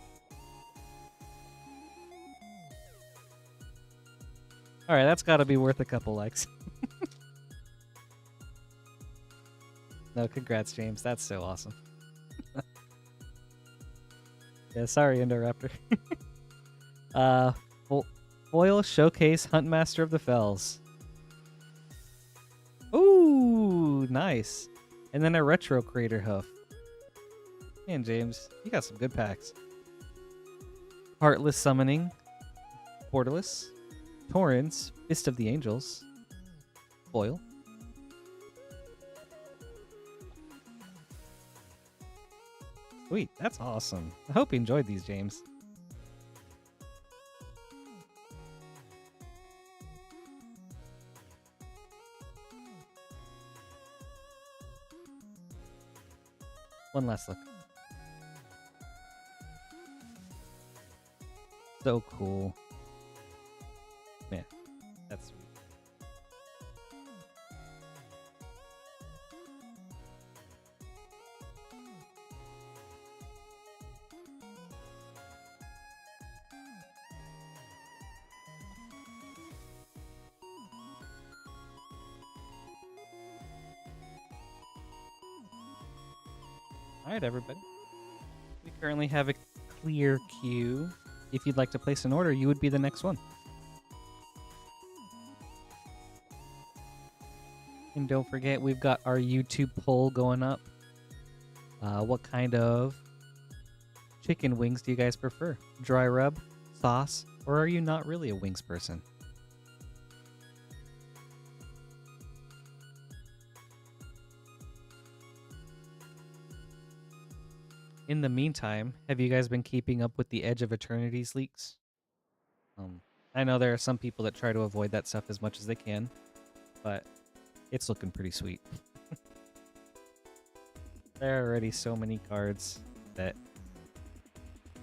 All right, that's got to be worth a couple likes. No, congrats, James. That's so awesome. Yeah, sorry, Indoraptor. Foil Showcase Huntmaster of the Fells. Ooh, nice. And then a Retro Crater Hoof. Man, James, you got some good packs. Heartless Summoning. Portalus. Torrens. Fist of the Angels. Foil. Sweet, that's awesome. I hope you enjoyed these, James. One last look. So cool. Man, that's sweet. Alright, everybody. We currently have a clear queue. If you'd like to place an order, you would be the next one. And don't forget, we've got our YouTube poll going up. What kind of chicken wings do you guys prefer? Dry rub, sauce, or are you not really a wings person? In the meantime, have you guys been keeping up with the Edge of Eternity's leaks? I know there are some people that try to avoid that stuff as much as they can, but it's looking pretty sweet. There are already so many cards that...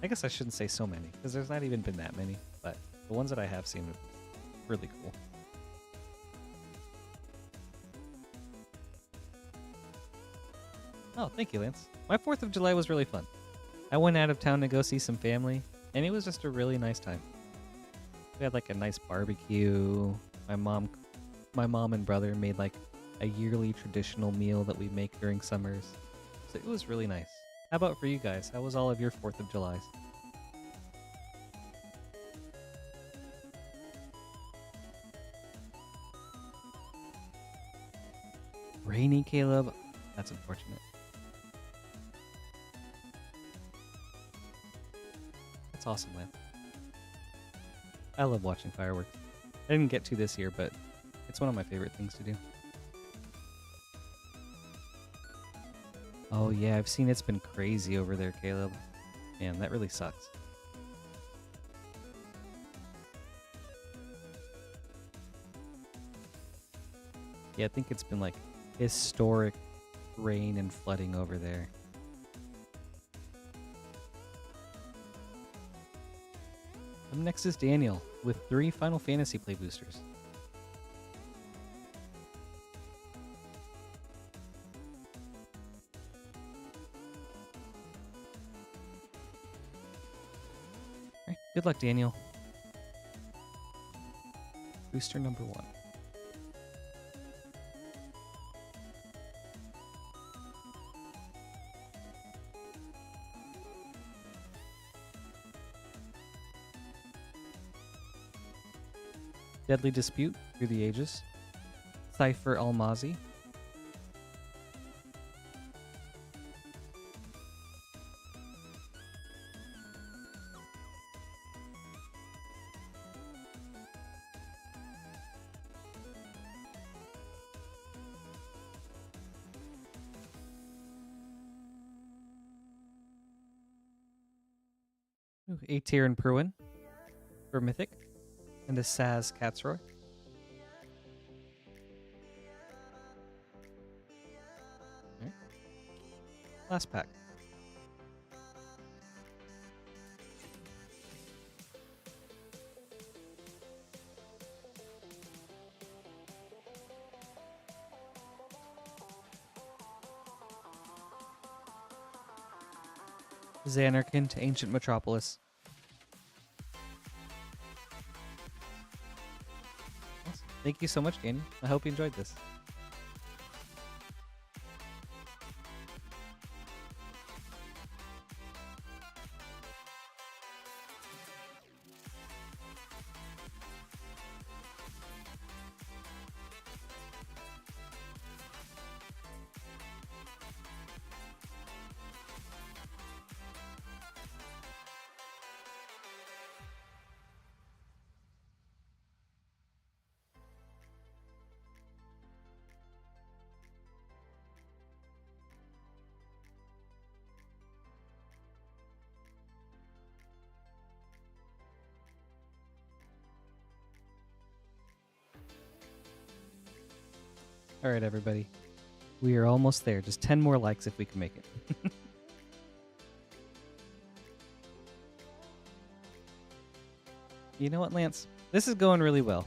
I guess I shouldn't say so many, because there's not even been that many, but the ones that I have seem really cool. Oh, thank you, Lance. My 4th of July was really fun. I went out of town to go see some family, and it was just a really nice time. We had like a nice barbecue. My mom and brother made like a yearly traditional meal that we make during summers. So it was really nice. How about for you guys? How was all of your 4th of Julys? Rainy, Caleb? That's unfortunate. That's awesome, man. I love watching fireworks. I didn't get to this year, but it's one of my favorite things to do. Oh yeah, I've seen it's been crazy over there, Caleb. Man, that really sucks. Yeah, I think it's been like historic rain and flooding over there. Up next is Daniel with 3 Final Fantasy play boosters. All right, good luck, Daniel. Booster number 1. Deadly Dispute through the ages. Cypher Almazi. Aether and Pruin for Mythic. And a Saz Catsroy. Right. Last pack. Xanarkin to Ancient Metropolis. Thank you so much, Danny. I hope you enjoyed this. All right, everybody. We are almost there. Just 10 more likes if we can make it. You know what, Lance? This is going really well.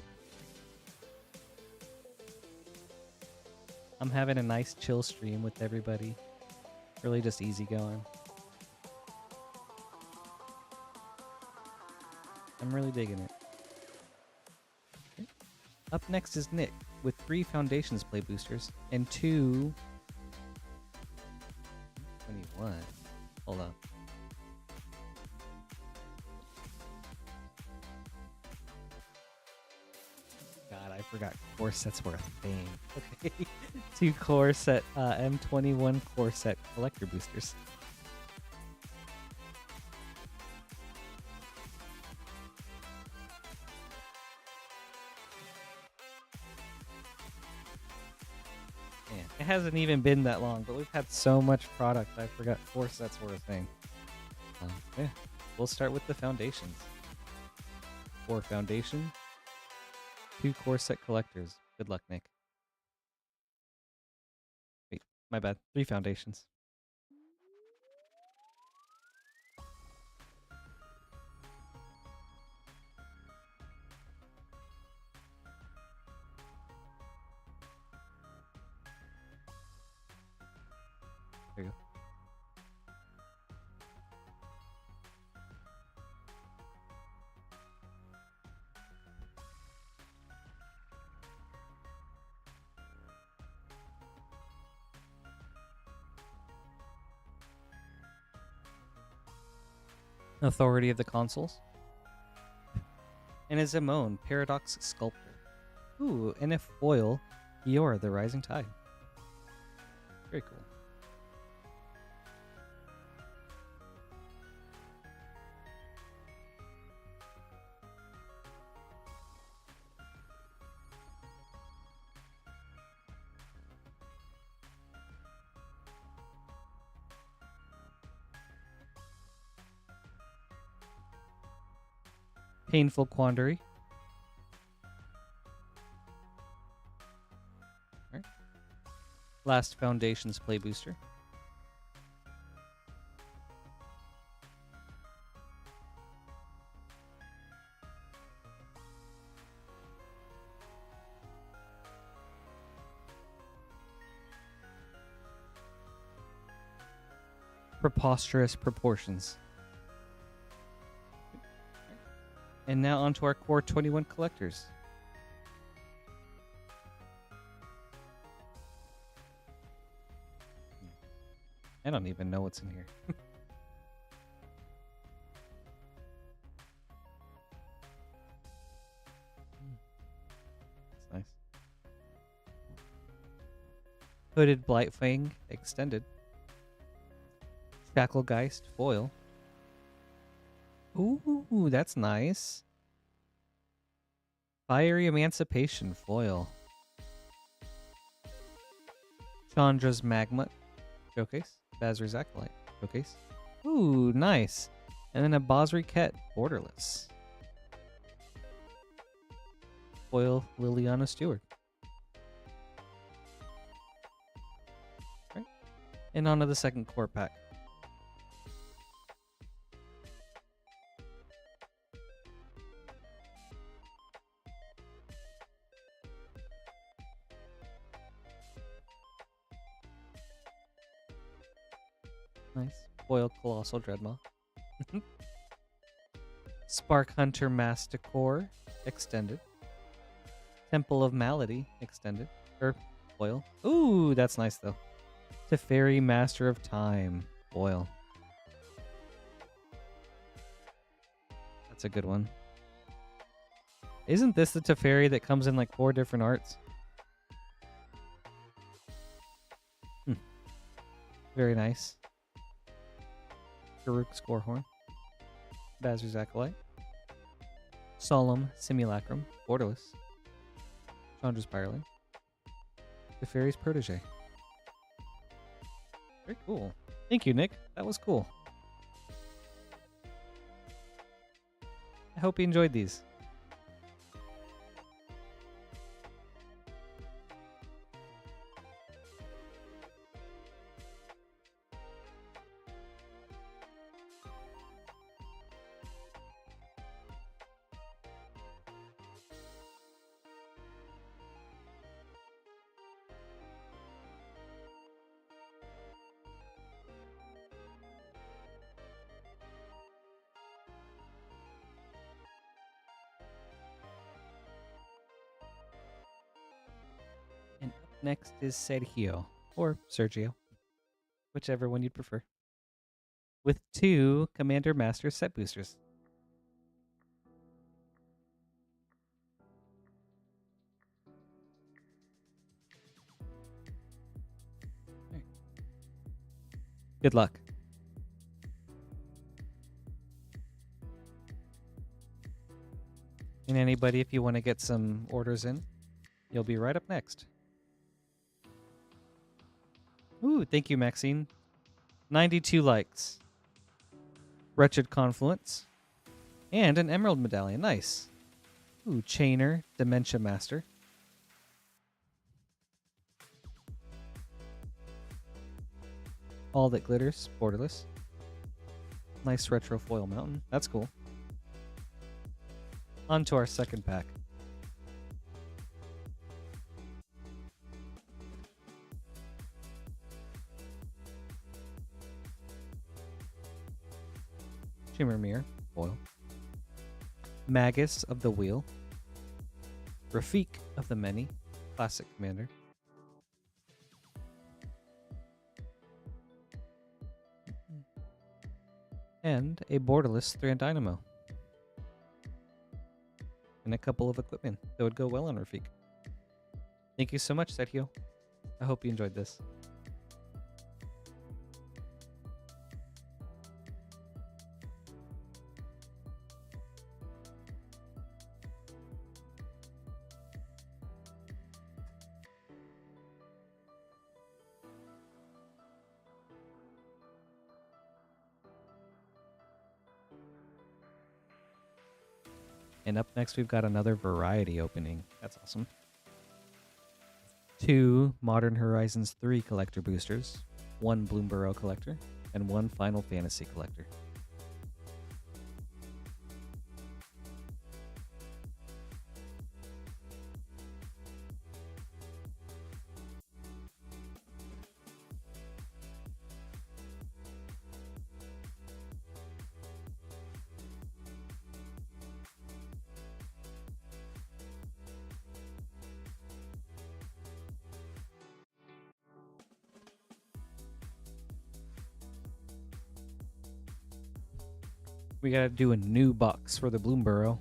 I'm having a nice chill stream with everybody. Really just easy going. I'm really digging it. Okay. Up next is Nick with 3 Foundations play boosters and 2... 21. Hold on. God, I forgot core sets were a thing. Okay. 2 core set M21 core set collector boosters. Man, it hasn't even been that long, but we've had so much product, I forgot 4 sets were a thing. Yeah, we'll start with the foundations. 4 foundation, 2 core set collectors. Good luck, Nick. Wait, my bad. 3 foundations. There you go. Authority of the Consuls. And a Zimone, Paradox Sculptor. Ooh, and a foil, Eora, the Rising Tide. Very cool. Painful Quandary. Right. Last Foundations play booster. Preposterous Proportions. And now onto our core 21 collectors. I don't even know what's in here. That's nice. Hooded Blightfang Extended. Shacklegeist Foil. Ooh, that's nice. Fiery Emancipation Foil. Chandra's Magma Showcase. Bazar's Acolyte Showcase. Ooh, nice. And then a Basri Ket Borderless. Foil Liliana Stewart. Right. And on to the second core pack. Nice. Foil Colossal Dreadmaw. Spark Hunter Masticore Extended. Temple of Malady extended. Foil. Ooh, that's nice though. Teferi, Master of Time. Foil. That's a good one. Isn't this the Teferi that comes in like 4 different arts? Very nice. Garuk Scorehorn. Bazar's Acolyte. Solemn Simulacrum. Borderless. Chandra's Pyroling. Teferi's Protege. Very cool. Thank you, Nick. That was cool. I hope you enjoyed these. And up next is Sergio, or Sergio, whichever one you'd prefer, with 2 Commander Master set boosters. Right. Good luck. And anybody, if you want to get some orders in, you'll be right up next. Ooh, thank you, Maxine. 92 likes. Wretched Confluence. And an Emerald Medallion. Nice. Ooh, Chainer, Dementia Master. All That Glitters, Borderless. Nice Retro Foil Mountain. That's cool. On to our second pack. Shimmer Mirror, foil. Magus of the Wheel. Rafiq of the Many, classic commander. And a borderless 3 Dynamo. And a couple of equipment that would go well on Rafiq. Thank you so much, Sergio. I hope you enjoyed this. And up next, we've got another variety opening. That's awesome. 2 Modern Horizons 3 collector boosters, 1 Bloomborough collector, and 1 Final Fantasy collector. We gotta do a new box for the Bloomborough.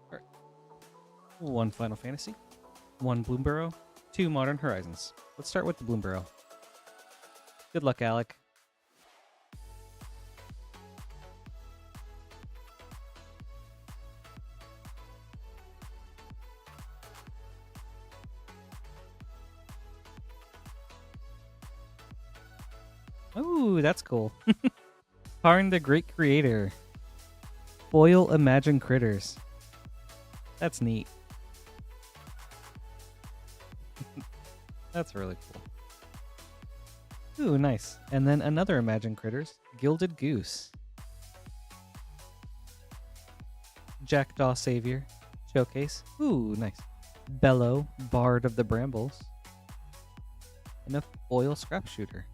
All right. 1 Final Fantasy, 1 Bloomborough, 2 Modern Horizons. Let's start with the Bloomborough. Good luck, Alec. Ooh, that's cool. Karn the Great Creator. Foil Imagine Critters. That's neat. That's really cool. Ooh, nice. And then another Imagine Critters, Gilded Goose. Jackdaw Savior, Showcase. Ooh, nice. Bellow, Bard of the Brambles. And a foil Scrap Shooter.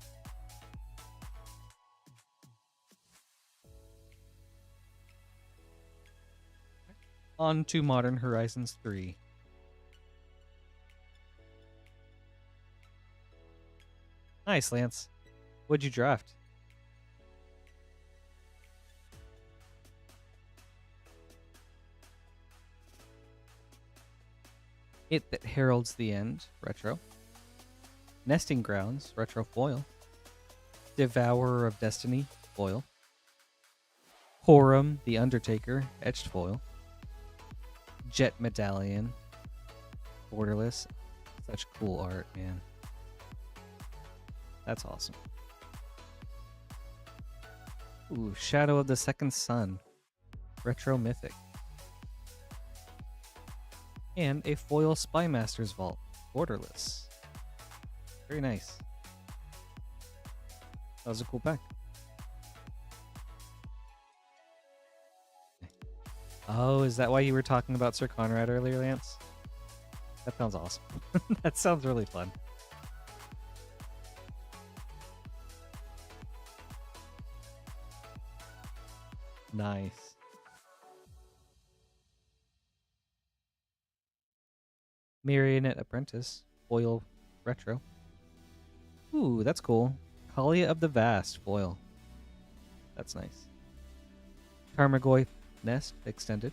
On to Modern Horizons 3. Nice, Lance. What'd you draft? It That Heralds the End, retro. Nesting Grounds, retro foil. Devourer of Destiny, foil. Horum, the Undertaker, etched foil. Jet Medallion, borderless. Such cool art, man. That's awesome. Ooh, Shadow of the Second Sun, retro mythic. And a foil Spymaster's Vault, borderless. Very nice. That was a cool pack. Oh, is that why you were talking about Sir Conrad earlier, Lance? That sounds awesome. That sounds really fun. Nice. Marionette Apprentice, foil retro. Ooh, that's cool. Kalia of the Vast, foil. That's nice. Tarmogoyf Nest, extended.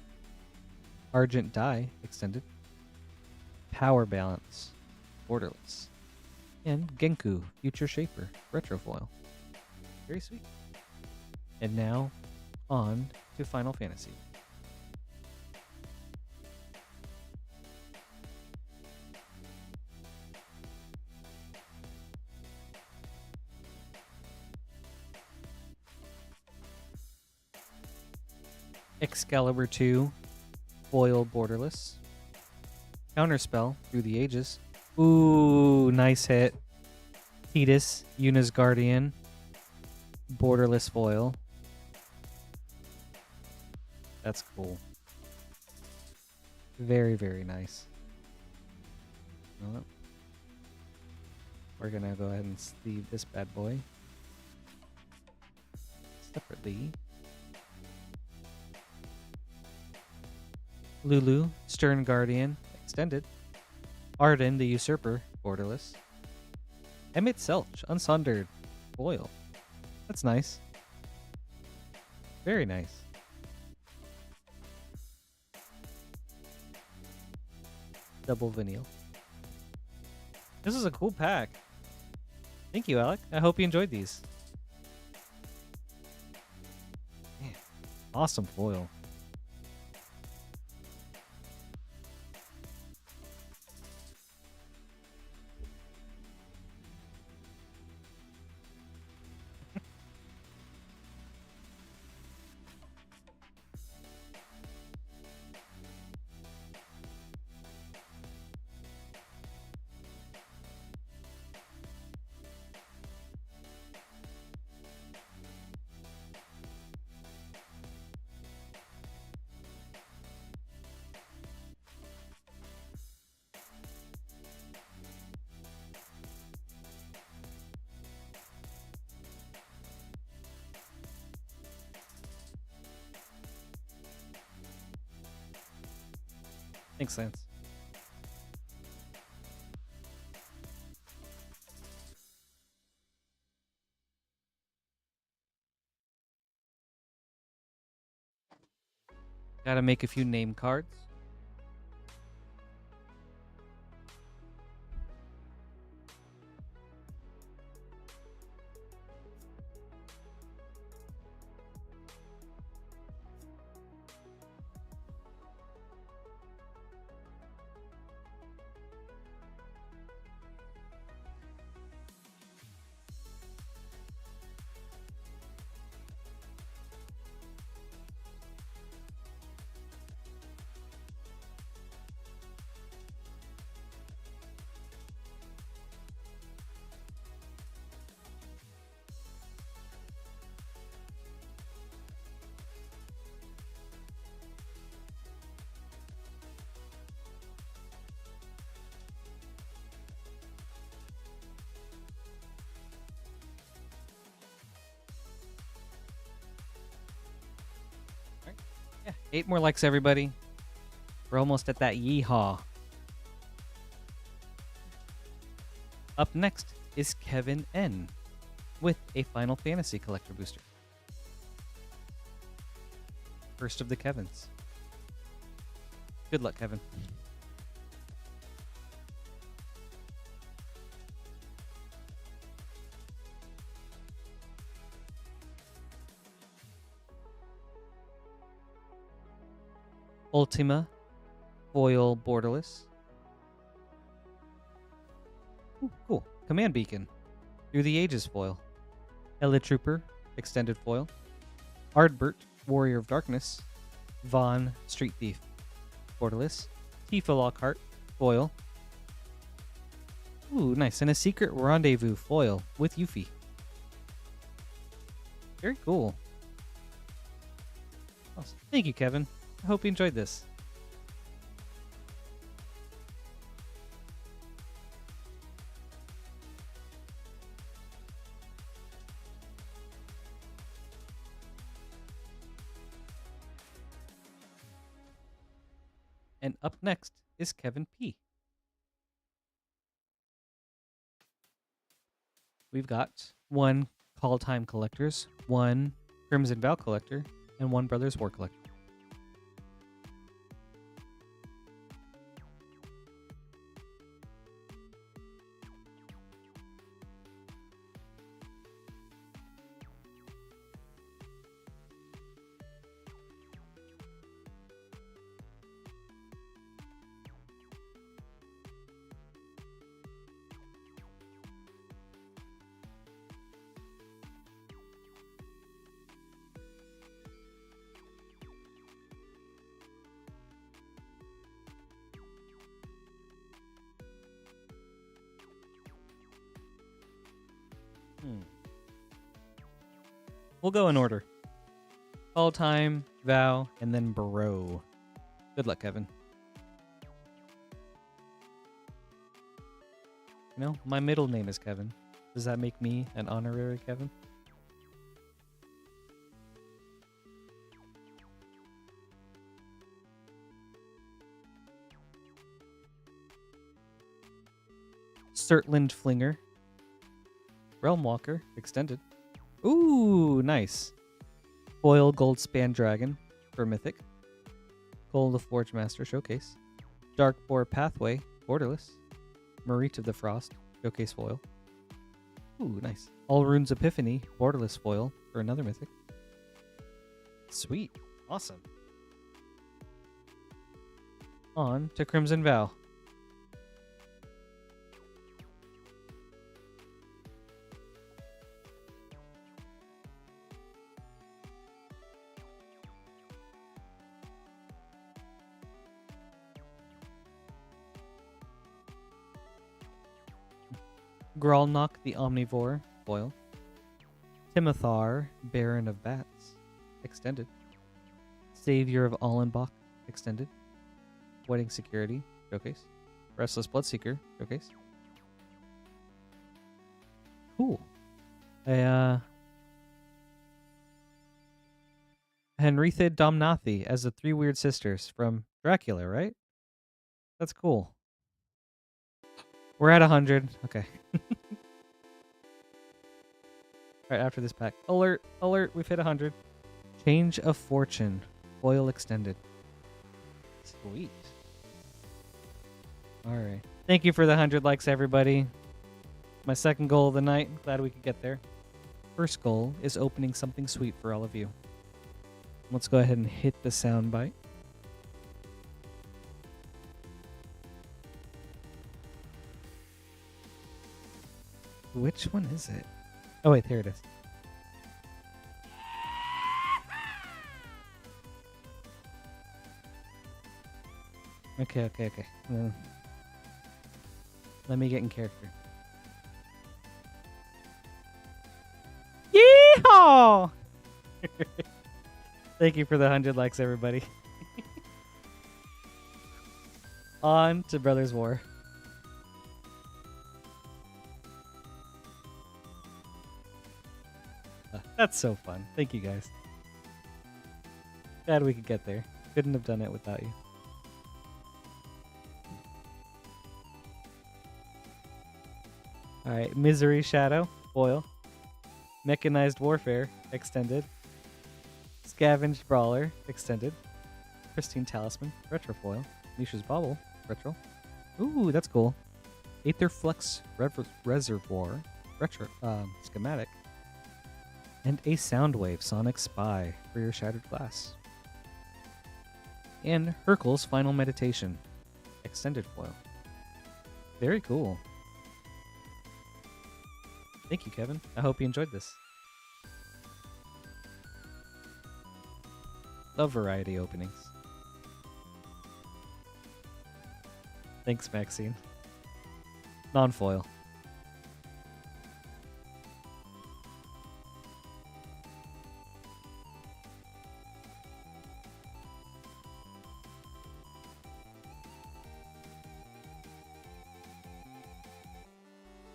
Argent Die, extended. Power Balance, borderless. And Genku, Future Shaper, retro foil. Very sweet. And now, on to Final Fantasy. Excalibur 2, foil borderless. Counterspell, Through the Ages. Ooh, nice hit. Thetis, Yuna's Guardian, borderless foil. That's cool. Very, very nice. Well, we're gonna go ahead and sleeve this bad boy separately. Lulu, Stern Guardian, extended. Arden, the Usurper, borderless. Emmett Selch, Unsundered, foil. That's nice. Very nice. Double Vinyl. This is a cool pack. Thank you, Alec. I hope you enjoyed these. Man, awesome foil. Thanks, Lance. Gotta make a few name cards. 8 more likes, everybody. We're almost at that yeehaw. Up next is Kevin N. with a Final Fantasy Collector Booster. First of the Kevins. Good luck, Kevin. Ultima Foil Borderless. Ooh, cool. Command Beacon. Through the Ages foil. Trooper Extended foil. Ardbert Warrior of Darkness. Vaughn Street Thief Borderless. Tifa Lockhart foil. Ooh, nice. And a Secret Rendezvous foil with Yuffie. Very cool. Awesome. Thank you, Kevin. I hope you enjoyed this. And up next is Kevin P. We've got 1 Call Time Collectors, 1 Crimson Vow Collector, and 1 Brothers War Collector. We'll go in order. Call Time, Vow, and then Bro. Good luck, Kevin. You know, my middle name is Kevin. Does that make me an honorary Kevin? Surtland Flinger. Realm Walker Extended. Ooh, nice. Foil Gold Span Dragon for Mythic. Gold of Forge Master Showcase. Dark Boar Pathway Borderless. Marite of the Frost Showcase Foil. Ooh, nice. All Runes Epiphany Borderless Foil for another Mythic. Sweet. Awesome. On to Crimson Vow. Gralnock the Omnivore foil. Timothar, Baron of Bats Extended. Savior of Allenbach Extended. Wedding Security Showcase. Restless Bloodseeker Showcase. Cool. Henritha Domnathi as the 3 Weird Sisters from Dracula, right? That's cool. We're at 100. Okay. Right after this pack. Alert, alert, we've hit 100. Change of Fortune. Foil Extended. Sweet. Alright. Thank you for the 100 likes, everybody. My second goal of the night. Glad we could get there. First goal is opening something sweet for all of you. Let's go ahead and hit the sound bite. Which one is it? Oh, wait, there it is. Okay. Let me get in character. Yeehaw! Thank you for the 100 likes, everybody. On to Brothers War. That's so fun. Thank you, guys. Glad we could get there. Couldn't have done it without you. Alright, Misery Shadow, foil. Mechanized Warfare, extended. Scavenged Brawler, extended. Pristine Talisman, retro foil. Nisha's Bauble, retro. Ooh, that's cool. Aetherflux Reservoir, retro schematic. And a Soundwave Sonic Spy for your Shattered Glass. And Hercule's Final Meditation, extended foil. Very cool. Thank you, Kevin. I hope you enjoyed this. Love variety openings. Thanks, Maxine. Non-foil.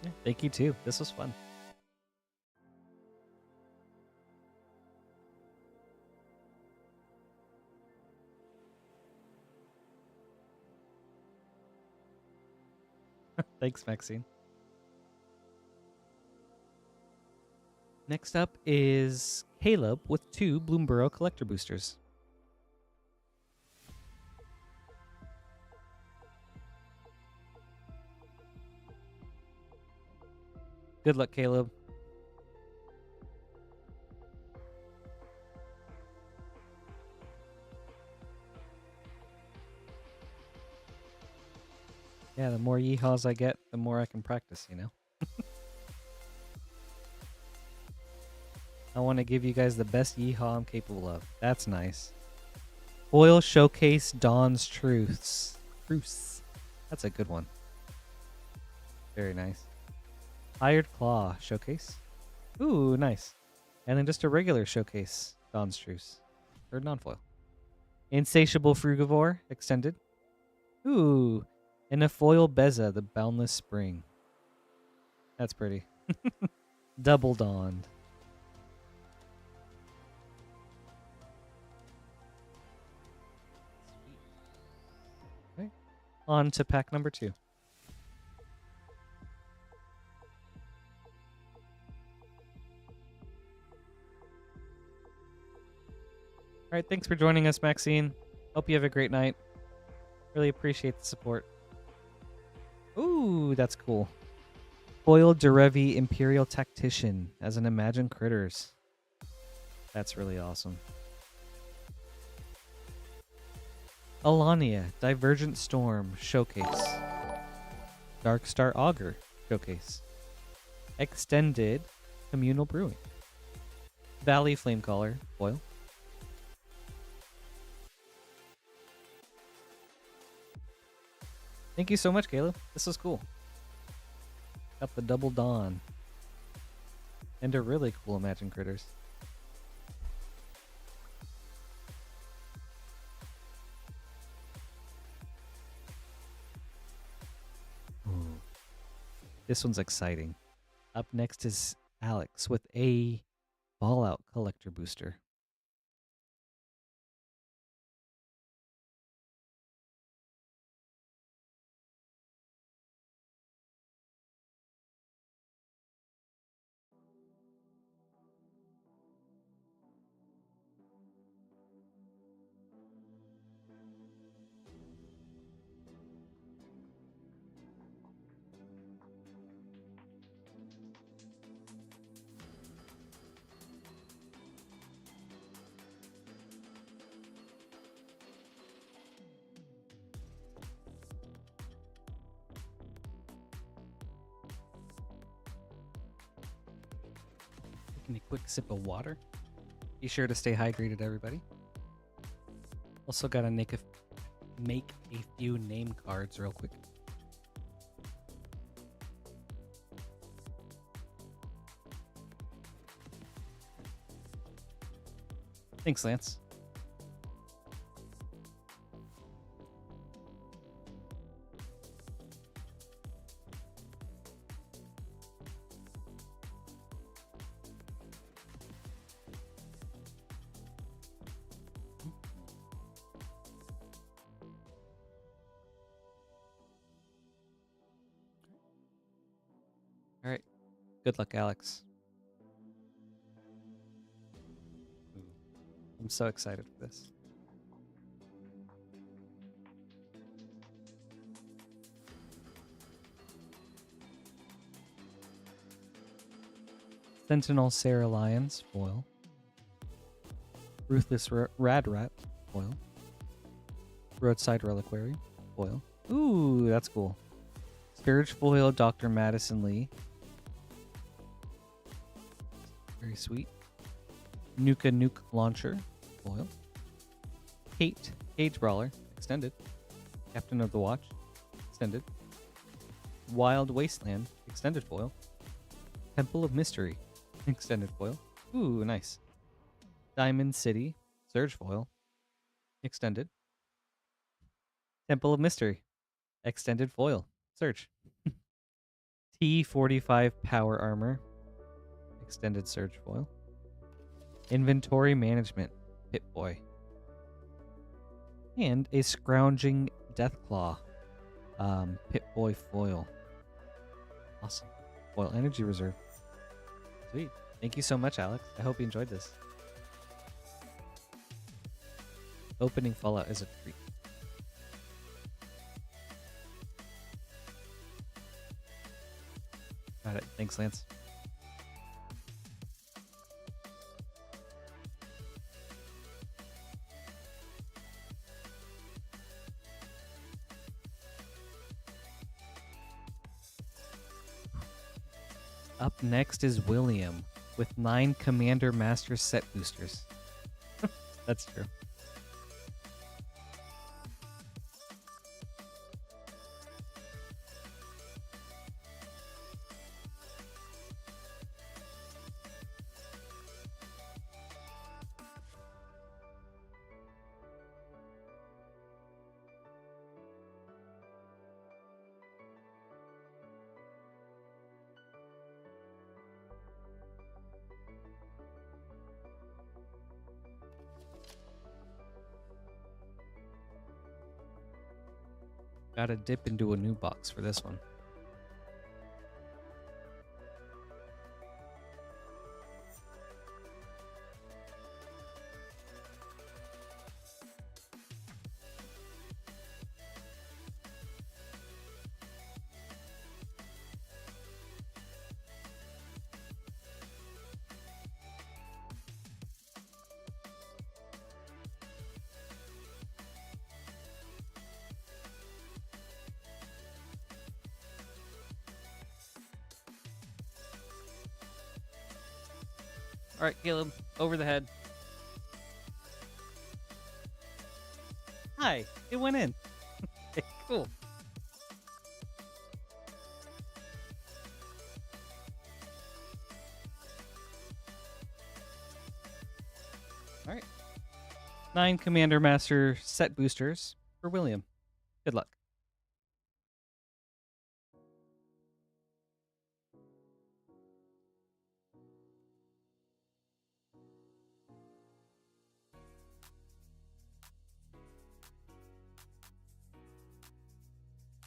Yeah, thank you too. This was fun. Thanks, Maxine. Next up is Caleb with 2 Bloomborough collector boosters. Good luck, Caleb. Yeah, the more yeehaws I get, the more I can practice, you know? I want to give you guys the best yeehaw I'm capable of. That's nice. Foil Showcase Dawn's Truths. That's a good one. Very nice. Hired Claw Showcase. Ooh, nice. And then just a regular Showcase Dawn's Truths. Or non-foil. Insatiable Frugivore extended. Ooh. And a foil Beza, the Boundless Spring. That's pretty. Double Dawned. Okay. On to pack number 2. All right, thanks for joining us, Maxine. Hope you have a great night. Really appreciate the support. Ooh, that's cool. Foil Derevi Imperial Tactician as an Imagine Critters. That's really awesome. Alania Divergent Storm Showcase. Darkstar Augur Showcase. Extended Communal Brewing. Valley Flamecaller foil. Thank you so much, Caleb. This was cool. Got the Double Dawn. And a really cool Imagine Critters. Ooh. This one's exciting. Up next is Alex with a Fallout Collector Booster. Taking a quick sip of water. Be sure to stay hydrated, everybody. Also gotta make a few name cards real quick. Thanks, Lance. Good luck, Alex. I'm so excited for this. Sentinel Sarah Lyons, foil. Ruthless Rad Rat, foil. Roadside Reliquary, foil. Ooh, that's cool. Scourge foil, Dr. Madison Lee. Very sweet. Nuka Nuke Launcher, foil. Kate, Cage Brawler, extended. Captain of the Watch, extended. Wild Wasteland, extended foil. Temple of Mystery, extended foil. Ooh, nice. Diamond City, Surge foil, extended. Temple of Mystery, extended foil, Surge. T45 Power Armor, extended Surge foil. Inventory Management, Pit Boy. And a Scrounging Deathclaw, Pit Boy foil. Awesome. Foil Energy Reserve. Sweet. Thank you so much, Alex. I hope you enjoyed this. Opening Fallout is a treat. Got it. Thanks, Lance. Up next is William with 9 Commander Master set boosters. That's true. Gotta dip into a new box for this one. All right, Caleb, over the head. Hi, it went in. Okay, cool. All right. 9 Commander Master set boosters for William. Good luck.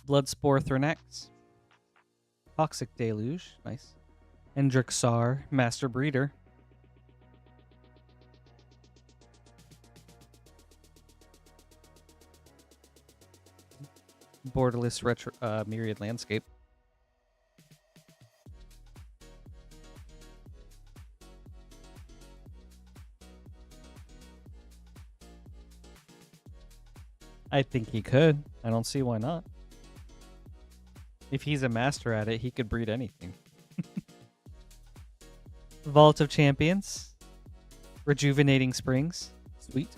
Bloodspore Thronax. Toxic Deluge. Nice. Hendrixar, Master Breeder. Borderless Retro Myriad Landscape. I think he could. I don't see why not. If he's a master at it, he could breed anything. Vault of Champions. Rejuvenating Springs. Sweet.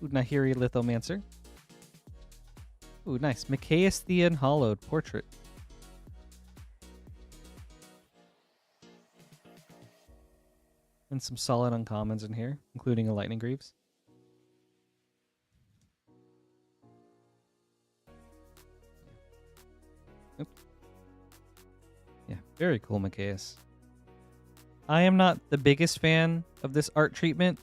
Ooh, Nahiri Lithomancer. Ooh, nice. Micaeus the Unhallowed Portrait. And some solid uncommons in here, including a Lightning Greaves. Oop. Yeah, very cool, Micaeus. I am not the biggest fan of this art treatment,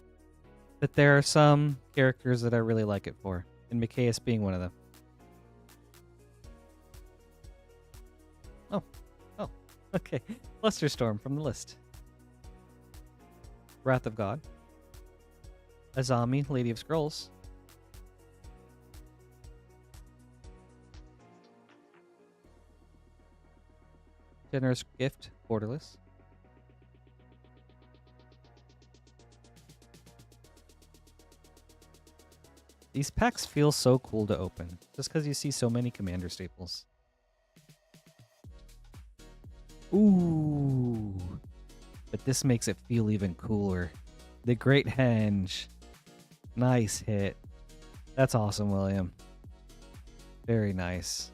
but there are some characters that I really like it for, and Micaeus being one of them. Okay. Flusterstorm from the list. Wrath of God. Azami, Lady of Scrolls. Generous Gift, Borderless. These packs feel so cool to open, just because you see so many commander staples. Ooh. But this makes it feel even cooler. The Great Henge. Nice hit. That's awesome, William. Very nice.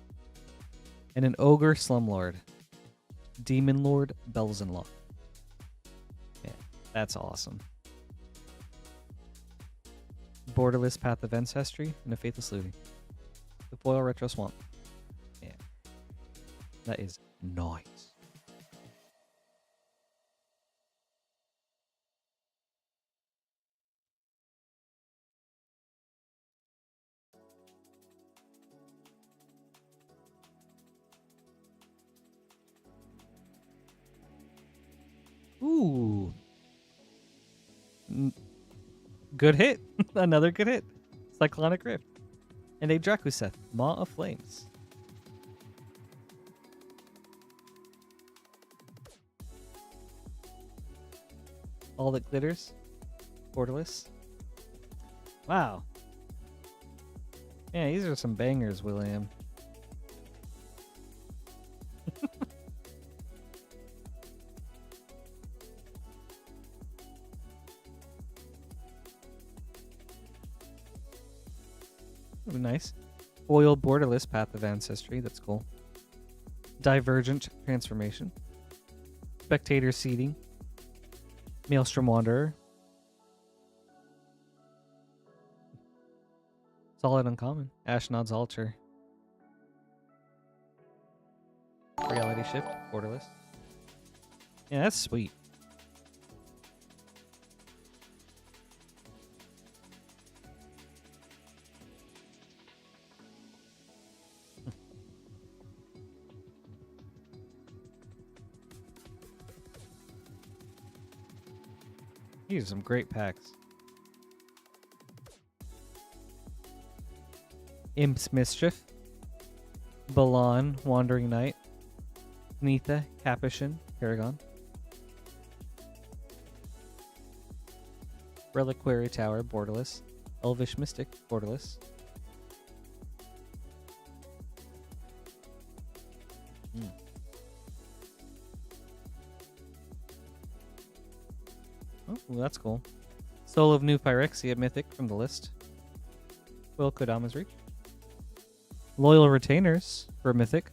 And an Ogre Slumlord. Demon Lord Belzenlock. Yeah, that's awesome. Borderless Path of Ancestry and a Faithless Looting. The Foil Retro Swamp. Yeah. That is nice. Ooh. Good hit. Another good hit. Cyclonic Rift. And a Drakuseth, Maw of Flames. All That Glitters. Borderless. Wow. Yeah, these are some bangers, William. Ooh, nice. Foil Borderless Path of Ancestry. That's cool. Divergent Transformation. Spectator Seeding. Maelstrom Wanderer. Solid Uncommon. Ashnod's Altar. Reality Shift. Borderless. Yeah, that's sweet. These are some great packs. Imp's Mischief. Balan, Wandering Knight. Nitha, Capuchin, Paragon. Reliquary Tower, Borderless. Elvish Mystic, Borderless. Oh, that's cool. Soul of New Phyrexia, Mythic from the list. Will Kodama's Reach. Loyal Retainers for Mythic.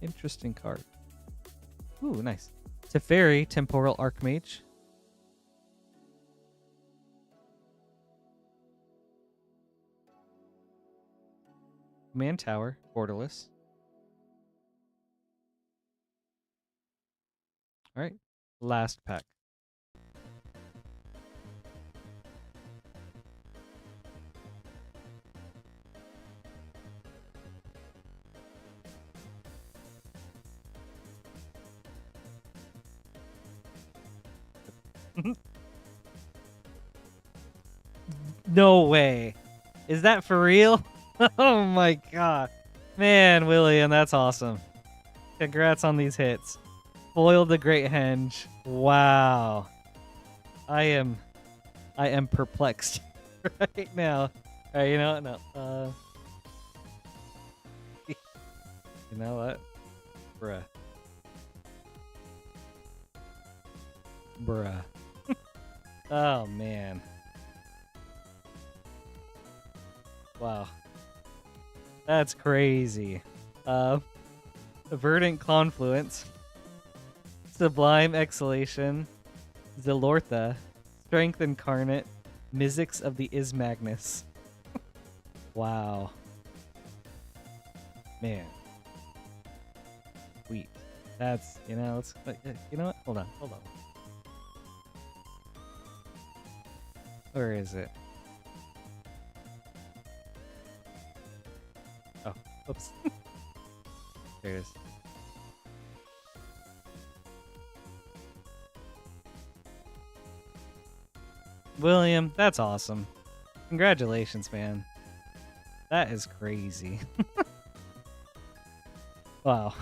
Interesting card. Ooh, nice. Teferi, Temporal Archmage. Man Tower, Borderless. All right, last pack. No way. Is that for real? Oh my god. Man, William, that's awesome. Congrats on these hits. Foiled the Great Henge. Wow. I am perplexed right now. Alright, you know what? No. You know what? Bruh. Oh man. Wow. That's crazy. Verdant Confluence. Sublime Exhalation. Zilortha. Strength Incarnate. Mizzix of the Ismagnus. Wow. Man. Sweet. That's, you know, it's, you know what? Hold on. Where is it? Oh, oops. There it is. William, that's awesome. Congratulations, man. That is crazy. Wow.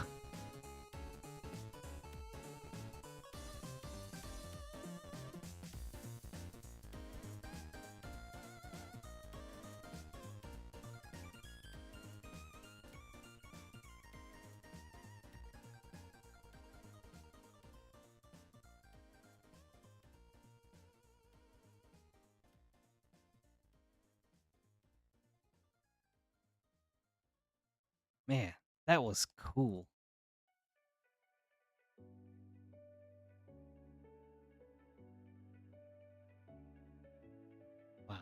Man, that was cool. Wow.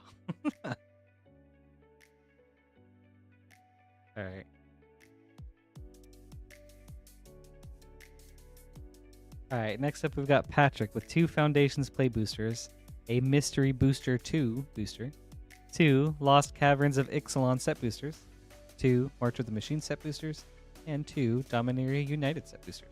All right. All right, next up we've got Patrick with 2 Foundations Play boosters, a Mystery Booster 2 booster, 2 Lost Caverns of Ixalan set boosters, 2 March of the Machine set boosters, and 2 Dominaria United set boosters.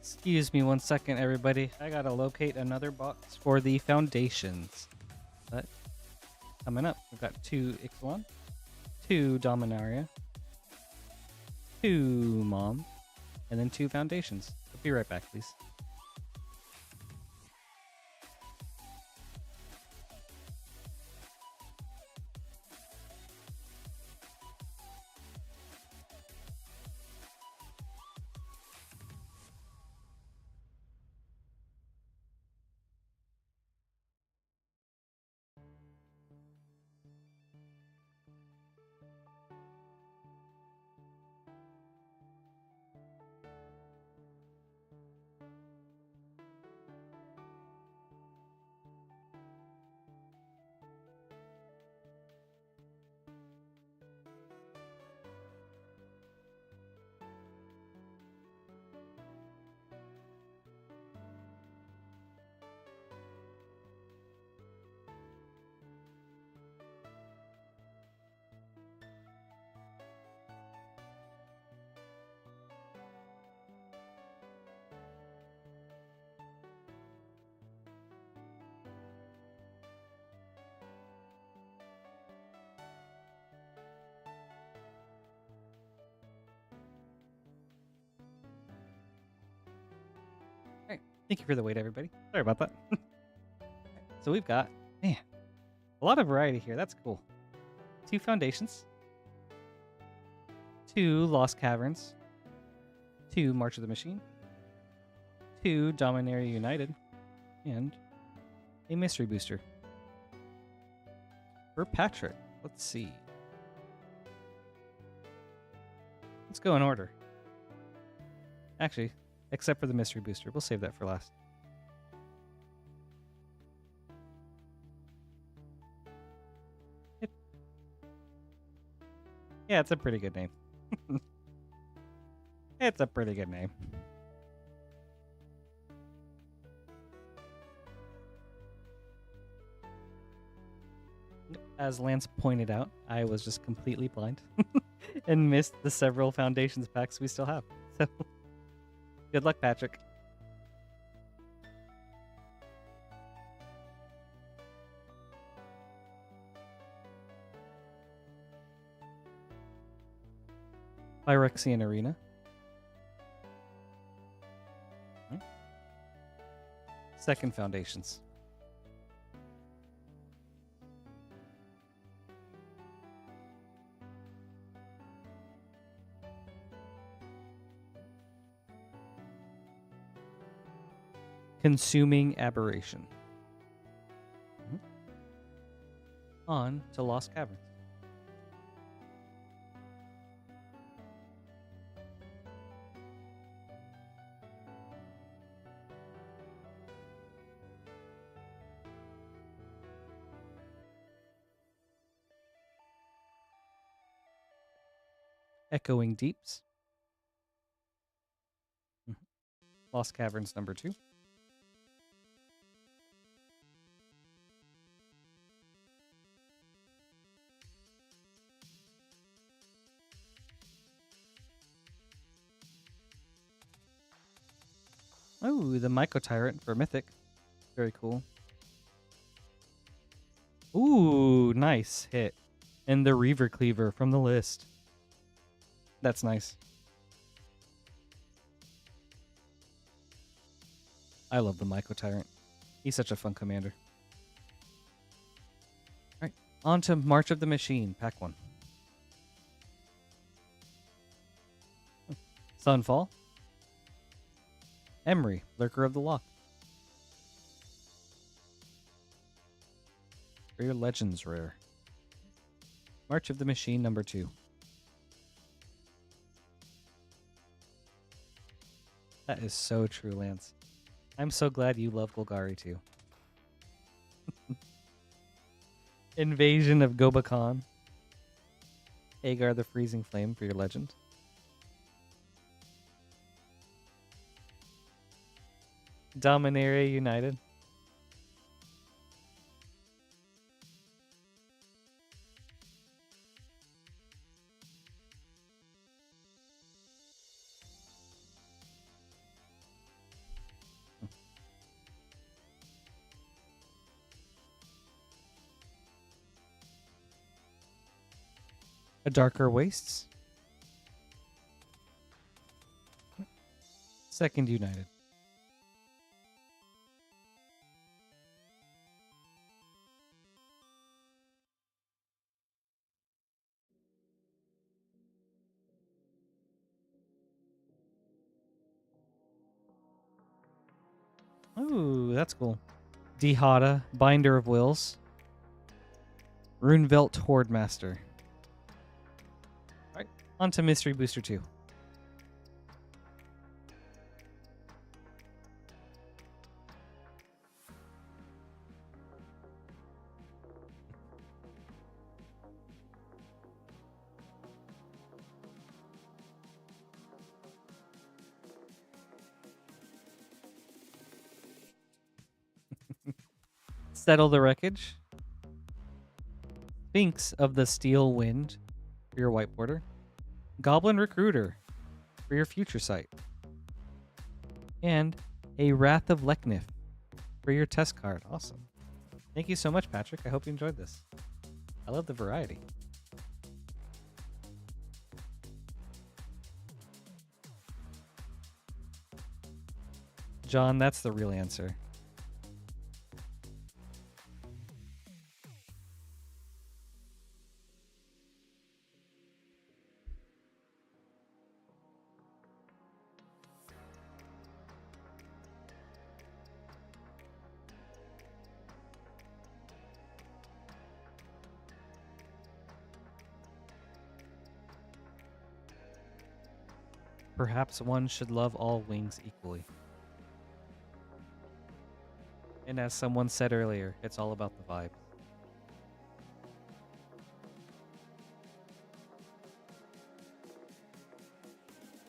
Excuse me one second, everybody. I gotta locate another box for the Foundations. But coming up, we've got 2 Ixalan, 2 Dominaria, 2 Mom, and then 2 Foundations. I'll be right back, please. Thank you for the wait, everybody. Sorry about that. So we've got, man, a lot of variety here. That's cool. 2 Foundations, 2 Lost Caverns, 2 March of the Machine, 2 Dominaria United, and a Mystery Booster. For Patrick, let's see. Let's go in order. Actually, except for the Mystery Booster. We'll save that for last. Yeah, it's a pretty good name. It's a pretty good name. As Lance pointed out, I was just completely blind and missed the several Foundations packs we still have. So Good luck, Patrick. Phyrexian Arena. Second Foundations. Consuming Aberration. On to Lost Caverns. Echoing Deeps. Lost Caverns number 2. Oh, the Myco Tyrant for Mythic. Very cool. Ooh, nice hit. And the Reaver Cleaver from the list. That's nice. I love the Myco Tyrant. He's such a fun commander. Alright, on to March of the Machine, pack 1. Sunfall. Emery, Lurker of the Loch. Rare Legends rare. March of the Machine number 2. That is so true, Lance. I'm so glad you love Golgari too. Invasion of Gobakhan. Agar the Freezing Flame for your legend. Dominaria United. A Darker Wastes. Second United. Ooh, that's cool. Dihada, Binder of Wills. Runevelt Horde Master. Alright, on to Mystery Booster 2. Settle the Wreckage. Sphinx of the Steel Wind for your white border. Goblin Recruiter for your future sight. And a Wrath of Leknif for your test card. Awesome. Thank you so much, Patrick. I hope you enjoyed this. I love the variety. John, that's the real answer. Perhaps one should love all wings equally. And as someone said earlier, it's all about the vibe.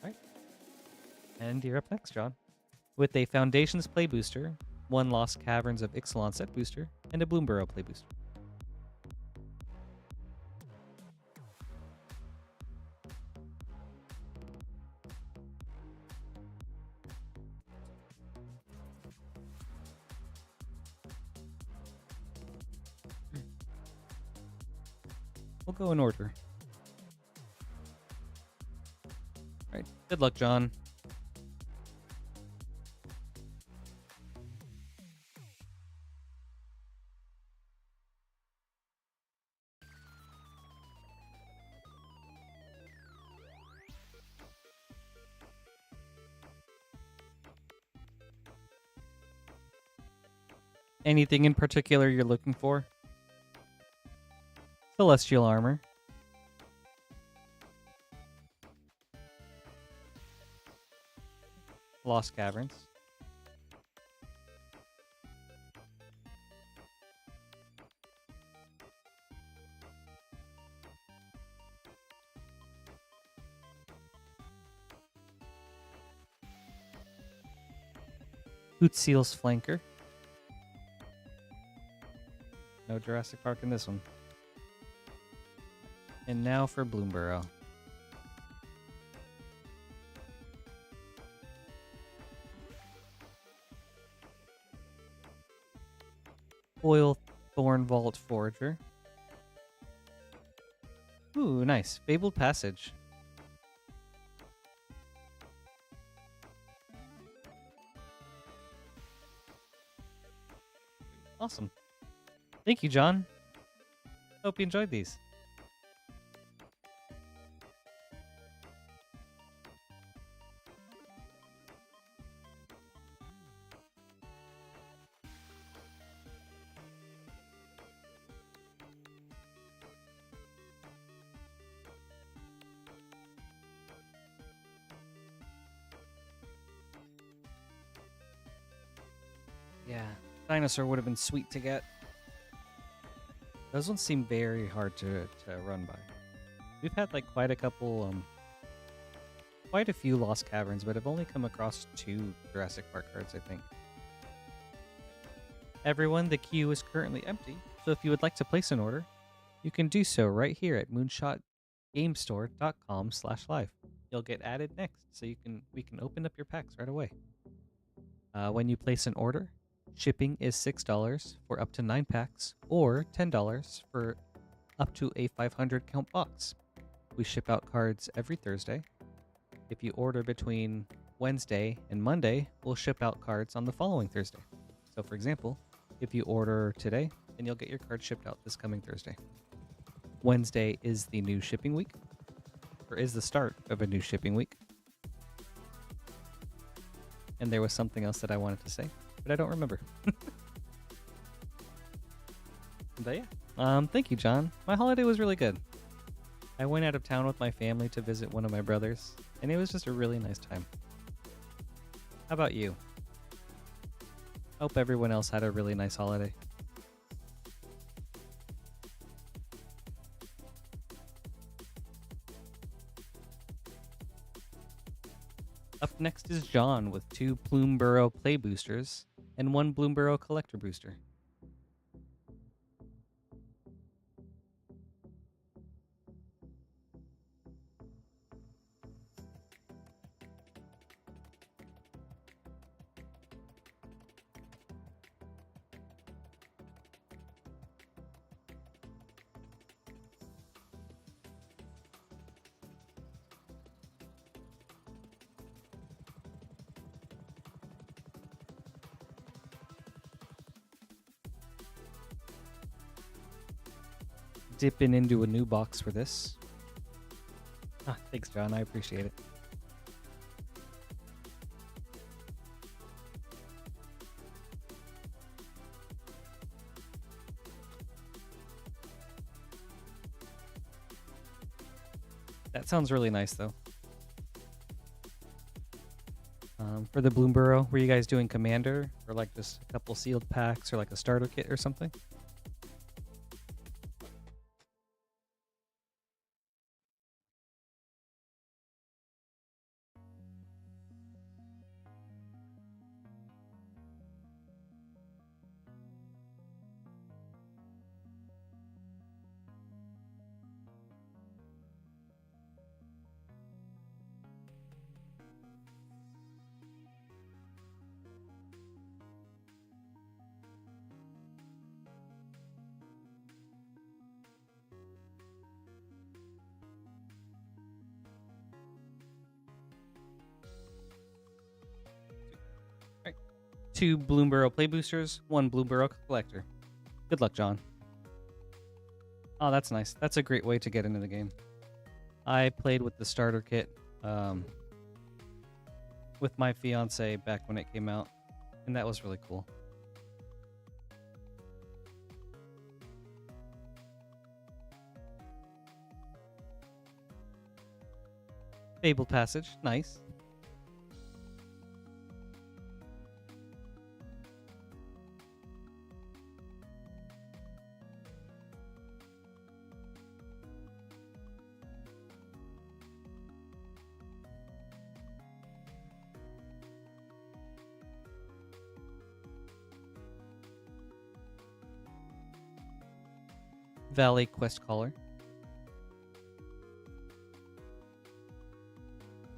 Alright. And you're up next, John. With a Foundations Play Booster, 1 Lost Caverns of Ixalan Set Booster, and a Bloomburrow Play Booster. We'll go in order. All right. Good luck, John. Anything in particular you're looking for? Celestial armor. Lost Caverns. Hootseal's Flanker. No Jurassic Park in this one. And now for Bloomborough. Foil Thorn Vault Forager. Ooh, nice. Fabled Passage. Awesome. Thank you, John. Hope you enjoyed these. Yeah, dinosaur would have been sweet to get. Those ones seem very hard to run by. We've had like quite a couple, quite a few Lost Caverns, but I've only come across 2 Jurassic Park cards, I think. Everyone, the queue is currently empty, so if you would like to place an order, you can do so right here at moonshotgamestore.com/live. You'll get added next, so we can open up your packs right away. When you place an order, shipping is $6 for up to 9 packs, or $10 for up to a 500 count box. We ship out cards every Thursday. If you order between Wednesday and Monday, we'll ship out cards on the following Thursday. So for example, if you order today, then you'll get your card shipped out this coming Thursday. Wednesday is the new shipping week, or is the start of a new shipping week. And there was something else that I wanted to say, but I don't remember. But yeah, thank you, John. My holiday was really good. I went out of town with my family to visit one of my brothers, and it was just a really nice time. How about you? Hope everyone else had a really nice holiday. Up next is John with 2 Bloomborough Play Boosters and 1 Bloomborough Collector Booster. Dipping into a new box for this. Thanks, John. I appreciate it. That sounds really nice, though. For the Bloomborough, were you guys doing Commander, or like just a couple sealed packs, or like a starter kit or something? 2 Bloomborough Play Boosters, 1 Bloomborough Collector. Good luck, John. Oh, that's nice. That's a great way to get into the game. I played with the starter kit with my fiance back when it came out, and that was really cool. Fabled Passage, nice. Valley Quest Caller.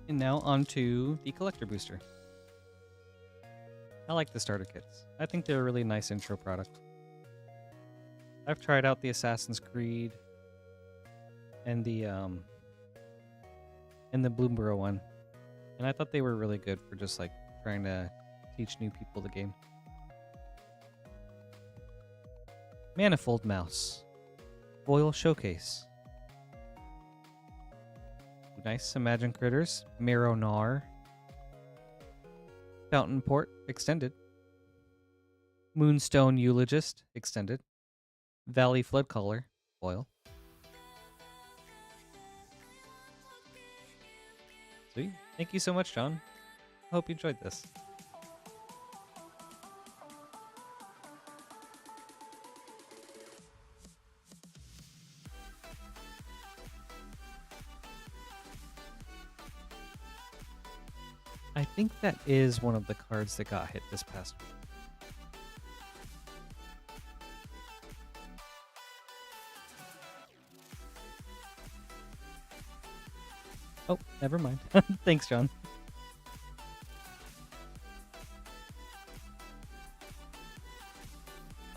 And now onto the Collector Booster. I like the starter kits. I think they're a really nice intro product. I've tried out the Assassin's Creed and the Bloomborough one, and I thought they were really good for just like trying to teach new people the game. Manifold Mouse. Foil Showcase. Nice. Imagine Critters. Marrow-Gnar. Fountain Port. Extended. Moonstone Eulogist. Extended. Valley Flood Caller. Foil. Sweet. Thank you so much, John. I hope you enjoyed this. I think that is one of the cards that got hit this past week. Oh, never mind. Thanks, John.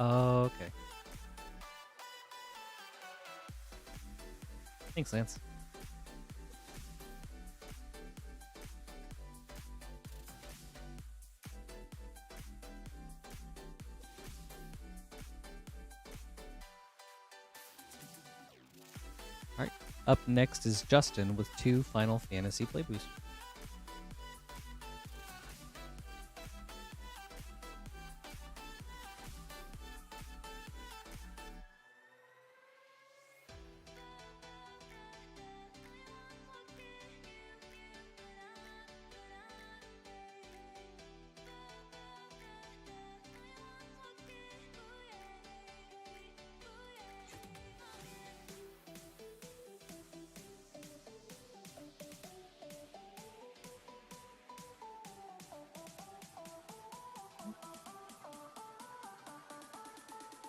Okay. Thanks, Lance. Alright, up next is Justin with 2 Final Fantasy Play Boosters.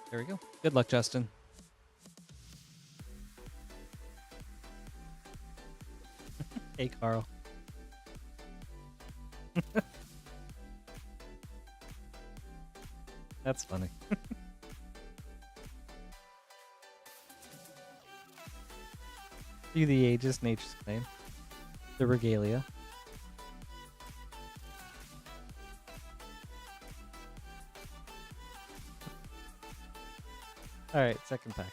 There we go. Good luck, Justin. Hey, Carl. That's funny. Through the ages, nature's claim. The regalia. Alright, second pack.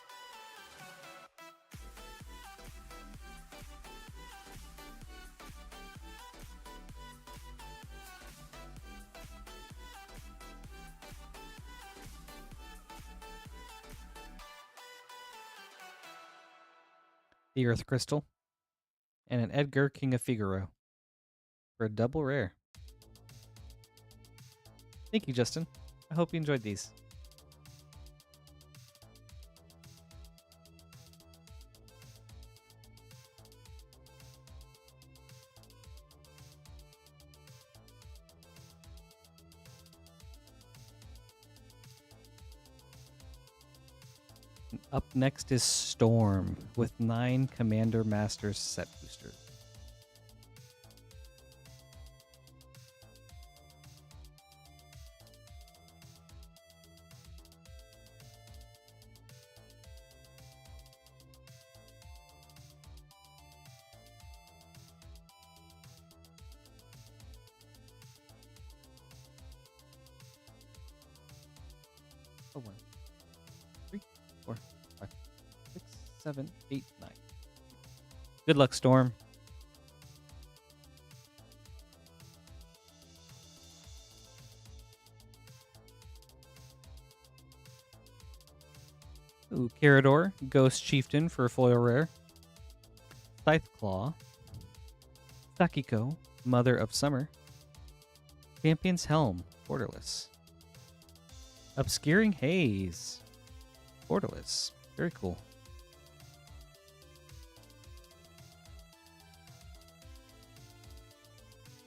The Earth Crystal. And an Edgar, King of Figaro. For a double rare. Thank you, Justin. I hope you enjoyed these. Up next is Storm with 9 Commander Masters set boosters. Oh, 1, 3, 4, 5, 6, 7, 8, 9. Good luck, Storm. Ooh, Carador, Ghost Chieftain for a foil rare. Scytheclaw. Sakiko, Mother of Summer. Champion's Helm, borderless. Obscuring Haze, borderless. Very cool.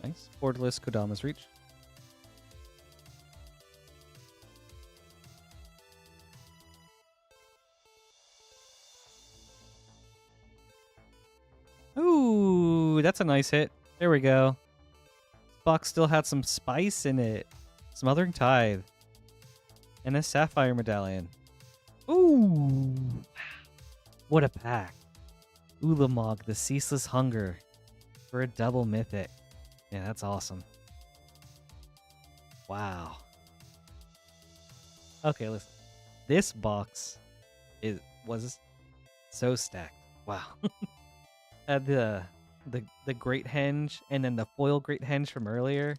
Nice. Borderless Kodama's Reach. Ooh, that's a nice hit. There we go. This box still had some spice in it. Smothering Tithe. And a Sapphire Medallion. Ooh. What a pack. Ulamog, the Ceaseless Hunger. For a double mythic. Yeah, that's awesome. Wow. Okay, listen. This box was so stacked. Wow. Had the Great Henge and then the foil Great Henge from earlier,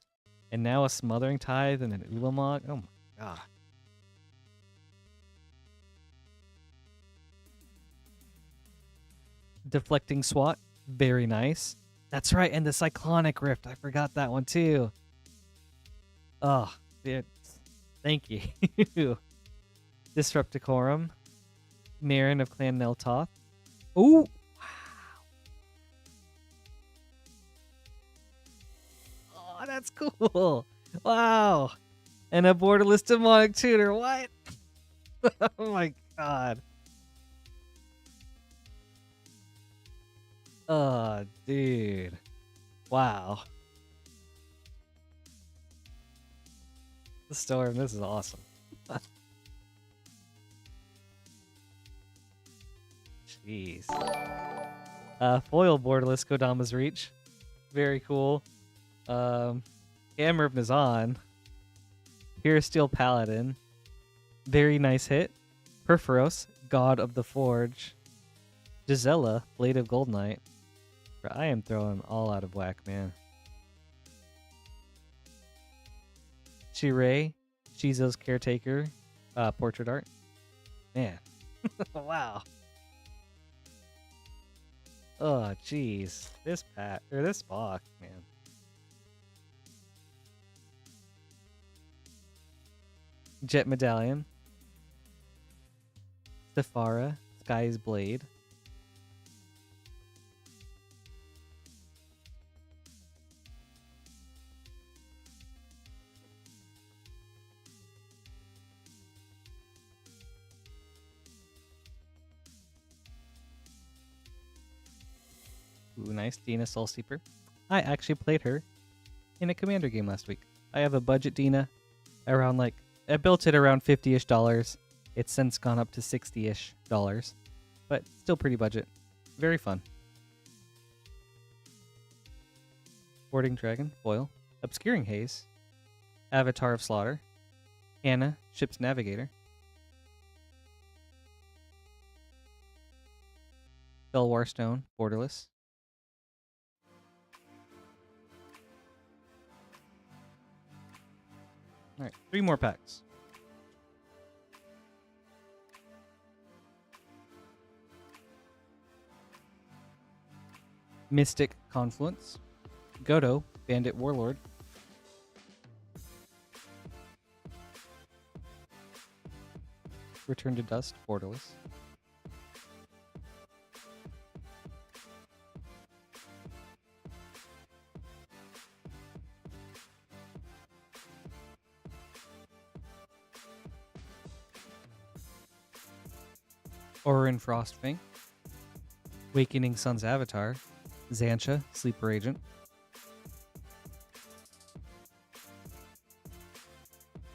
and now a Smothering Tithe and an Ulamog. Oh my god. Deflecting Swat, very nice. That's right, and the Cyclonic Rift. I forgot that one too. Oh, dude. Thank you. Disrupticorum. Marin of Clan Neltoth. Ooh. Oh, that's cool. Wow. And a borderless demonic tutor. What? Oh my god. Oh, dude. Wow. The Storm, this is awesome. Jeez. Foil borderless Kodama's Reach. Very cool. Hammer of Nazan. Pure Steel Paladin. Very nice hit. Perforos, God of the Forge. Gisela, Blade of Gold Knight. I am throwing all out of whack, man. Shereice, Shizo's Caretaker, portrait art. Man. Wow. Oh, jeez. This box, man. Jet Medallion. Sephara, Sky's Blade. Ooh, nice. Dina Soulseeper. I actually played her in a Commander game last week. I have a budget Dina around I built it around $50-ish. It's since gone up to $60-ish, but still pretty budget. Very fun. Boarding Dragon, foil. Obscuring Haze. Avatar of Slaughter. Anna, Ship's Navigator. Belwar Stone, borderless. Alright, 3 more packs. Mystic Confluence. Godo, Bandit Warlord. Return to Dust, borderless. Orin Frostfang. Wakening Sun's Avatar. Xantia, Sleeper Agent.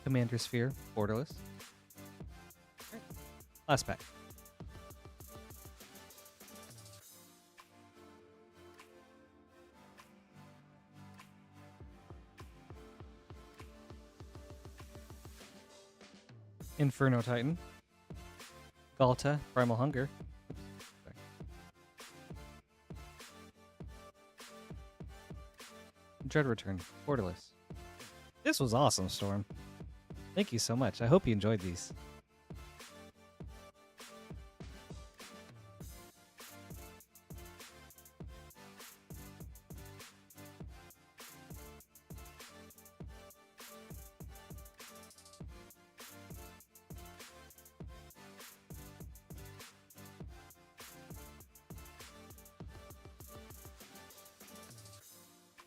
Commander Sphere, borderless. Right. Last pack. Inferno Titan. Galta, Primal Hunger. Sorry. Dread Return, Borderless. This was awesome, Storm. Thank you so much. I hope you enjoyed these.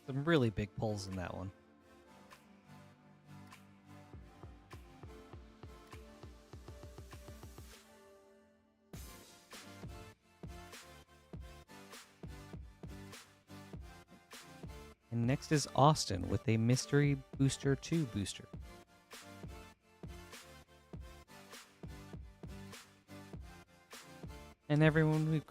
Some really big pulls in that one. And next is Austin with a Mystery Booster 2 booster. And everyone we've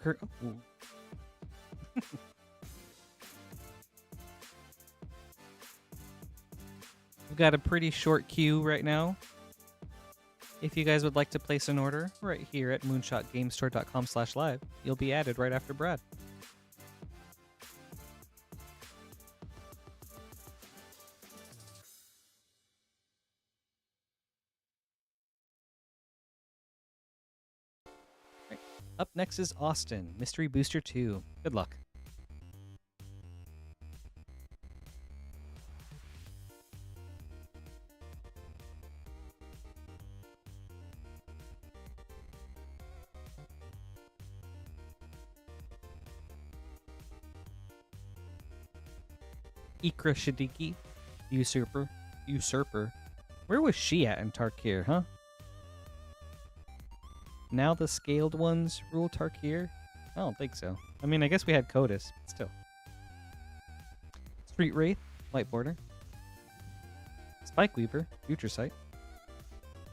We've got a pretty short queue right now. If you guys would like to place an order right here at moonshotgamestore.com/live, you'll be added right after Brad. Right. Up next is Austin, Mystery Booster 2. Good luck. Ikra Shadiki, Usurper. Where was she at in Tarkir, huh? Now the scaled ones rule Tarkir? I don't think so. I mean, I guess we had Codis, but still. Street Wraith, White Border. Spike Weaver, Future Sight.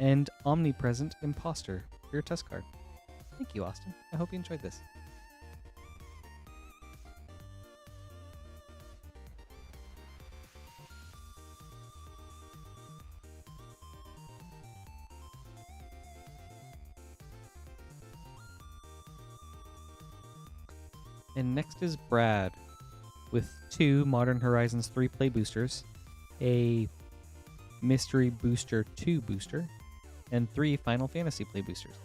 And Omnipresent Imposter, for your test card. Thank you, Austin. I hope you enjoyed this. And next is Brad with 2 Modern Horizons 3 play boosters, a Mystery Booster 2 booster, and 3 Final Fantasy play boosters.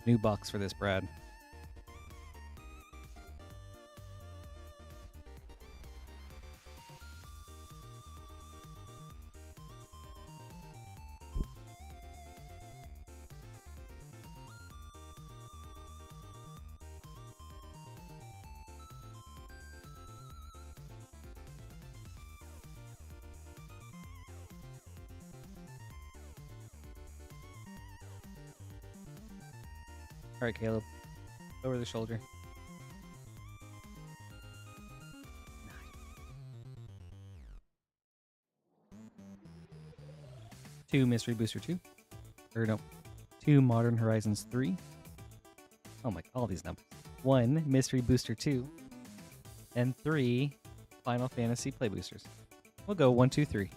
New box for this, Brad. All right, Caleb. Over the shoulder. 2 Mystery Booster 2. Or no. 2 Modern Horizons 3. Oh my, all these numbers. 1 Mystery Booster 2. And 3 Final Fantasy play boosters. We'll go 1, 2, 3.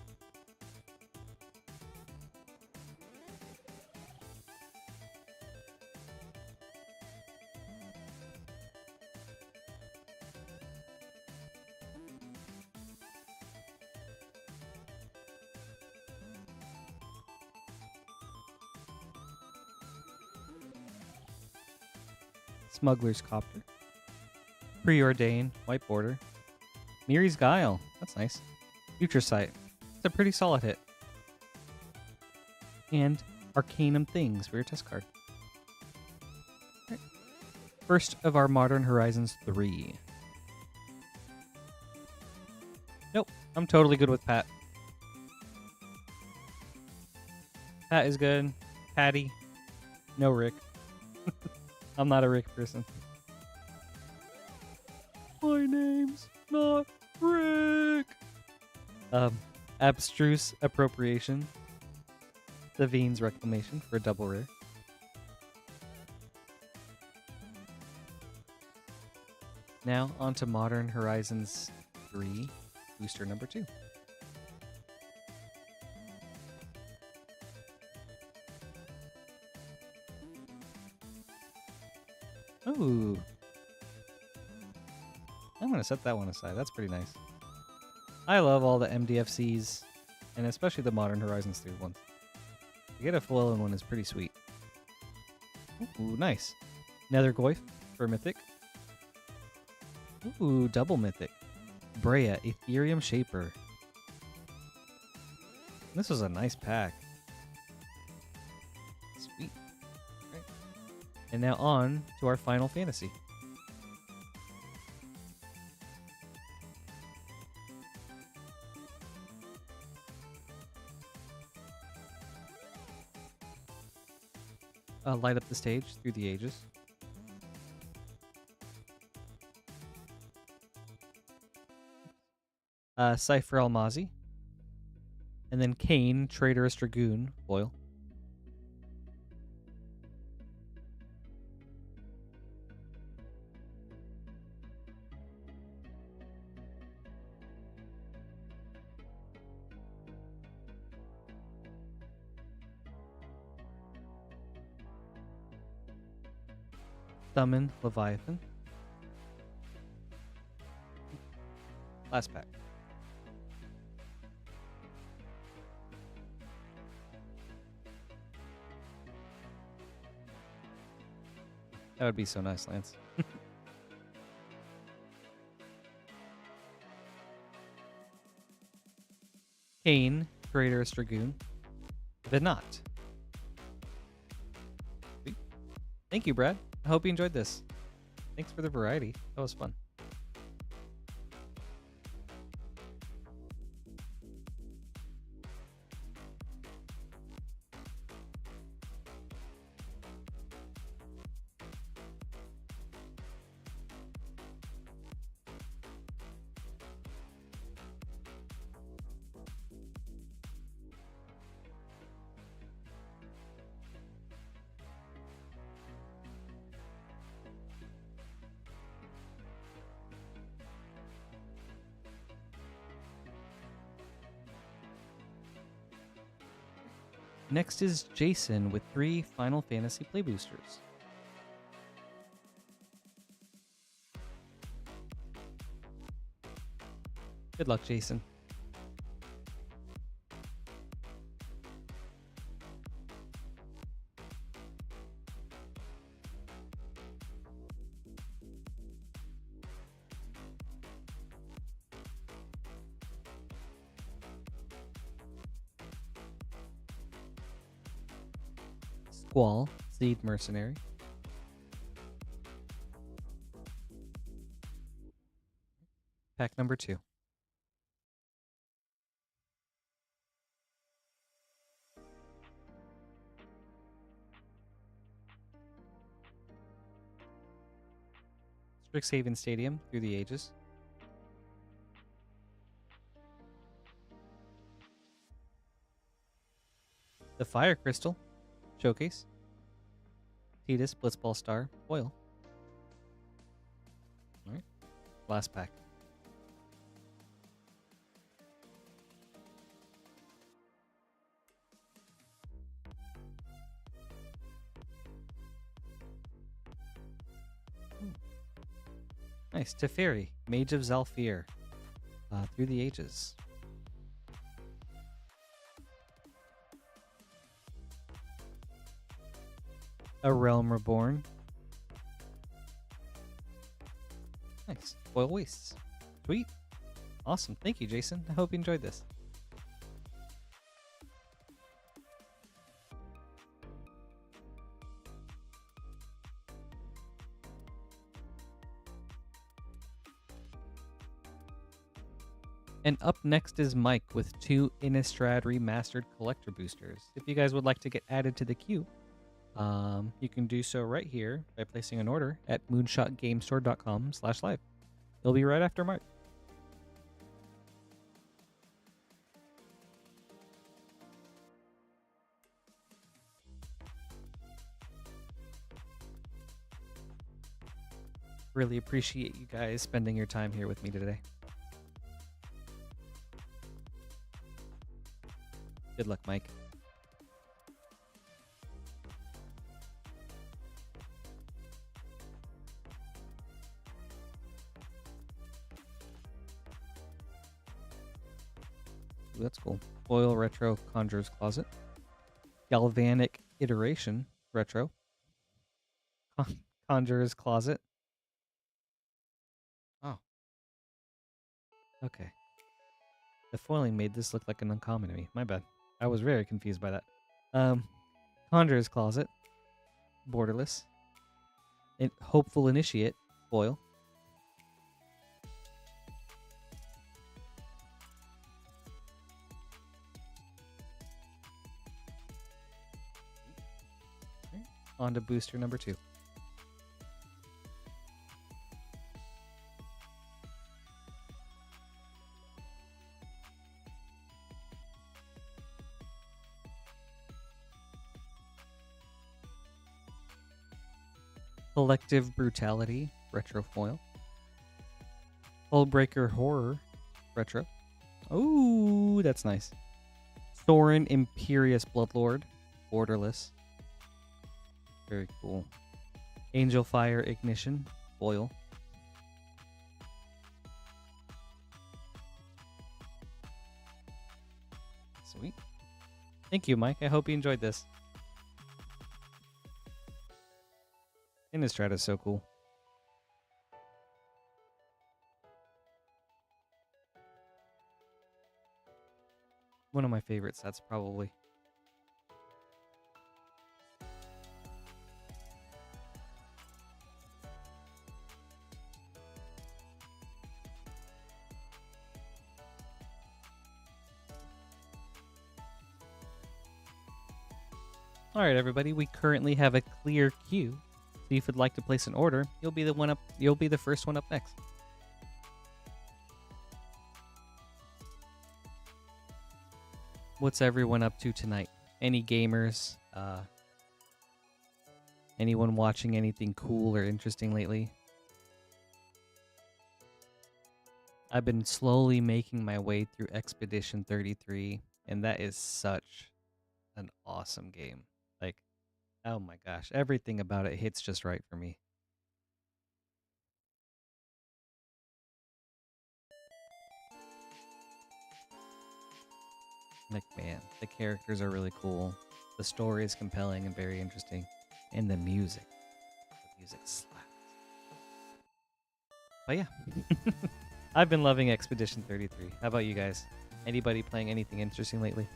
Smuggler's Copter. Preordain, White Border. Miri's Guile. That's nice. Future Sight. It's a pretty solid hit. And Arcanum Things for your test card. Right. First of our Modern Horizons 3. Nope. I'm totally good with Pat. Pat is good. Patty. No Rick. I'm not a Rick person. My name's not Rick. Abstruse Appropriation. Savine's Reclamation for a double rare. Now on to Modern Horizons 3, booster number 2. Ooh. I'm going to set that one aside. That's pretty nice. I love all the MDFCs, and especially the Modern Horizons 3 ones. To get a foil in one is pretty sweet. Ooh, nice. Nether Goyf for Mythic. Ooh, double Mythic. Brea, Ethereum Shaper. This was a nice pack. Sweet. Right. And now on to our final fantasy. Light up the stage through the ages. Cypher Almazi. And then Kane, Traitorous Dragoon, foil. Summon Leviathan. Last pack. That would be so nice, Lance. Kane, Traitorous Dragoon. Venat. Thank you, Brad. I hope you enjoyed this. Thanks for the variety. That was fun. Next is Jason with 3 Final Fantasy Play Boosters. Good luck, Jason. Squall, Seed Mercenary. Pack number 2. Strixhaven Stadium through the ages. The Fire Crystal Showcase. Tidus Blitzball Star foil. Alright. Last pack. Nice. Teferi, Mage of Zalfir. Through the ages. A Realm Reborn. Nice. Foil Wastes. Sweet. Awesome. Thank you, Jason. I hope you enjoyed this. And up next is Mike with 2 Innistrad Remastered Collector Boosters. If you guys would like to get added to the queue, you can do so right here by placing an order at moonshotgamestore.com/live. It'll be right after Mike. Really appreciate you guys spending your time here with me today. Good luck, Mike. Ooh, that's cool. Foil Retro Conjurer's Closet. Galvanic Iteration Retro. Conjurer's Closet. Oh. Okay. The foiling made this look like an uncommon to me. My bad. I was very confused by that. Conjurer's Closet. Borderless. Hopeful Initiate. Foil. Okay. On to booster number 2. Collective Brutality, Retro Foil. Hullbreaker Horror, Retro. Ooh, that's nice. Thorin Imperious Bloodlord, Borderless. Very cool. Angel Fire Ignition, Foil. Sweet. Thank you, Mike. I hope you enjoyed this. Innistrad is so cool. One of my favorite sets, probably. Alright, everybody, we currently have a clear queue. So if you'd like to place an order, you'll be the first one up next. What's everyone up to tonight? Any gamers? Anyone watching anything cool or interesting lately? I've been slowly making my way through Expedition 33, and that is such an awesome game. Like, oh my gosh, everything about it hits just right for me. Like, man, the characters are really cool. The story is compelling and very interesting. And the music slaps. But yeah, I've been loving Expedition 33. How about you guys? Anybody playing anything interesting lately?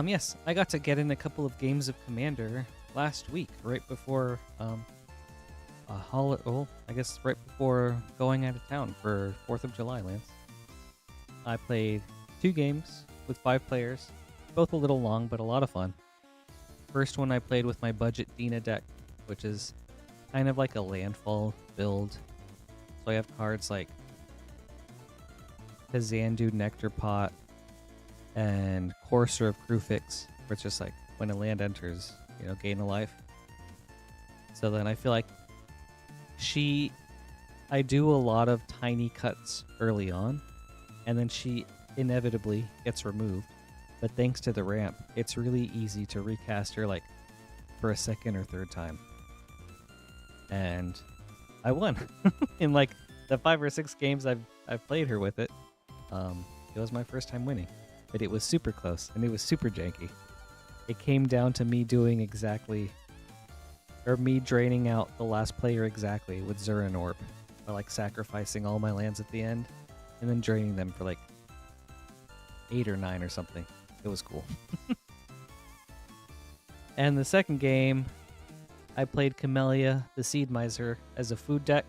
Yes, I got to get in a couple of games of Commander last week, right before I guess right before going out of town for 4th of July, Lance. I played 2 games with 5 players, both a little long, but a lot of fun. First one I played with my budget Dina deck, which is kind of like a landfall build. So I have cards like Kazandu Nectar Pot and Courser of Krufix, where it's just like when a land enters, gain a life. So then I feel like I do a lot of tiny cuts early on, and then she inevitably gets removed. But thanks to the ramp, it's really easy to recast her like for a second or third time. And I won in like the 5 or 6 games I've played her with it. It was my first time winning. but it was super close and it was super janky. It came down to me doing exactly, or me draining out the last player exactly with Zurin Orb, by like sacrificing all my lands at the end and then draining them for like 8 or 9 or something. It was cool. And the second game, I played Camellia, the Seed Miser, as a food deck,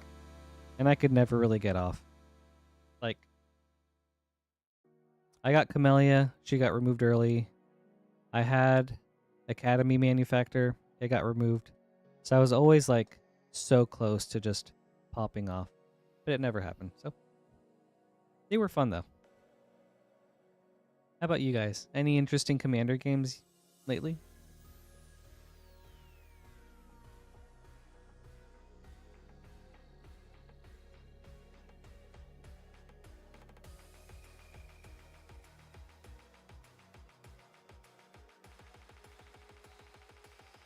and I could never really get off. Like, I got Camellia, she got removed early. I had Academy Manufactor, it got removed. So I was always like so close to just popping off, but it never happened. So they were fun though. How about you guys? Any interesting Commander games lately?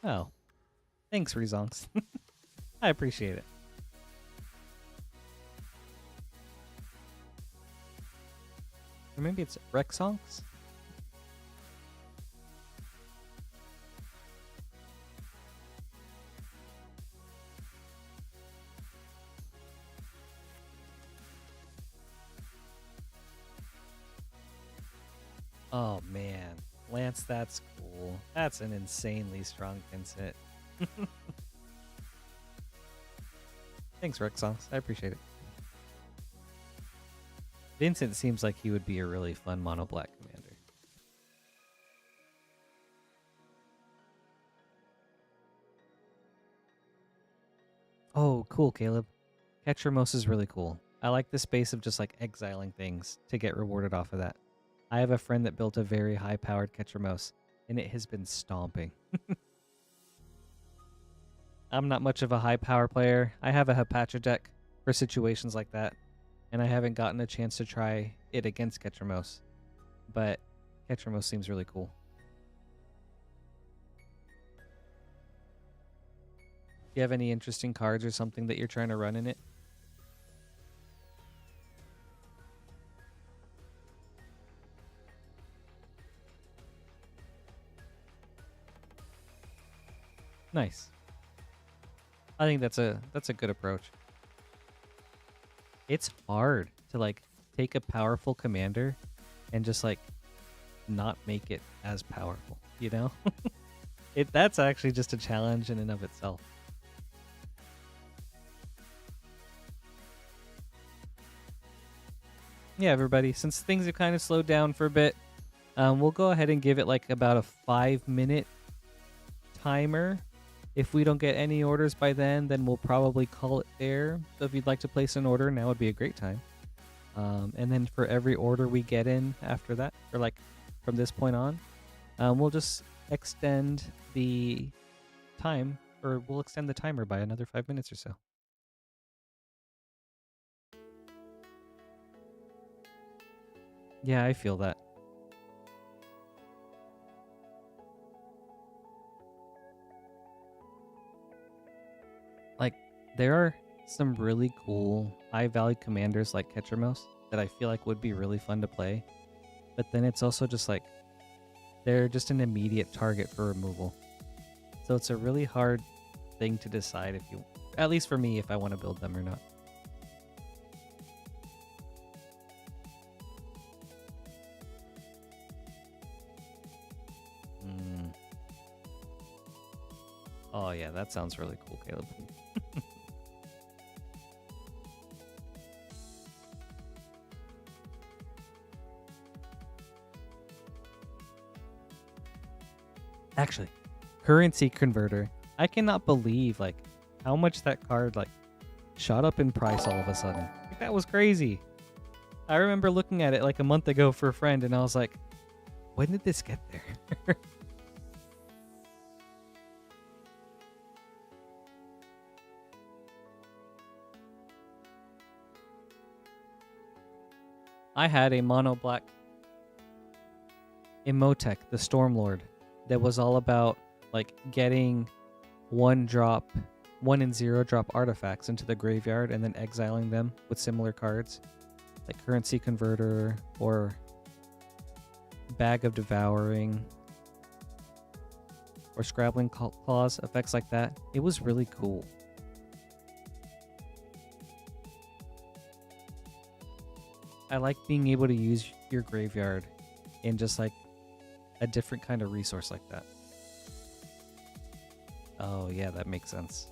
Oh, thanks, Rezonks. I appreciate it. Or maybe it's Rexonks? Oh man, Lance, that's cool. That's an insanely strong Vincent. Thanks, Rexonks. I appreciate it. Vincent seems like he would be a really fun mono black commander. Oh, cool, Caleb. Ketramos is really cool. I like the space of just like exiling things to get rewarded off of that. I have a friend that built a very high-powered Ketramos, and it has been stomping. I'm not much of a high-power player. I have a Hapatra deck for situations like that, and I haven't gotten a chance to try it against Ketramos, but Ketramos seems really cool. Do you have any interesting cards or something that you're trying to run in it? Nice. I think that's a good approach. It's hard to like take a powerful commander and just like not make it as powerful, you know? That's actually just a challenge in and of itself. Yeah, everybody, since things have kind of slowed down for a bit, we'll go ahead and give it like about a 5-minute timer. If we don't get any orders by then we'll probably call it there. So if you'd like to place an order, now would be a great time. And then for every order we get in after that, or like from this point on, we'll just extend the time, or we'll extend the timer by another 5 minutes or so. Yeah, I feel that. Like, there are some really cool high-value commanders like Ketramos that I feel like would be really fun to play. But then it's also just like, they're just an immediate target for removal. So it's a really hard thing to decide if you, at least for me, if I want to build them or not. Oh yeah, that sounds really cool, Caleb. Actually, currency converter. I cannot believe like how much that card like shot up in price all of a sudden. Like, that was crazy. I remember looking at it like a month ago for a friend and I was like, when did this get there? I had a mono black Imhotep, the Stormlord, that was all about like getting 1 and 0 drop artifacts into the graveyard and then exiling them with similar cards, like Currency Converter or Bag of Devouring or Scrabbling Claws, effects like that. It was really cool. I like being able to use your graveyard in just like a different kind of resource like that. Oh yeah, that makes sense.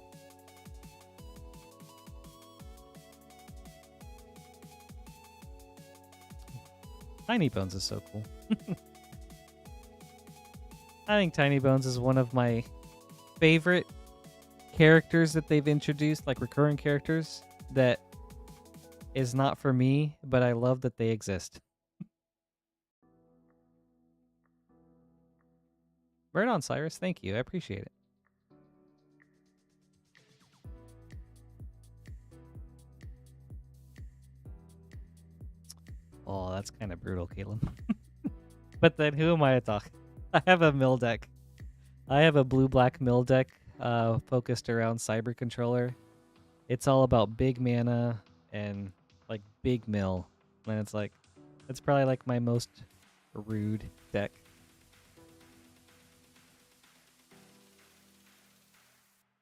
Tiny Bones is so cool. I think Tiny Bones is one of my favorite characters that they've introduced, like recurring characters that is not for me, but I love that they exist. Right on, Cyrus. Thank you. I appreciate it. Oh, that's kind of brutal, Caleb. But then who am I to talk? I have a mill deck. I have a blue-black mill deck focused around Cyber Controller. It's all about big mana and like big mill. And it's like, it's probably like my most rude deck.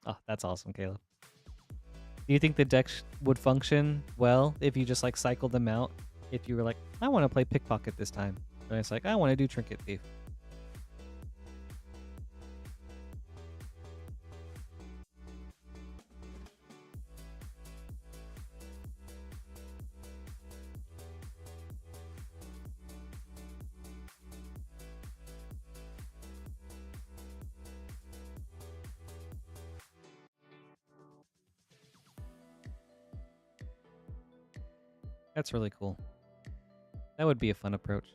Oh, that's awesome, Caleb. Do you think the deck would function well if you just like cycled them out? If you were like, I want to play Pickpocket this time. And it's like, I want to do Trinket Thief. That's really cool. That would be a fun approach.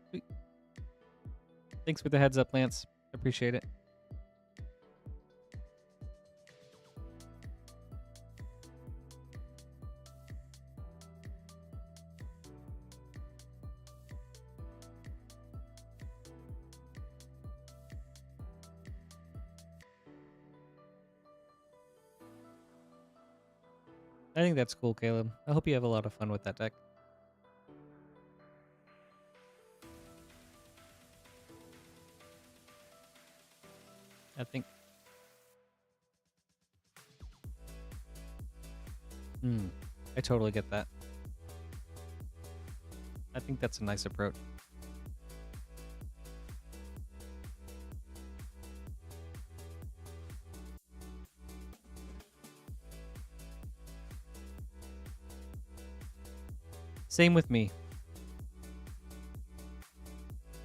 Sweet. Thanks for the heads up, Lance. Appreciate it. I think that's cool, Caleb. I hope you have a lot of fun with that deck. I think... I totally get that. I think that's a nice approach. Same with me.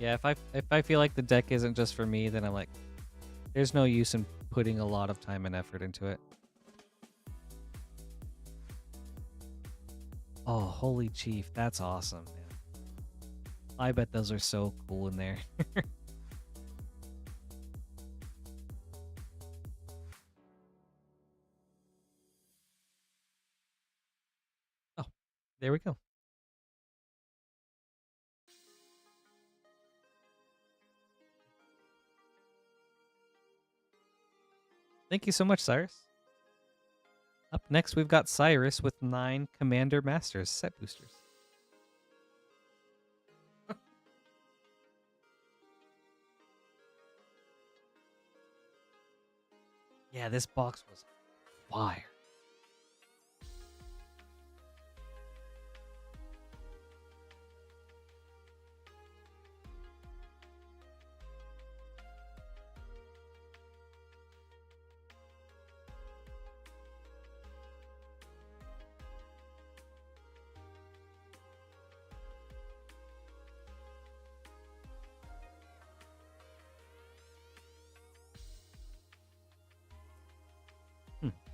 Yeah, if I feel like the deck isn't just for me, then I'm like, there's no use in putting a lot of time and effort into it. Oh, Holy Chief, that's awesome, man. I bet those are so cool in there. Oh, there we go. Thank you so much, Cyrus. Up next, we've got Cyrus with 9 Commander Masters set boosters. Yeah, this box was fire.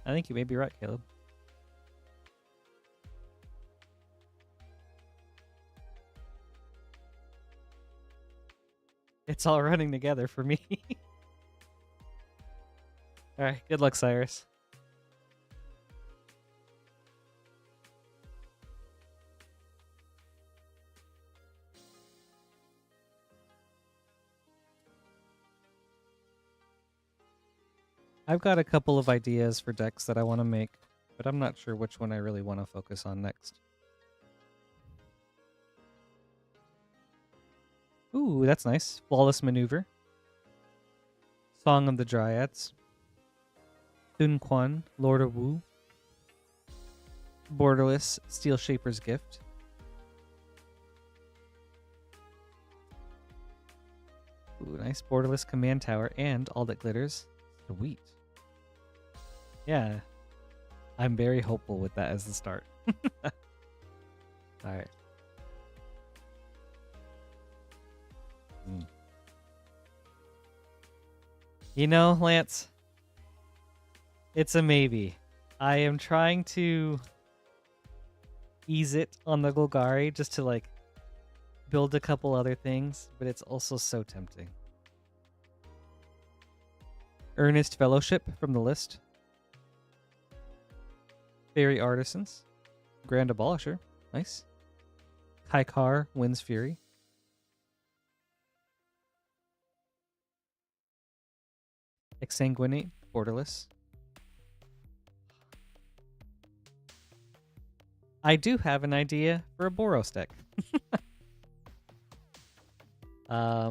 I think you may be right, Caleb. It's all running together for me. Alright, good luck, Cyrus. I've got a couple of ideas for decks that I want to make, but I'm not sure which one I really want to focus on next. Ooh, that's nice. Flawless Maneuver. Song of the Dryads. Sun Quan, Lord of Wu. Borderless, Steel Shaper's Gift. Ooh, nice. Borderless Command Tower and All That Glitters. Sweet. Yeah. I'm very hopeful with that as the start. Alright. You know, Lance, it's a maybe. I am trying to ease it on the Golgari just to like build a couple other things, but it's also so tempting. Earnest Fellowship from the list. Fairy Artisans. Grand Abolisher. Nice. Kaikar, Wind's Fury. Exsanguinate, Borderless. I do have an idea for a Boros deck. I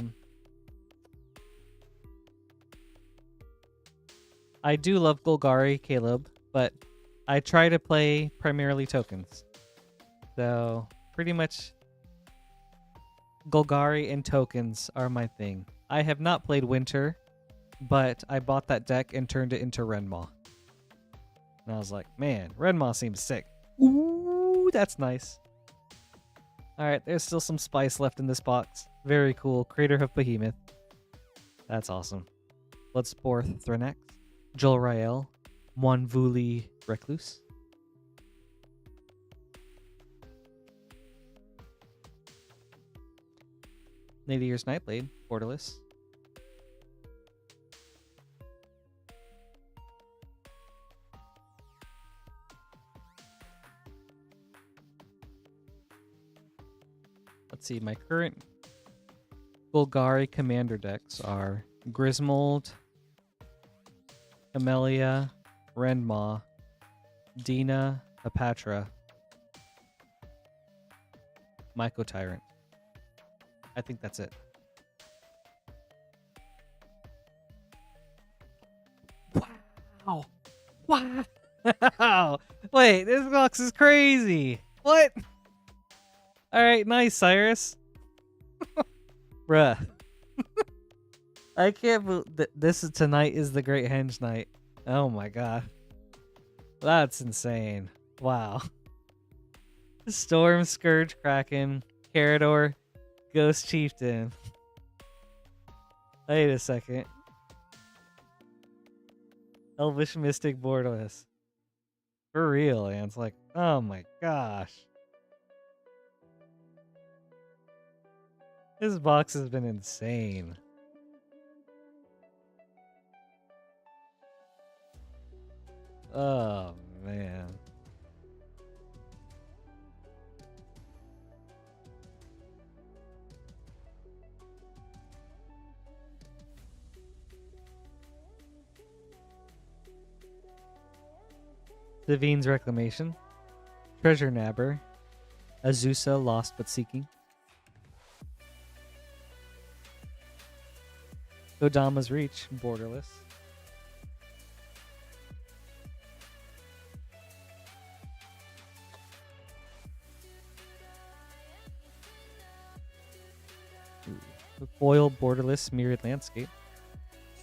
do love Golgari, Caleb, but I try to play primarily tokens. So, pretty much Golgari and tokens are my thing. I have not played Winter, but I bought that deck and turned it into Renmaw. And I was like, man, Renmaw seems sick. Ooh, that's nice. Alright, there's still some spice left in this box. Very cool. Crater of Behemoth. That's awesome. Bloodspore Threnax. Jol Rael. Monvuli Recluse. Nadier's Nightblade. Borderless. Let's see, my current Golgari commander decks are Grismold, Camellia, Renmaw, Dina, Hepatra, Myco Tyrant. I think that's it. Wow. Wow. Wait, this box is crazy. What? Alright, nice, Cyrus. Bruh. I can't believe that tonight is the Great Henge night. Oh my god. That's insane. Wow. Storm, Scourge, Kraken, Carador, Ghost Chieftain. Wait a second. Elvish Mystic Borderless. For real, man. It's like, oh my gosh. This box has been insane. Oh, man. Divine's Reclamation. Treasure Nabber. Azusa, Lost But Seeking. Kodama's Reach, Borderless. The Foil Borderless Mirrored Landscape.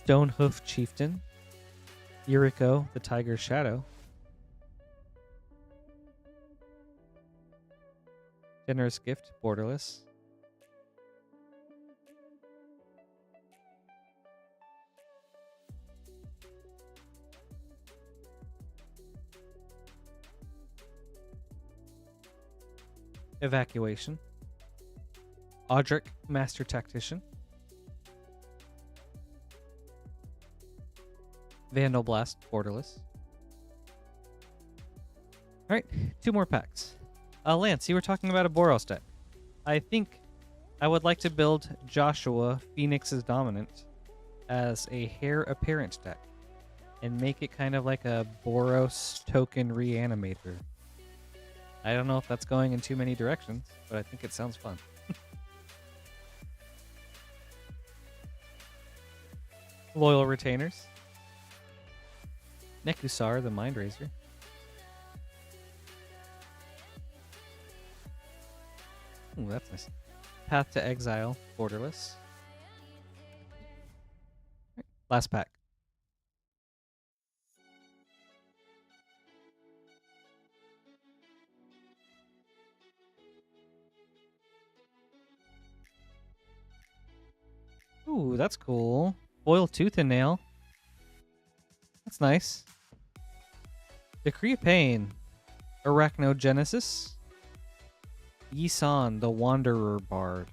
Stonehoof Chieftain. Yuriko, the Tiger's Shadow. Generous Gift, Borderless. Evacuation. Audric, Master Tactician. Vandal Blast, Borderless. Alright, 2 more packs. Lance, you were talking about a Boros deck. I think I would like to build Joshua, Phoenix's Dominant, as a Heir Apparent deck. And make it kind of like a Boros token reanimator. I don't know if that's going in too many directions, but I think it sounds fun. Loyal Retainers. Nekusar, the Mind Razor. Ooh, that's nice. Path to Exile, Borderless. Last pack. Ooh, that's cool. Foil Tooth and Nail. That's nice. Decree of Pain. Arachnogenesis. Yisan, the Wanderer Bard.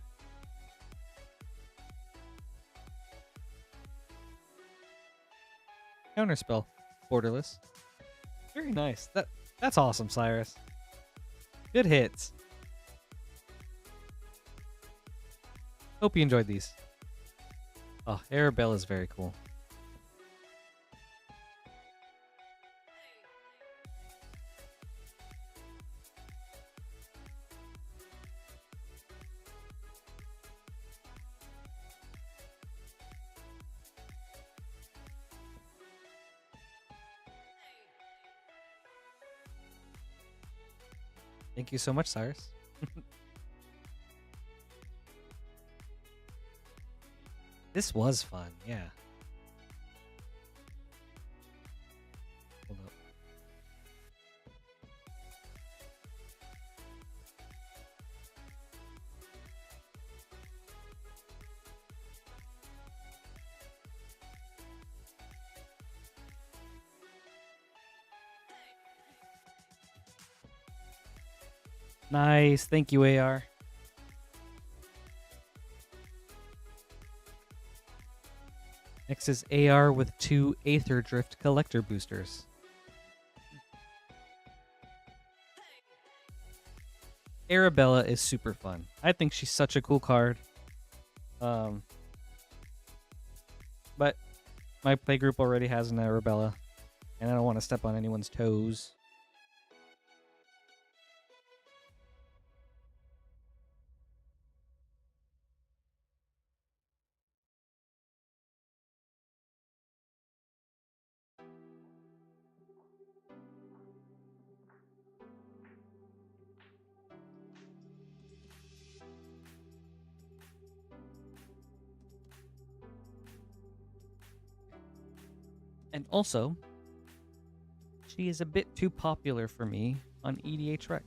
Counterspell. Borderless. Very nice. That's awesome, Cyrus. Good hits. Hope you enjoyed these. Oh, Arabelle is very cool. Thank you so much, Cyrus. This was fun, yeah. Hold up. Nice, thank you, AR. Next is AR with 2 Aether Drift Collector Boosters. Arabella is super fun. I think she's such a cool card. But my playgroup already has an Arabella, and I don't want to step on anyone's toes. And also, she is a bit too popular for me on EDH Rec.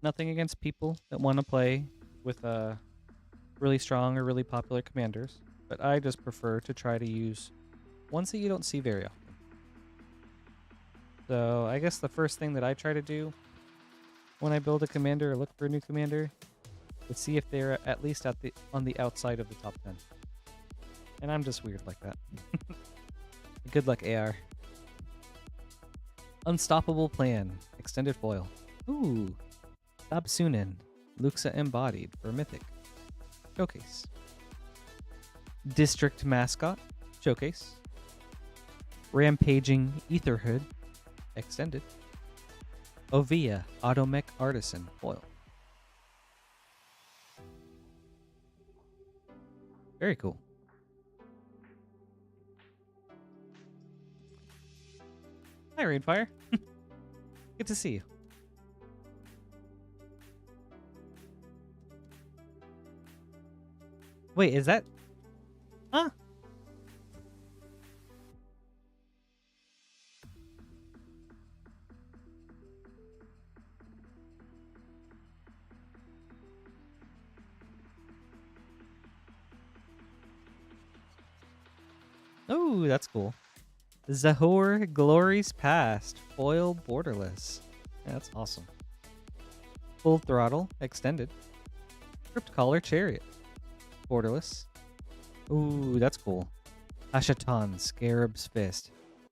Nothing against people that want to play with really strong or really popular commanders, but I just prefer to try to use ones that you don't see very often. So I guess the first thing that I try to do when I build a commander or look for a new commander is see if they're at least on the outside of the top 10. And I'm just weird like that. Good luck, AR. Unstoppable Plan. Extended foil. Ooh. Sabsunin. Luxa Embodied for Mythic. Showcase. District Mascot. Showcase. Rampaging Etherhood. Extended. Ovia. Automech Artisan. Foil. Very cool. Hi, Rainfire. Good to see you. Wait, is that... Huh? Oh, that's cool. Zahor Glories Past. Foil Borderless. Yeah, that's awesome. Full Throttle. Extended. Crypt Collar Chariot. Borderless. Ooh, that's cool. Ashatan Scarab's Fist.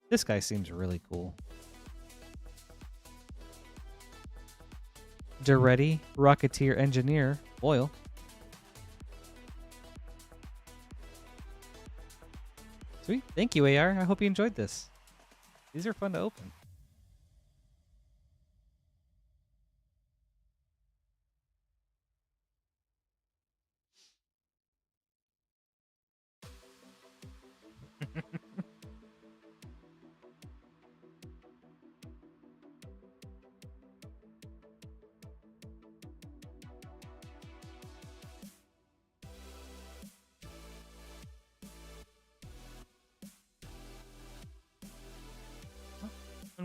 This guy seems really cool. Duretti Rocketeer Engineer. Foil. Sweet. Thank you, AR. I hope you enjoyed this. These are fun to open.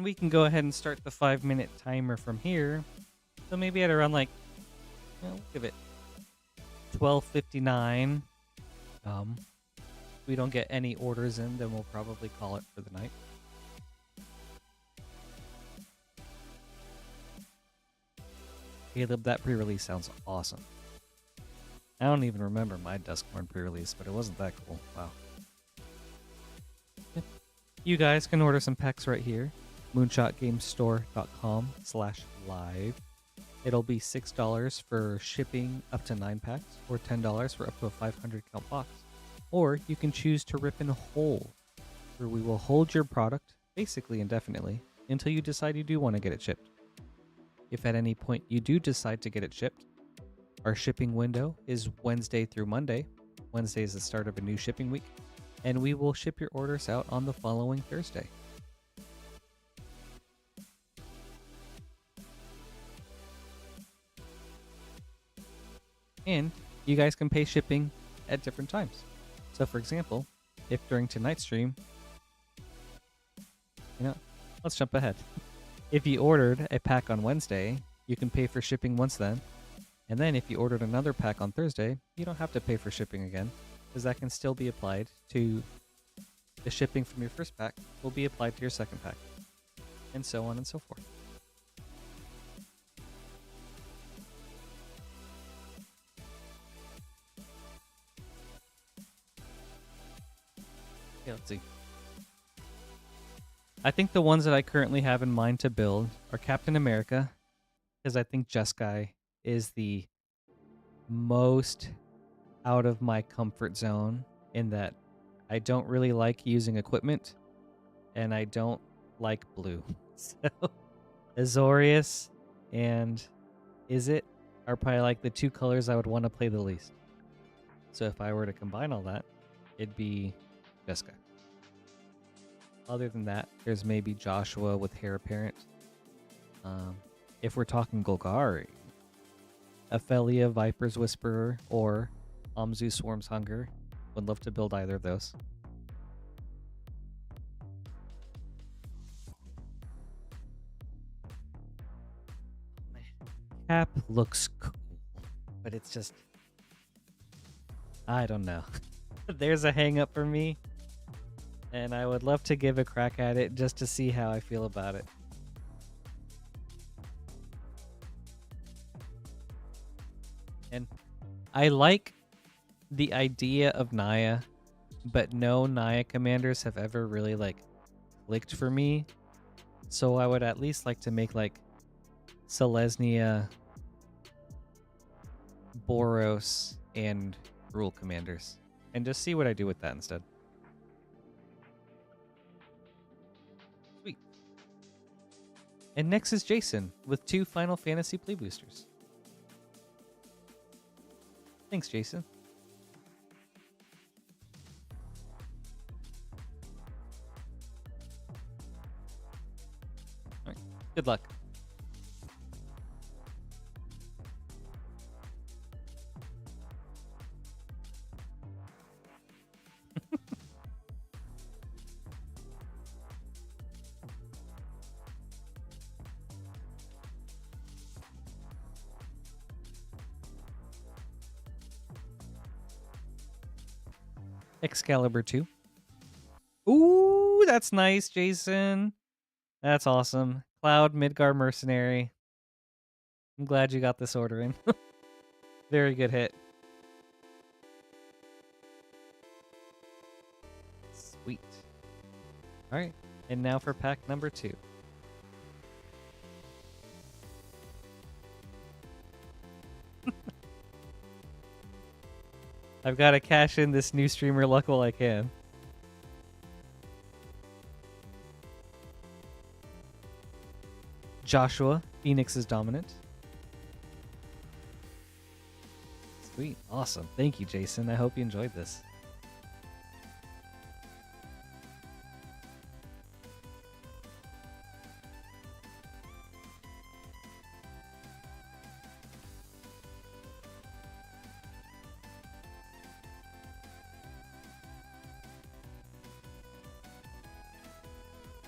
we can go ahead and start the 5-minute timer from here. So maybe at around like, give it 12:59. If we don't get any orders in, then we'll probably call it for the night. Caleb, that pre-release sounds awesome. I don't even remember my Duskborn pre-release, but it wasn't that cool. Wow. Yep. You guys can order some packs right here. moonshotgamestore.com/live. It'll be $6 for shipping up to 9 packs, or $10 for up to a 500 count box. Or you can choose to rip and hold, where we will hold your product, basically indefinitely, until you decide you do want to get it shipped. If at any point you do decide to get it shipped, our shipping window is Wednesday through Monday. Wednesday is the start of a new shipping week, and we will ship your orders out on the following Thursday. And you guys can pay shipping at different times. So for example, if during tonight's stream, let's jump ahead. If you ordered a pack on Wednesday, you can pay for shipping once then. And then if you ordered another pack on Thursday, you don't have to pay for shipping again, because that can still be applied to the shipping from your first pack will be applied to your second pack, and so on and so forth. Okay, let's see. I think the ones that I currently have in mind to build are Captain America, because I think Jeskai is the most out of my comfort zone in that I don't really like using equipment, and I don't like blue. So Azorius and Izzet are probably like the two colors I would want to play the least. So if I were to combine all that, it'd be Jeskai. Other than that, there's maybe Joshua with Heir Apparent. If we're talking Golgari, Ophelia, Viper's Whisperer, or Amzu, Swarm's Hunger. Would love to build either of those. Cap looks cool, but it's just, I don't know. There's a hang up for me, and I would love to give a crack at it just to see how I feel about it. And I like the idea of Naya, but no Naya commanders have ever really clicked for me. So I would at least like to make Selesnya, Boros, and Rule commanders, and just see what I do with that instead. Sweet. And next is Jason with 2 Final Fantasy play boosters. Thanks, Jason. All right. Good luck. Excalibur 2. Ooh, that's nice, Jason. That's awesome. Cloud, Midgar Mercenary. I'm glad you got this order in. Very good hit. Sweet. All right, and now for pack number 2. I've got to cash in this new streamer luck while I can. Joshua, Phoenix is dominant. Sweet. Awesome. Thank you, Jason. I hope you enjoyed this.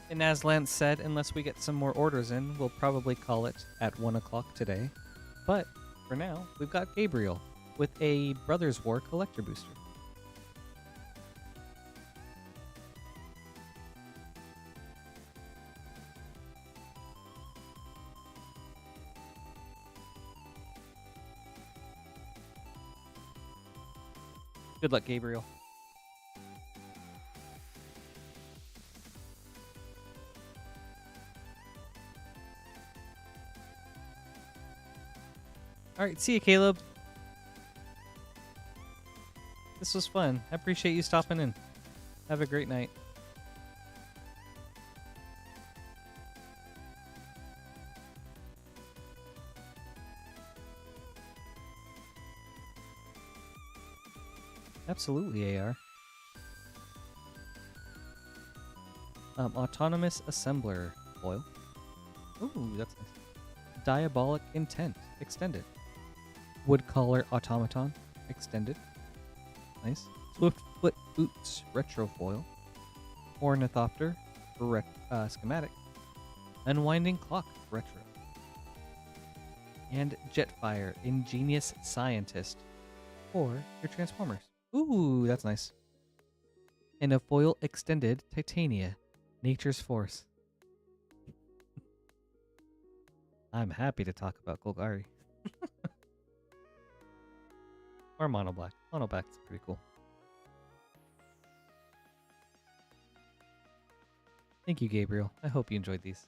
And as Lance said, unless we get some more orders in, we'll probably call it at 1 o'clock today. But for now, we've got Gabriel with a Brothers War collector booster. Good luck, Gabriel. Alright, see you, Caleb. This was fun. I appreciate you stopping in. Have a great night. Absolutely, AR. Autonomous Assembler foil. Ooh, that's nice. Diabolic Intent extended. Woodcaller Automaton extended. Nice. Swiftfoot Boots retro foil. Ornithopter schematic. Unwinding Clock retro. And Jetfire Ingenious Scientist for your Transformers. Ooh, that's nice. And a foil extended Titania, Nature's Force. I'm happy to talk about Golgari. Or Mono Black. Mono Black's pretty cool. Thank you, Gabriel. I hope you enjoyed these.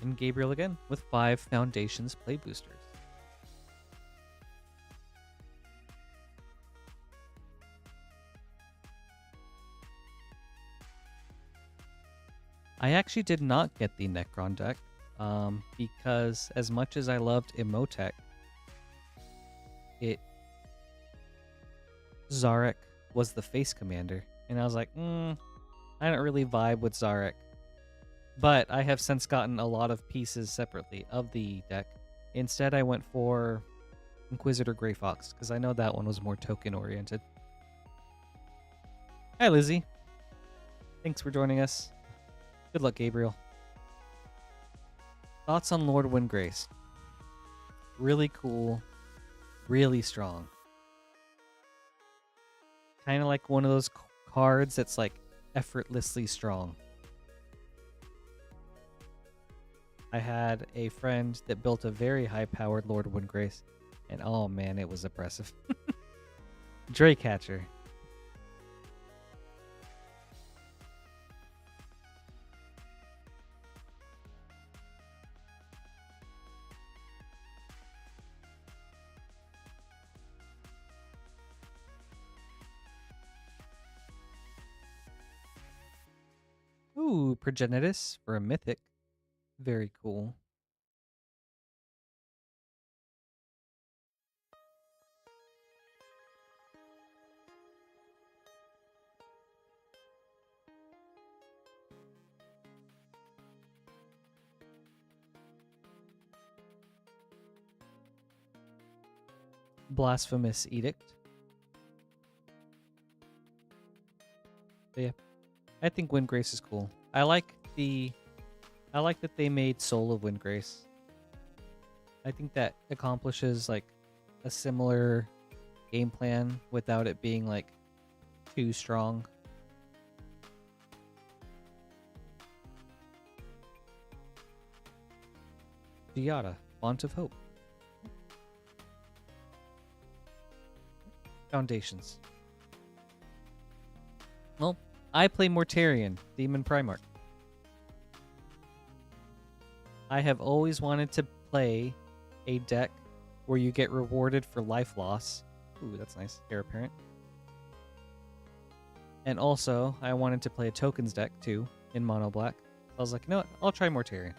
And Gabriel again with 5 Foundations Play Boosters. I actually did not get the Necron deck because as much as I loved Emotech, Zarek was the face commander. And I was like, I don't really vibe with Zarek. But I have since gotten a lot of pieces separately of the deck. Instead, I went for Inquisitor Grey Fox, because I know that one was more token-oriented. Hi, Lizzie. Thanks for joining us. Good luck, Gabriel. Thoughts on Lord Windgrace? Really cool. Really strong. Kind of like one of those cards that's like effortlessly strong. I had a friend that built a very high-powered Lord Windgrace, and oh man, it was oppressive. Draycatcher. Ooh, Progenitus for a Mythic. Very cool. Blasphemous Edict. But yeah, I think Windgrace is cool. I like that they made Soul of Windgrace. I think that accomplishes like a similar game plan without it being like too strong. Diata, Font of Hope. Foundations. Well, I play Mortarion, Demon Primarch. I have always wanted to play a deck where you get rewarded for life loss. Ooh, that's nice. Heir Apparent. And also, I wanted to play a tokens deck too in Mono Black. So I was like, you know what? I'll try Mortarion.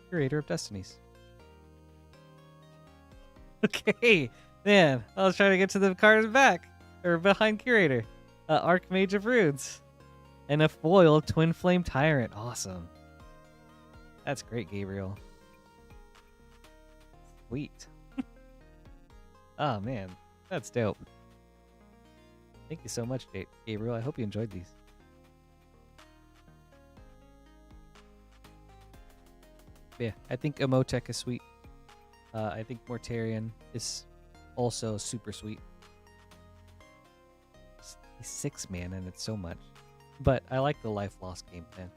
Curator of Destinies. Okay. Man, I was trying to get to the card back. Or behind Curator. Archmage of Runes. And a foil Twin Flame Tyrant. Awesome. That's great, Gabriel. Sweet. Oh, man. That's dope. Thank you so much, Gabriel. I hope you enjoyed these. Yeah, I think Emotech is sweet. I think Mortarion is also super sweet. He's 6 mana and it's so much. But I like the life loss game plan.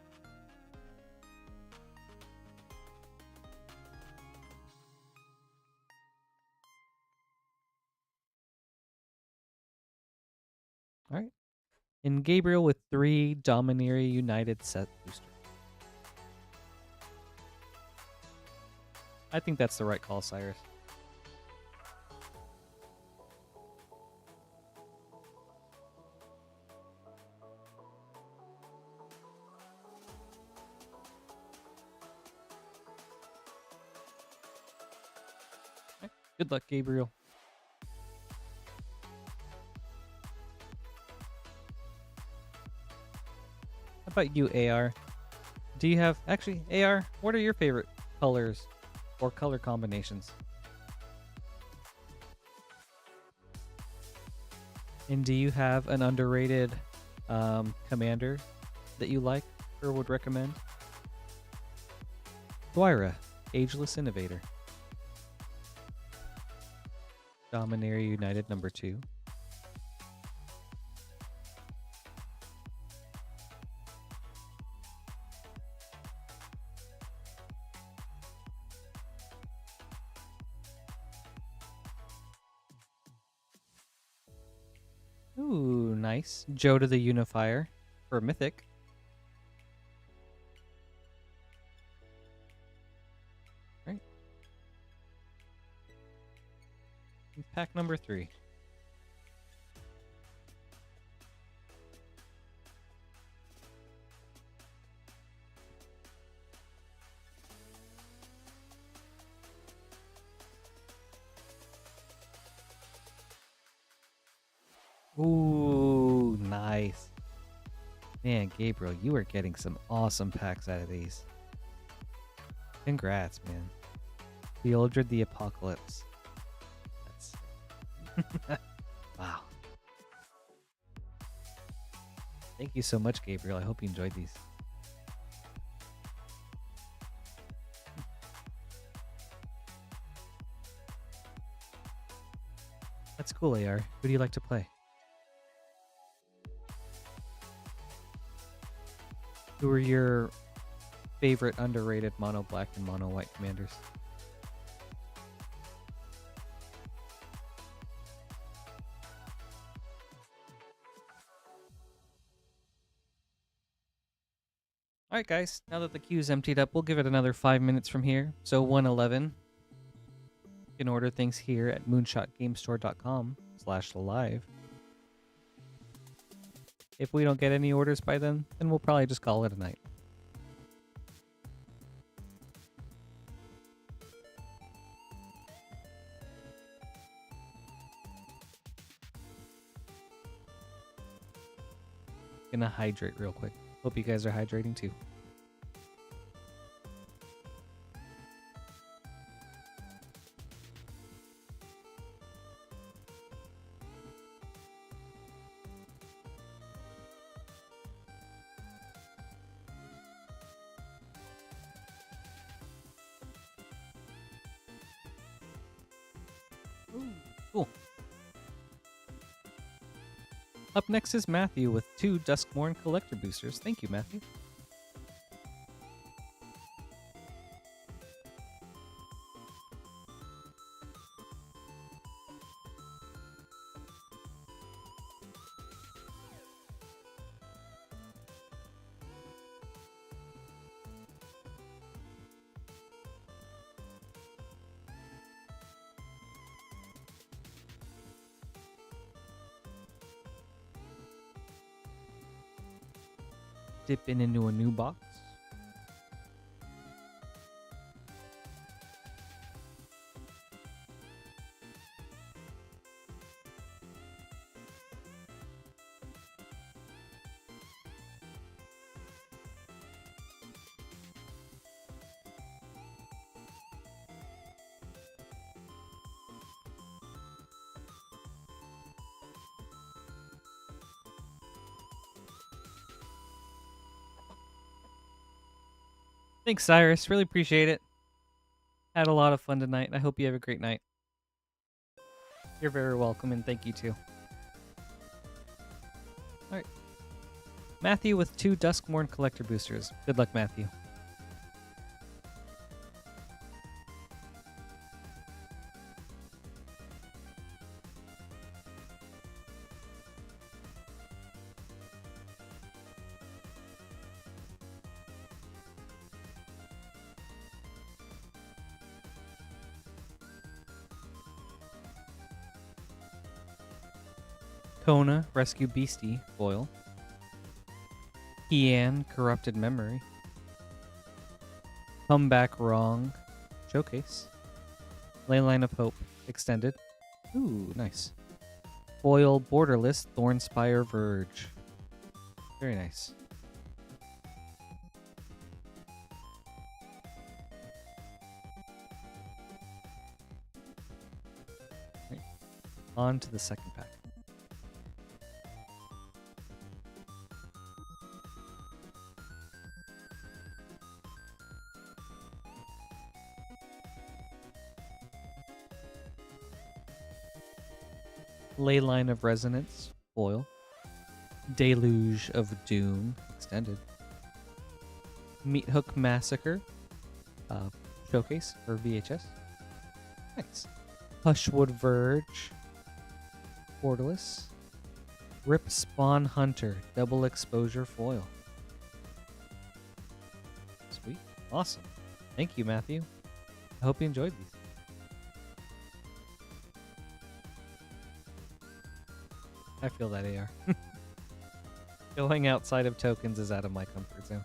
Alright. And Gabriel with 3 Domineering United set boosters. I think that's the right call, Cyrus. Okay. Good luck, Gabriel. How about you, AR? Do you have... Actually, AR, what are your favorite colors or color combinations? And do you have an underrated commander that you like or would recommend? Dwyra, Ageless Innovator. Dominaria United number 2. Ooh, nice. Joda the Unifier for Mythic. Right. And pack number 3. Ooh, nice. Man, Gabriel, you are getting some awesome packs out of these. Congrats, man. Beoldred the Apocalypse. That's... wow. Thank you so much, Gabriel. I hope you enjoyed these. That's cool, AR. Who do you like to play? Who are your favorite underrated mono black and mono white commanders? Alright guys, now that the queue's emptied up, we'll give it another 5 minutes from here. So 1:11. You can order things here at moonshotgamestore.com/live. If we don't get any orders by then we'll probably just call it a night. Gonna hydrate real quick. Hope you guys are hydrating too. Ooh, cool. Up next is Matthew with 2 Duskmourn Collector Boosters. Thank you, Matthew. Dipping into a new box. Thanks, Cyrus. Really appreciate it. Had a lot of fun tonight. I hope you have a great night. You're very welcome, and thank you too. All right. Matthew with 2 Duskmorn Collector Boosters. Good luck, Matthew. Kona, Rescue Beastie, foil. Kian, Corrupted Memory. Come Back Wrong, showcase. Leyline of Hope, extended. Ooh, nice. Foil, Borderless, Thornspire Verge. Very nice. Right. On to the second pack. Leyline of Resonance, foil. Deluge of Doom, extended. Meat Hook Massacre, showcase for VHS. Nice. Hushwood Verge, borderless. Rip Spawn Hunter, double exposure foil. Sweet. Awesome. Thank you, Matthew. I hope you enjoyed these. I feel that, AR. Going outside of tokens is out of my comfort zone.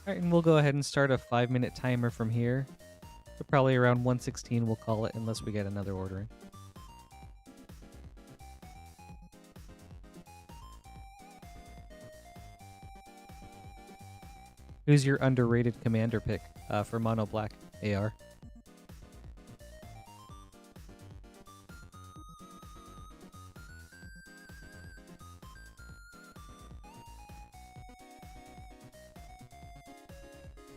Alright, and we'll go ahead and start a 5-minute timer from here. So probably around 1:16 we'll call it, unless we get another order in. Who's your underrated commander pick for Mono Black, AR?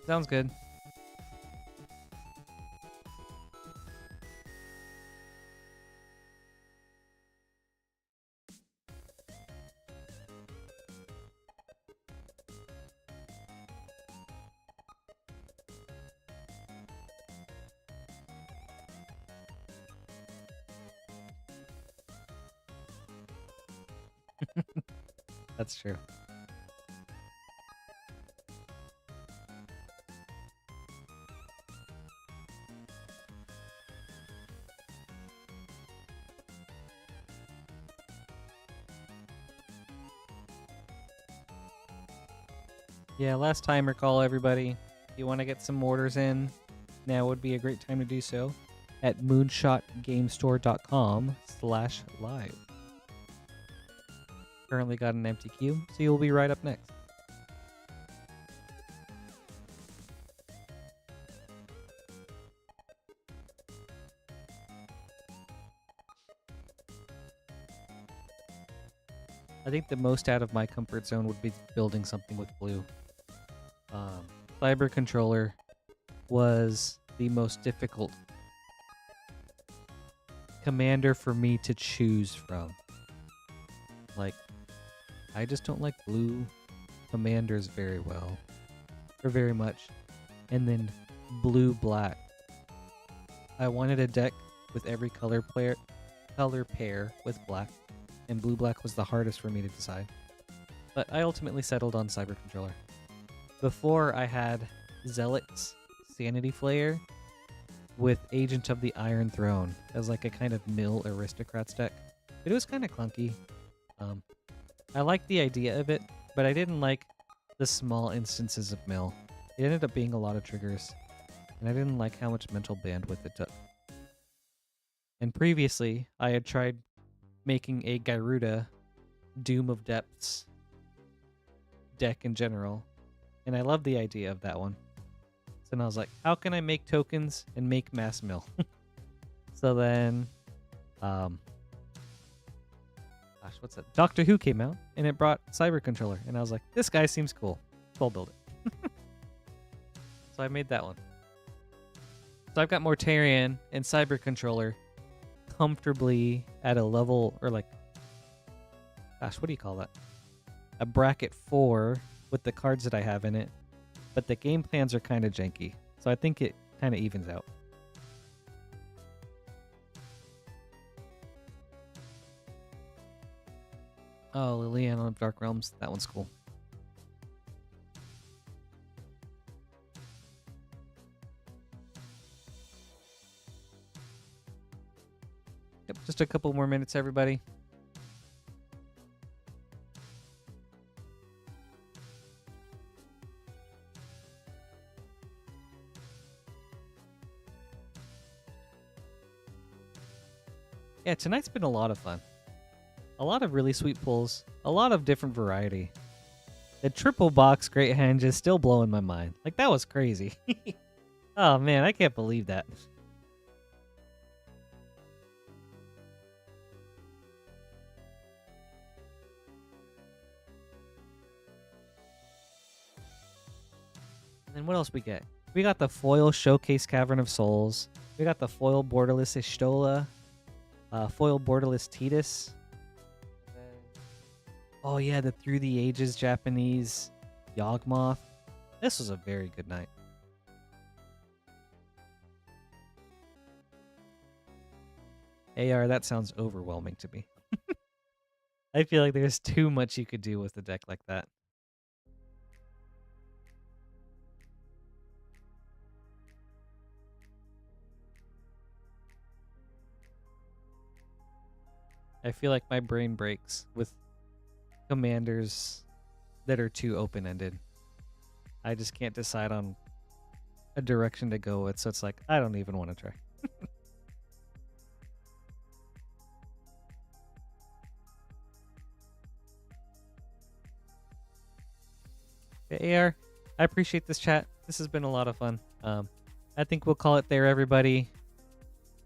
Sounds good. That's true. Yeah, last timer call, everybody. If you want to get some orders in, now would be a great time to do so at moonshotgamestore.com/live. Currently got an empty queue, so you'll be right up next. I think the most out of my comfort zone would be building something with blue. Cyber Controller was the most difficult commander for me to choose from. Like, I just don't like blue commanders very well, or very much. And then blue-black. I wanted a deck with every color pair with black, and blue-black was the hardest for me to decide. But I ultimately settled on Cyber Controller. Before, I had Zealot's Sanity Flayer with Agent of the Iron Throne as like a kind of mill aristocrats deck. It was kind of clunky. I liked the idea of it, but I didn't like the small instances of mill. It ended up being a lot of triggers, and I didn't like how much mental bandwidth it took. And previously, I had tried making a Garuda Doom of Depths deck in general, and I loved the idea of that one. So then I was like, how can I make tokens and make mass mill? So then gosh, what's that? Doctor Who came out, and it brought Cyber Controller, and I was like, this guy seems cool. So I'll build it. So I made that one. So I've got Mortarion and Cyber Controller comfortably at a level, or like, gosh, what do you call that? A bracket 4 with the cards that I have in it, but the game plans are kind of janky. So I think it kind of evens out. Oh, Liliana of Dark Realms. That one's cool. Yep, just a couple more minutes, everybody. Yeah, tonight's been a lot of fun. A lot of really sweet pulls. A lot of different variety. The triple box Great Henge is still blowing my mind. Like, that was crazy. Oh, man, I can't believe that. And then what else we get? We got the foil Showcase Cavern of Souls. We got the foil Borderless Ishtola. Foil Borderless Tidus. Oh yeah, the Through the Ages Japanese Yawgmoth. This was a very good night. AR, that sounds overwhelming to me. I feel like there's too much you could do with a deck like that. I feel like my brain breaks with commanders that are too open-ended. I just can't decide on a direction to go with, so it's like, I don't even want to try. Okay, AR, I appreciate this chat. This has been a lot of fun. I think we'll call it there, everybody.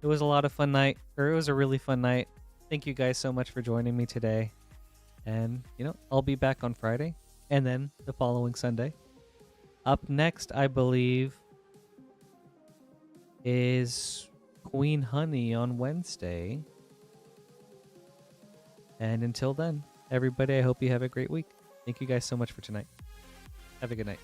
It was a lot of fun night, or it was a really fun night. Thank you guys so much for joining me today. And, you know, I'll be back on Friday and then the following Sunday. Up next, I believe, is Queen Honey on Wednesday. And until then, everybody, I hope you have a great week. Thank you guys so much for tonight. Have a good night.